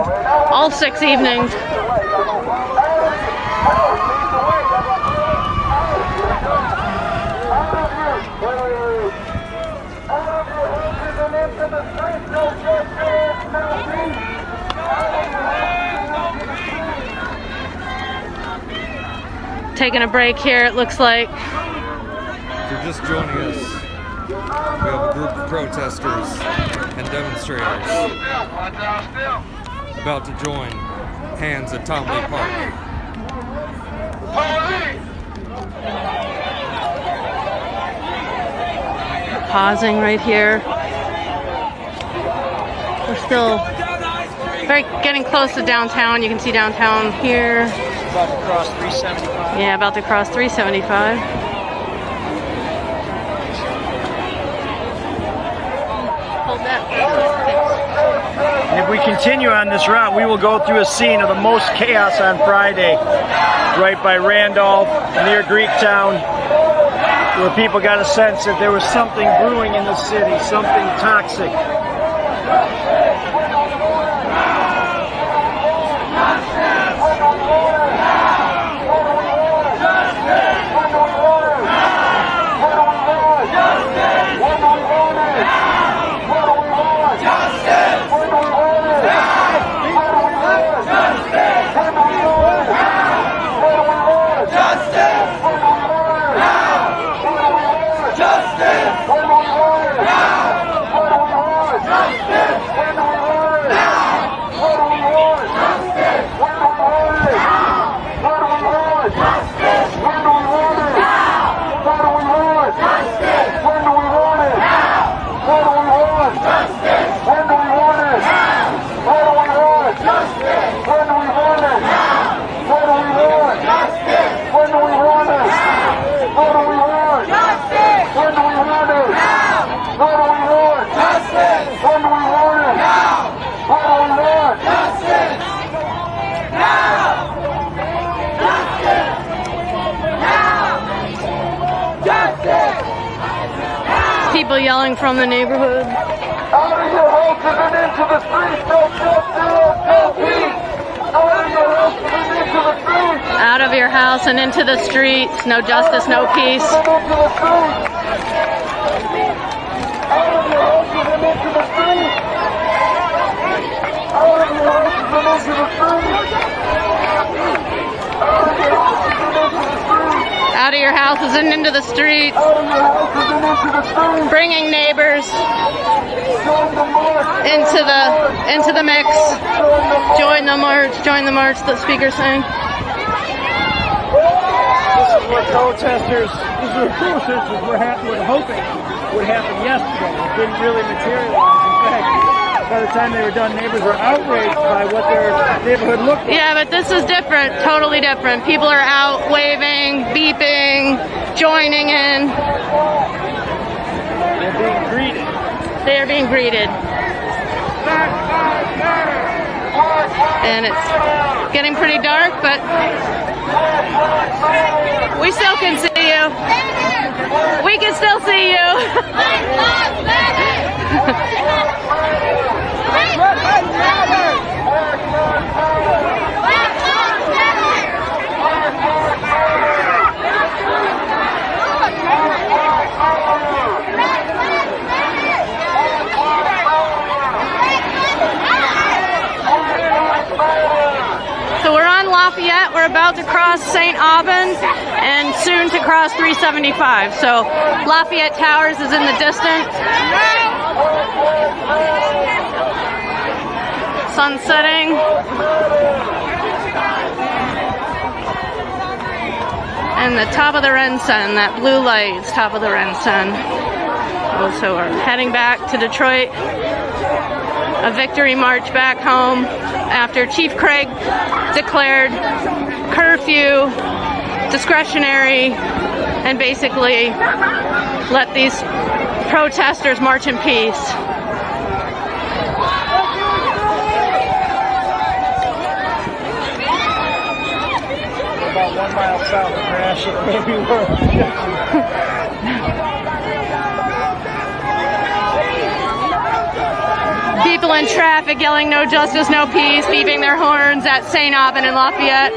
all 6 evenings. Taking a break here, it looks like. If you're just joining us, we have a group of protesters and demonstrators about to join hands at Tomley Park. Pausing right here. We're still getting close to downtown. You can see downtown here. About to cross 375. Yeah, about to cross 375. Hold that. And if we continue on this route, we will go through a scene of the most chaos on Friday, right by Randolph, near Greektown, where people got a sense that there was something brewing in the city, something toxic. People yelling from the neighborhood. Out of your houses and into the streets, no justice, no peace. Out of your house and into the streets. Out of your house and into the streets. No justice, no peace. Out of your houses and into the streets. Out of your houses and into the streets. Bringing neighbors into the mix. Join the march, the speaker's saying. This is what protesters were hoping would happen yesterday. It didn't really materialize. In fact, by the time they were done, neighbors were outraged by what their neighborhood looked like. Yeah, but this is different, totally different. People are out waving, beeping, joining in. They're being greeted. They are being greeted. And it's getting pretty dark, but we still can see you. We can still see you. So we're on Lafayette. We're about to cross St. Aubin and soon to cross 375. So Lafayette Towers is in the distance. Sun setting. And the top of the Rensen, that blue light is top of the Rensen. So we're heading back to Detroit. A victory march back home after Chief Craig declared curfew discretionary and basically let these protesters march in peace. About 1 mile south of Gratiot, maybe we're People in traffic yelling no justice, no peace, beeping their horns at St. Aubin and Lafayette.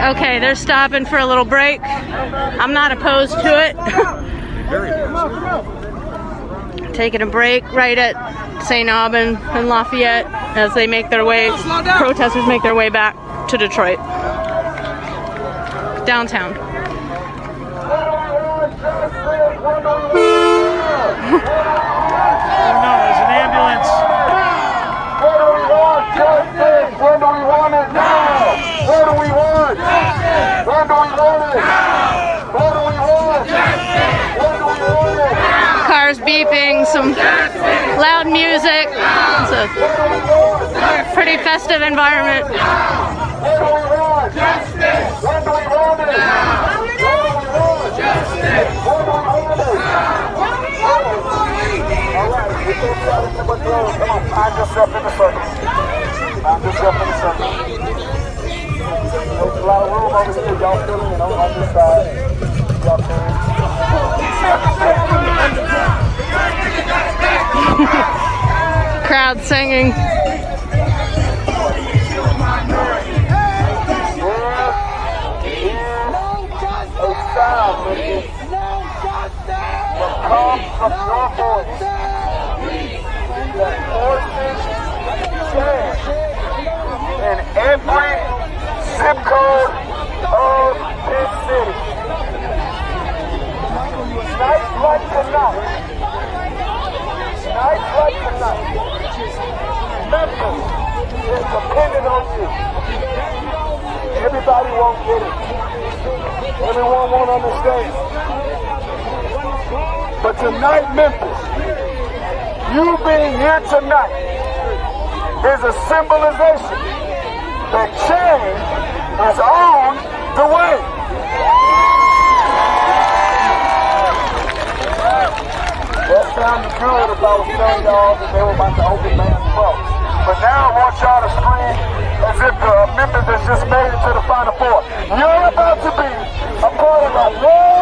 Okay, they're stopping for a little break. I'm not opposed to it. Taking a break right at St. Aubin and Lafayette as they make their way, protesters make their way back to Detroit. Downtown. Oh no, there's an ambulance. Where do we want justice? Where do we want it now? Where do we want? Where do we want it? Where do we want? Where do we want it? Cars beeping, some loud music. It's a pretty festive environment. Where do we want? Justice. Where do we want it? Where do we want? Justice. Where do we want it? All right, you can't tell us what's wrong. Come on, find yourself in the circle. Find yourself in the circle. There's a lot of room over here. Y'all filling in on this side. Y'all filling. Crowd singing. Come from your voice that forces change in every zip code of this city. Nights like tonight, Memphis is dependent on you. Everybody won't get it. Everyone won't understand. But tonight, Memphis, you being here tonight is a symbolization that change is on the way. That sounded good if I was telling y'all that they were about to open man's throat. But now I want y'all to scream as if the Memphis has just made it to the Final Four. You're about to be a part of a war.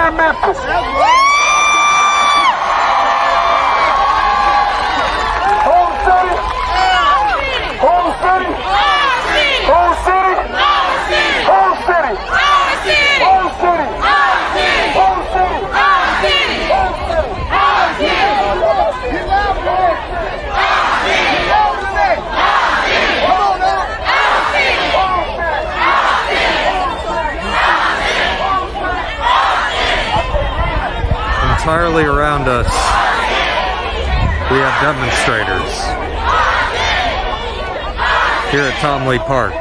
in Memphis. Whole city. Whole city. Whole city. Whole city. Whole city. Whole Entirely around us, we have demonstrators here at Tom Lee Park.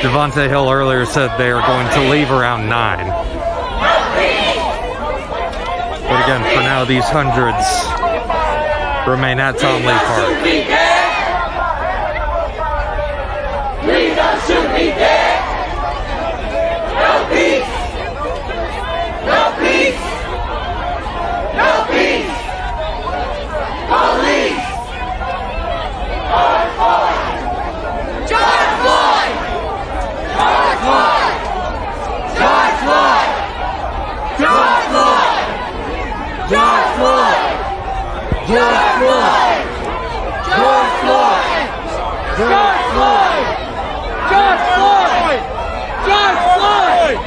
Devontae Hill earlier said they are going to leave around 9. But again, for now, these hundreds remain at Tom Lee Park. Freedom should be dead. No peace. No peace. No peace. Police. George Floyd. George Floyd. George Floyd. George Floyd. George Floyd. George Floyd. George Floyd. George Floyd. George Floyd. George Floyd! George Floyd!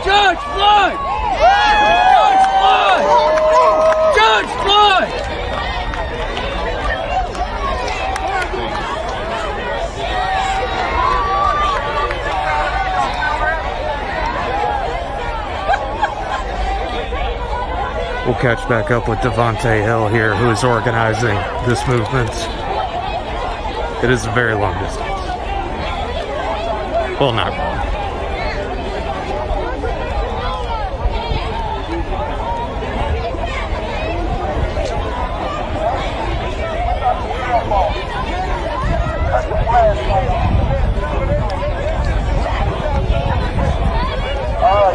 George Floyd! George Floyd! George Floyd! We'll catch back up with Devontae Hill here, who is organizing this movement. It is a very long distance. Well, not wrong.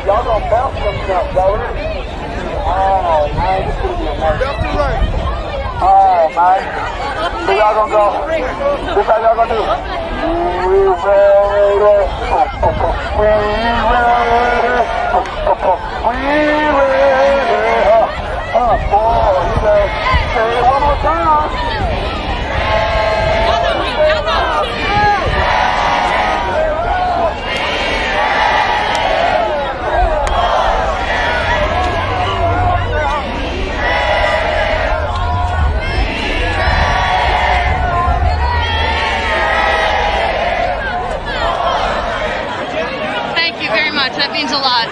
Y'all gonna bounce themselves, don't you? Oh, man, this is gonna be amazing. Left to right. Oh, man. So y'all gonna go. This how y'all gonna do it. We ready. We ready. Boy, say it one more time. That means a lot.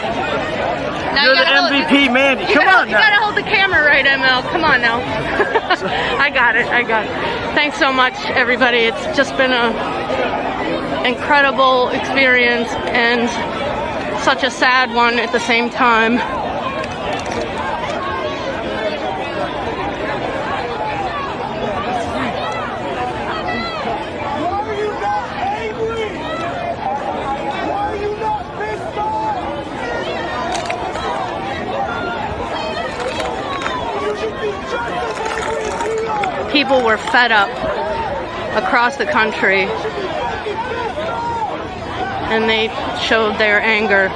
Now You're the MVP, Mandy. Come on now. You gotta hold the camera right, ML. Come on now. I got it. Thanks so much, everybody. It's just been an incredible experience and such a sad one at the same time. People were fed up across the country, and they showed their anger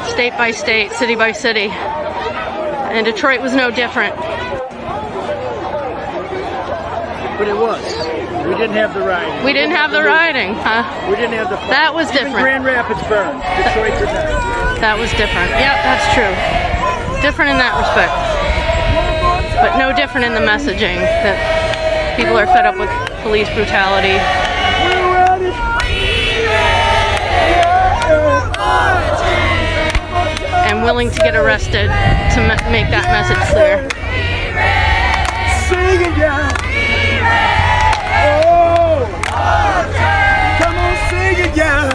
state by state, city by city, and Detroit was no different. But it was. We didn't have the rioting. We didn't have the rioting, huh? We didn't have the fun. That was Even different. Grand Rapids burned. Detroit did not. That was different. Yep, that's true. Different in that respect. But no different in the messaging, that people are fed up with police brutality. And willing to get arrested to make that message clear. Sing it, yeah. Oh. Come on, sing it, yeah.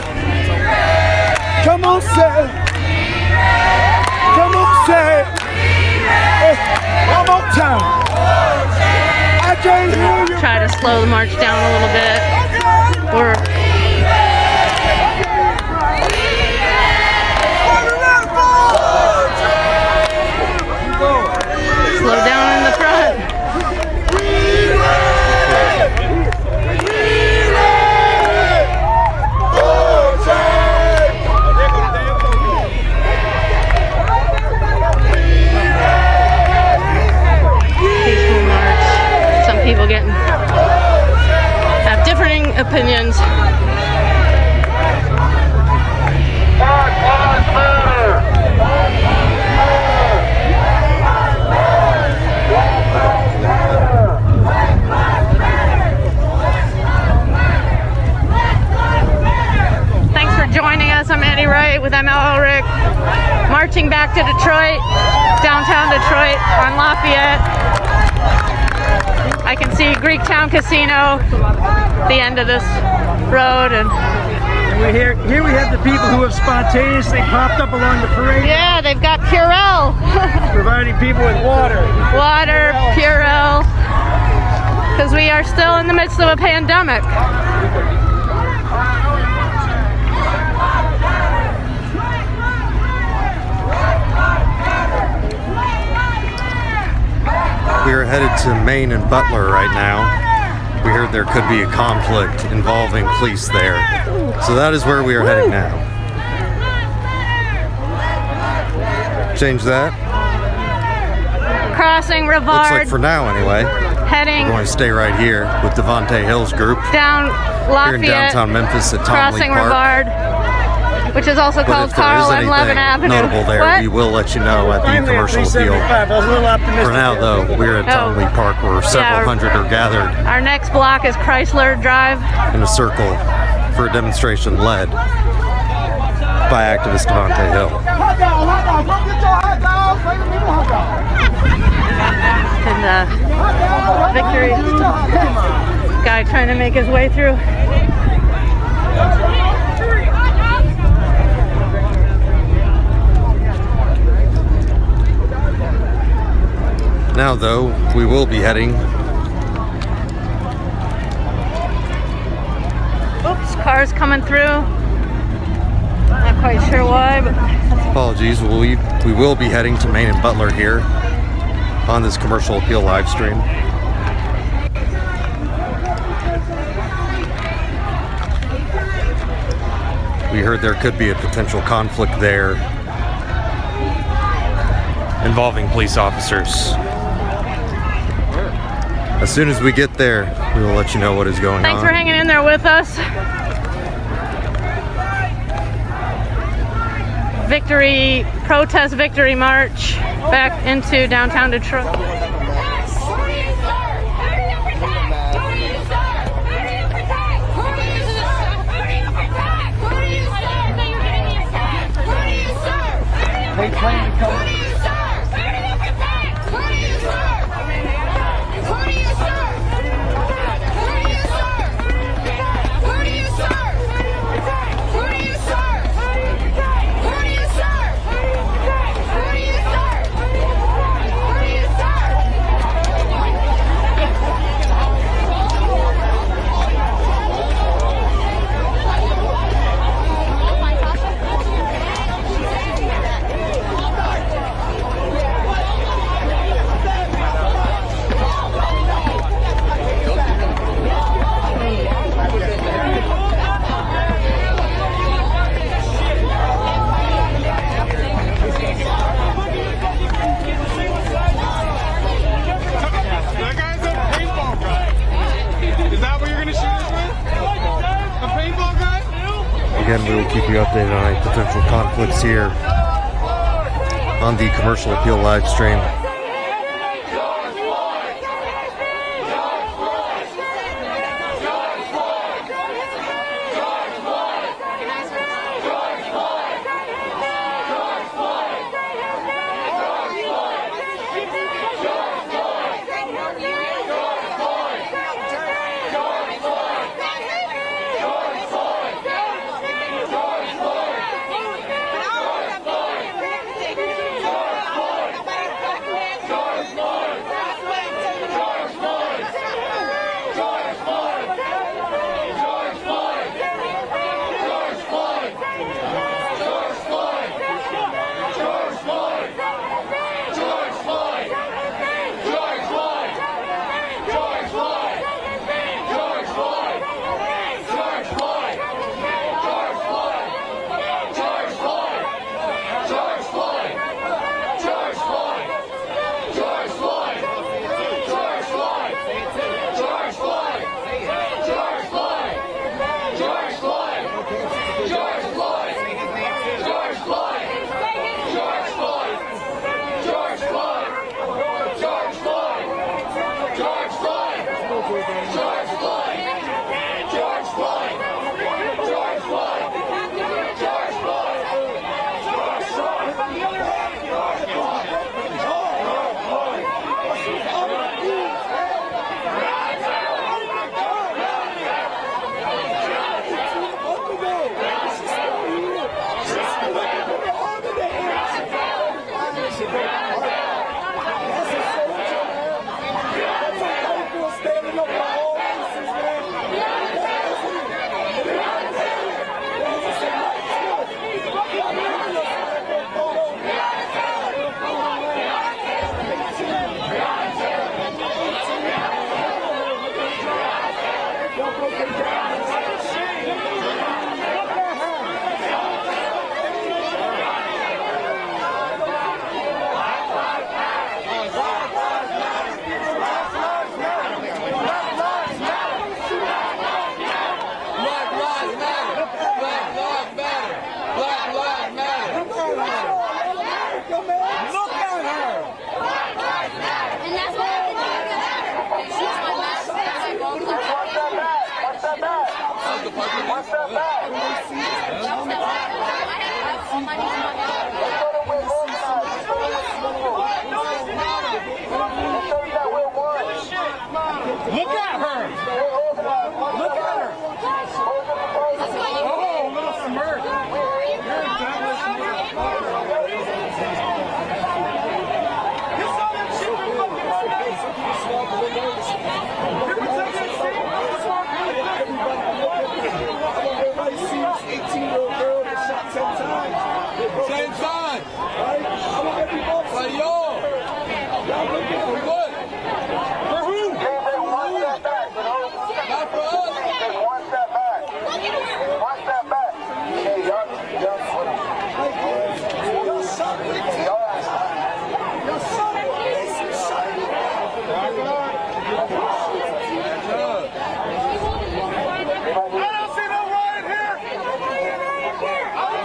Come on, say. Come on, say. One more time. I can't hear you. Try to slow the march down a little bit. We're slow down in the front. Charlie Wright with ML Ulrich marching back to Detroit, downtown Detroit on Lafayette. I can see Greektown Casino, the end of this road, and here we have the people who have spontaneously popped up along the parade. Yeah, they've got Purell. Providing people with water. Water, Purell. Because we are still in the midst of a pandemic. We are headed to Maine and Butler right now. We heard there could be a conflict involving police there. So that is where we are heading now. Change that. Crossing Rivard. Looks like for now anyway. Heading. We're going to stay right here with Devontae Hill's group. Down Lafayette. Here in downtown Memphis at Tom Crossing Lee Park. Rivard, which is also called Carl and Levin Avenue. Notable there, what? we will let you know at the commercial appeal. For now, though, we're at Tom Lee Park where several hundred are gathered. Our next block is Chrysler Drive. In a circle for a demonstration led by activist Devontae Hill. And Victory guy trying to make his way through. Now, though, we will be heading. Oops, cars coming through. Not quite sure why, but apologies. We will be heading to Maine and Butler here on this commercial appeal live stream. We heard there could be a potential conflict there involving police officers. As soon as we get there, we will let you know what is going on. Thanks for hanging in there with us. Victory, protest victory march back into downtown Detroit. They claim to come. Again, we will keep you updated on any potential conflicts here on the commercial appeal live stream.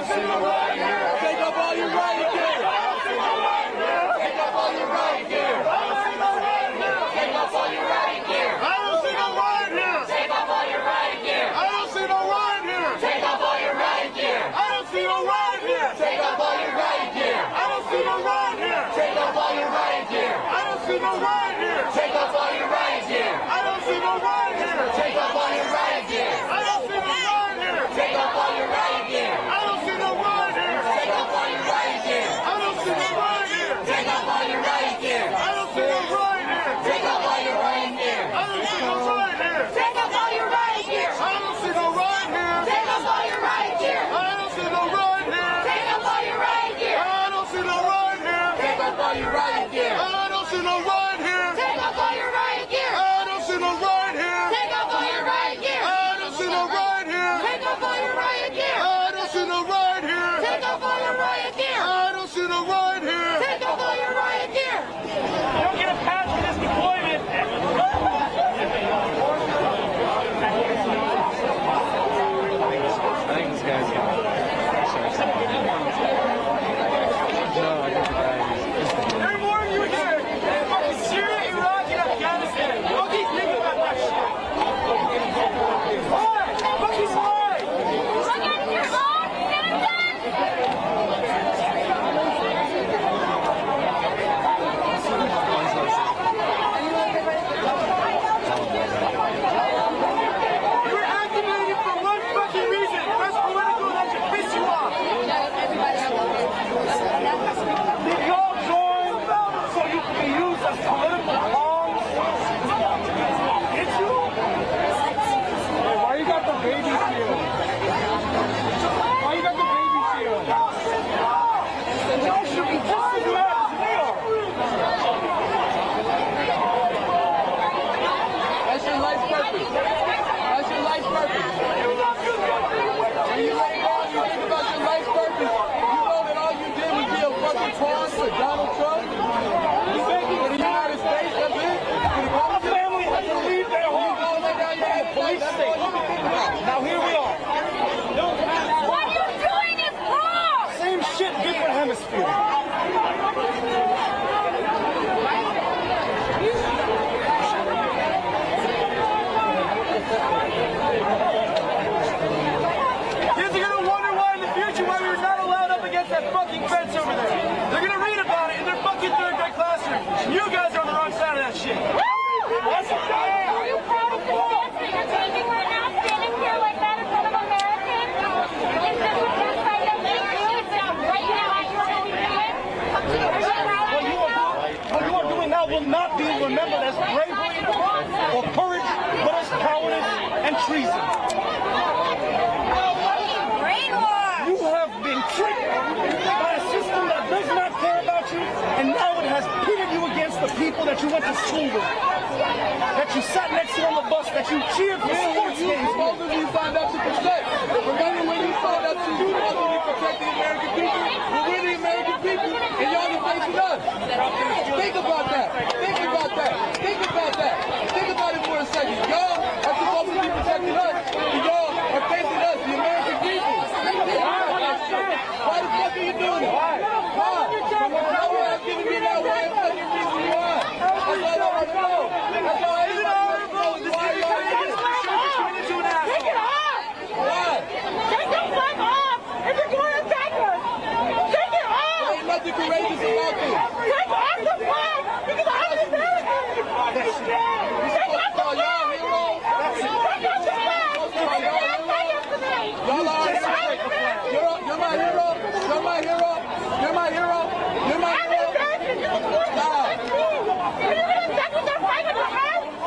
see no right here. Take off all your right gear. I don't see no right here. Take off all your right gear. I don't see no right here. Take off all your right gear. I don't see no right here. Take off all your right gear. I don't see no right here. Take off all your right gear. I don't see no right here. Take off all your right gear. I don't see no right here. Take off all your right gear. I don't see no right here. Take off all your right gear. I don't see no right here. Take off all your right gear. I don't see no right here. Take off all your right gear. I don't see no right here. Take off all your right gear. I don't see no right here. Take off all your right gear. I don't see no right here. Take off all your right gear. I don't see no right here. Take off all your right gear. I don't see no right here. Take off all your right gear. You don't get a pass for this deployment. I think this guy's gonna start something. No, I think the guy is. There are more of you here. Fucking Syria, Iraq, and Afghanistan. Don't keep thinking about that shit. Why? Fucking why? Look at your own You were activated for one fucking reason. That's political, that should piss you off. Did y'all join so you can be used as political pawns? Did you? Hey, why you got the baby shield? Why you got the baby shield? Y'all should be just as mad as we are. That's your life purpose. That's your life purpose. When you lay down, you think about your life purpose. You know that all you did was be a fucking pawn for Donald Trump. You think for the United States, that's it? A family has to leave their home. Police state. Now here we are. What you're doing is wrong! Same shit, different hemisphere. Kids are gonna wonder why in the future why we were not allowed up against that fucking fence over there. They're gonna read about it in their fucking third grade classroom. You guys are on the wrong side of that shit. That's okay. Are you proud of the stance that you're taking right now, standing here like that in front of Americans? Is this the best side that makes you sound right now at your own doing? Are you proud of yourself? What you are doing now will not be remembered as bravery or courage, but as cowardice and treason. You have been tricked by a system that does not care about you, and now it has pitted you against the people that you went to school with, that you sat next to on the bus, that you cheered for sports games. Both of you signed up to protect. Remember when you signed up to protect the American people? Well, we're the American people, and y'all are facing us. Think about that. Think about that. Think about that. Think about it for a second. Y'all are supposed to be protecting us, and y'all are facing us, the American people. Why the fuck are you doing it? Why? Nobody has given me that way of fucking reason why. That's all I want to know. That's all I want to know. Why are y'all doing it? Take it off! Why? Take the flag off! If you're going to attack us! Take it off! There ain't nothing courageous about this. Take off the flag! Because I'm an American! Take off the flag! Take off the flag! Y'all are You're my hero. You're my hero. You're my hero. You're my hero. I'm an American! You're supposed to protect me! Are you going to attack with that flag in your hand?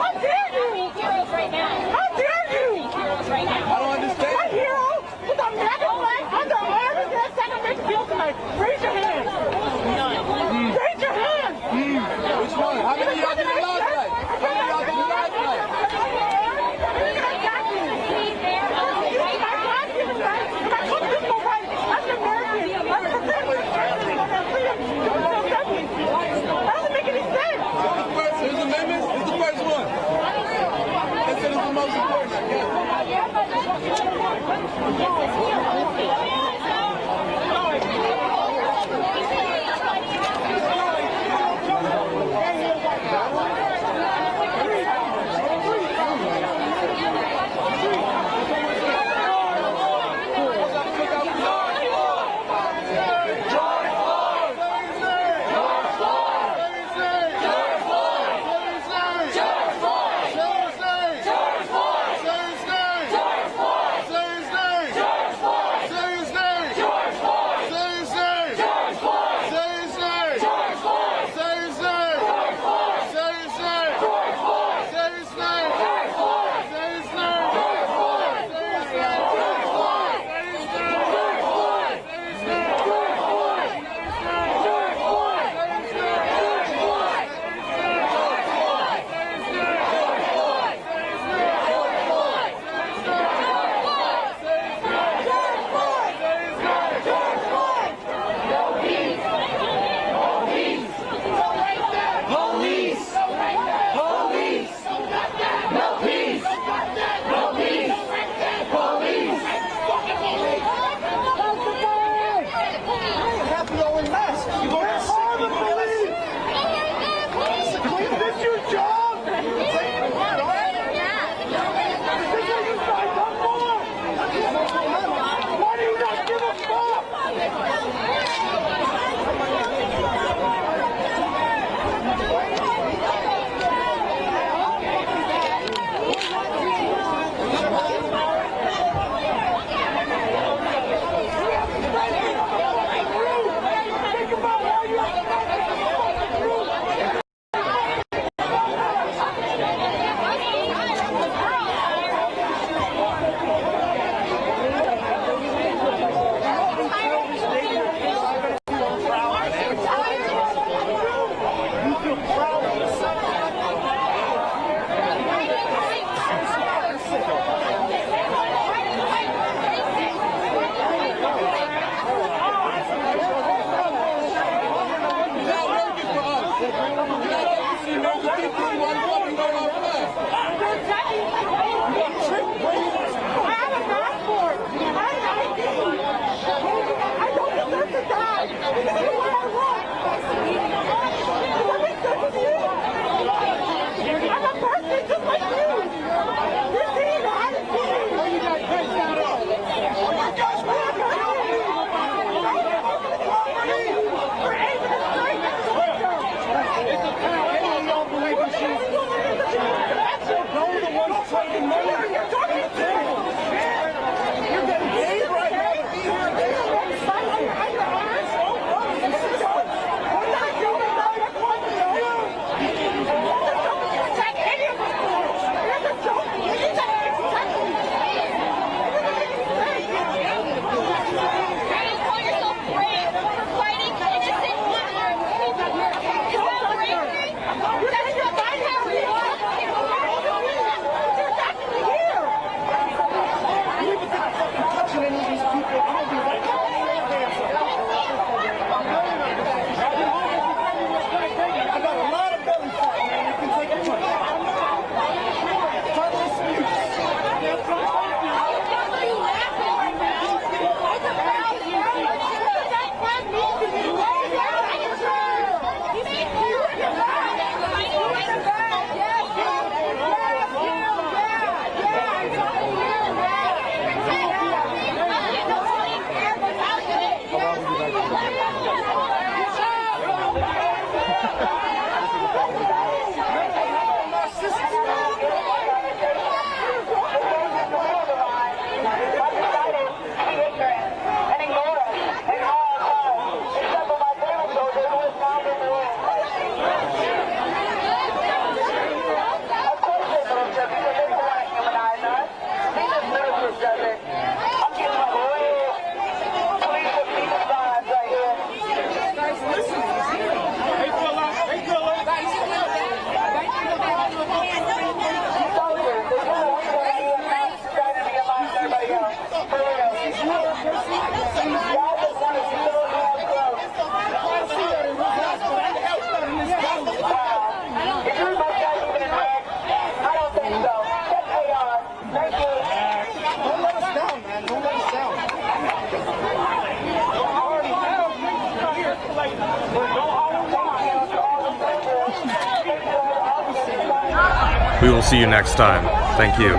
We will see you next time. Thank you.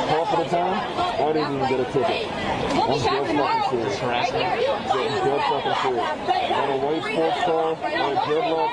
Half of the time, I didn't even get a ticket. I'm dead fucking serious. Dead fucking serious. On a white sports car, on a dreadlock,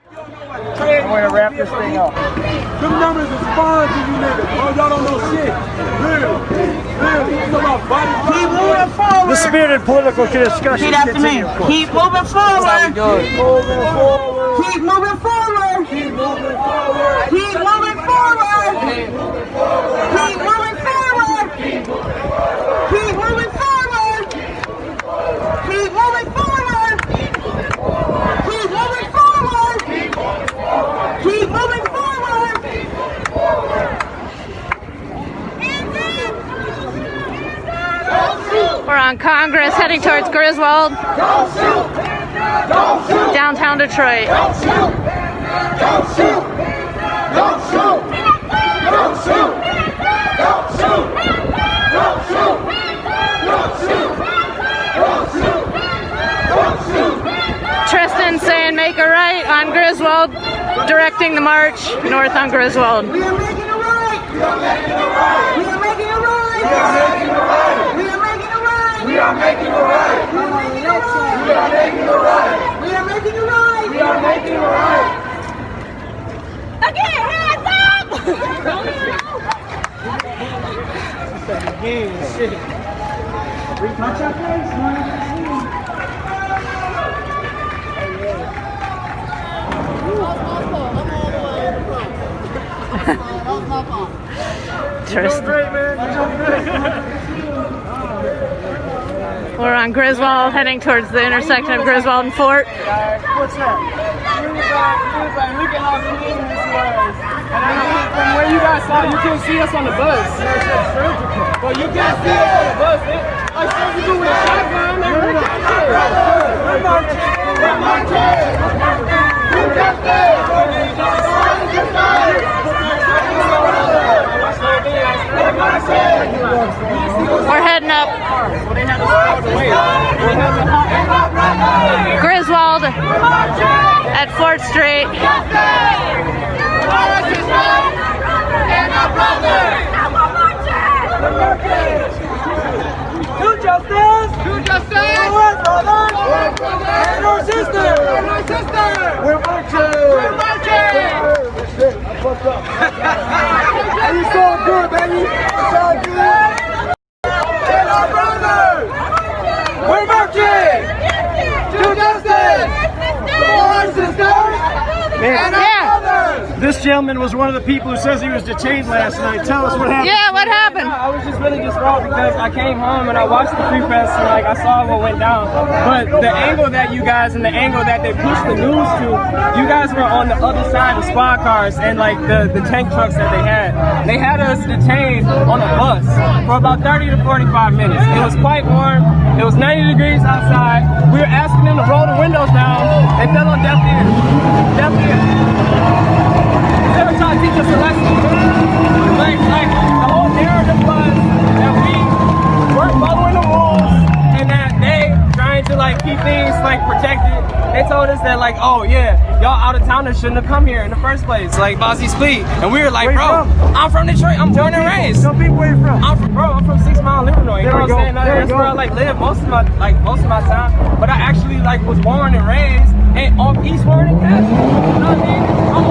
I'm going to wrap this thing up. Them numbers is fine to you niggas. Oh, y'all don't know shit. Really. It's about body. Keep moving forward. The spirited political discussion. Repeat after me. Keep moving forward. Keep moving forward. Keep moving forward. Keep moving forward. Keep moving forward. Keep moving forward. Keep moving forward. Keep moving forward. Keep moving forward. Keep moving forward. Keep moving forward. We're on Congress heading towards Griswold, downtown Detroit. Don't shoot! Don't shoot! Don't shoot! Don't shoot! Don't shoot! Don't shoot! Don't shoot! Don't shoot! Don't shoot! Tristan saying make a right on Griswold, directing the march north on Griswold. We are making a right. We are making a right. We are making a right. We are making a right. We are making a right. We are making a right. We are making a right. We are making a right. We are making a right. Again, hands up! Watch your face, man. Tristan. We're on Griswold, heading towards the intersection of Griswold and Fort. What's that? He was like, look at how clean this was. And I mean, from where you guys saw, you can see us on the bus. But you can't see us on the bus. I saw you do with a shotgun. We're marching. We're marching. We're We're heading up Griswold at 4th Street. To justice! To justice! Forward, brother! Forward, brother! And our sister! And our sister! We're marching! We're marching! Shit, I fucked up. You so good, baby! You so good! Yeah. This gentleman was one of the people who says he was detained last night. Tell us what happened. Yeah, what happened? I was just really distraught because I came home and I watched the free press and like I saw what went down. But the angle that you guys and the angle that they pushed the news to, you guys were on the other side of squad cars and like the tank trucks that they had. They had us detained on a bus for about 30 to 45 minutes. It was quite warm. It was 90 degrees outside. We were asking them to roll the windows down. They fell on deaf ears. Deaf ears. They were trying to teach us a lesson. Like the whole narrative was that we weren't following the rules and that they trying to like keep things like protected. They told us that like, oh yeah, y'all out of towners shouldn't have come here in the first place, like Bozzy Spleet. And we were like, bro, I'm from Detroit. I'm born and raised. Tell people where you're from. I'm from 6 Mile, Illinois. You know what I'm saying? That's where I like live most of my time. But I actually like was born and raised on East Warren and Castle. You know what I mean? I'm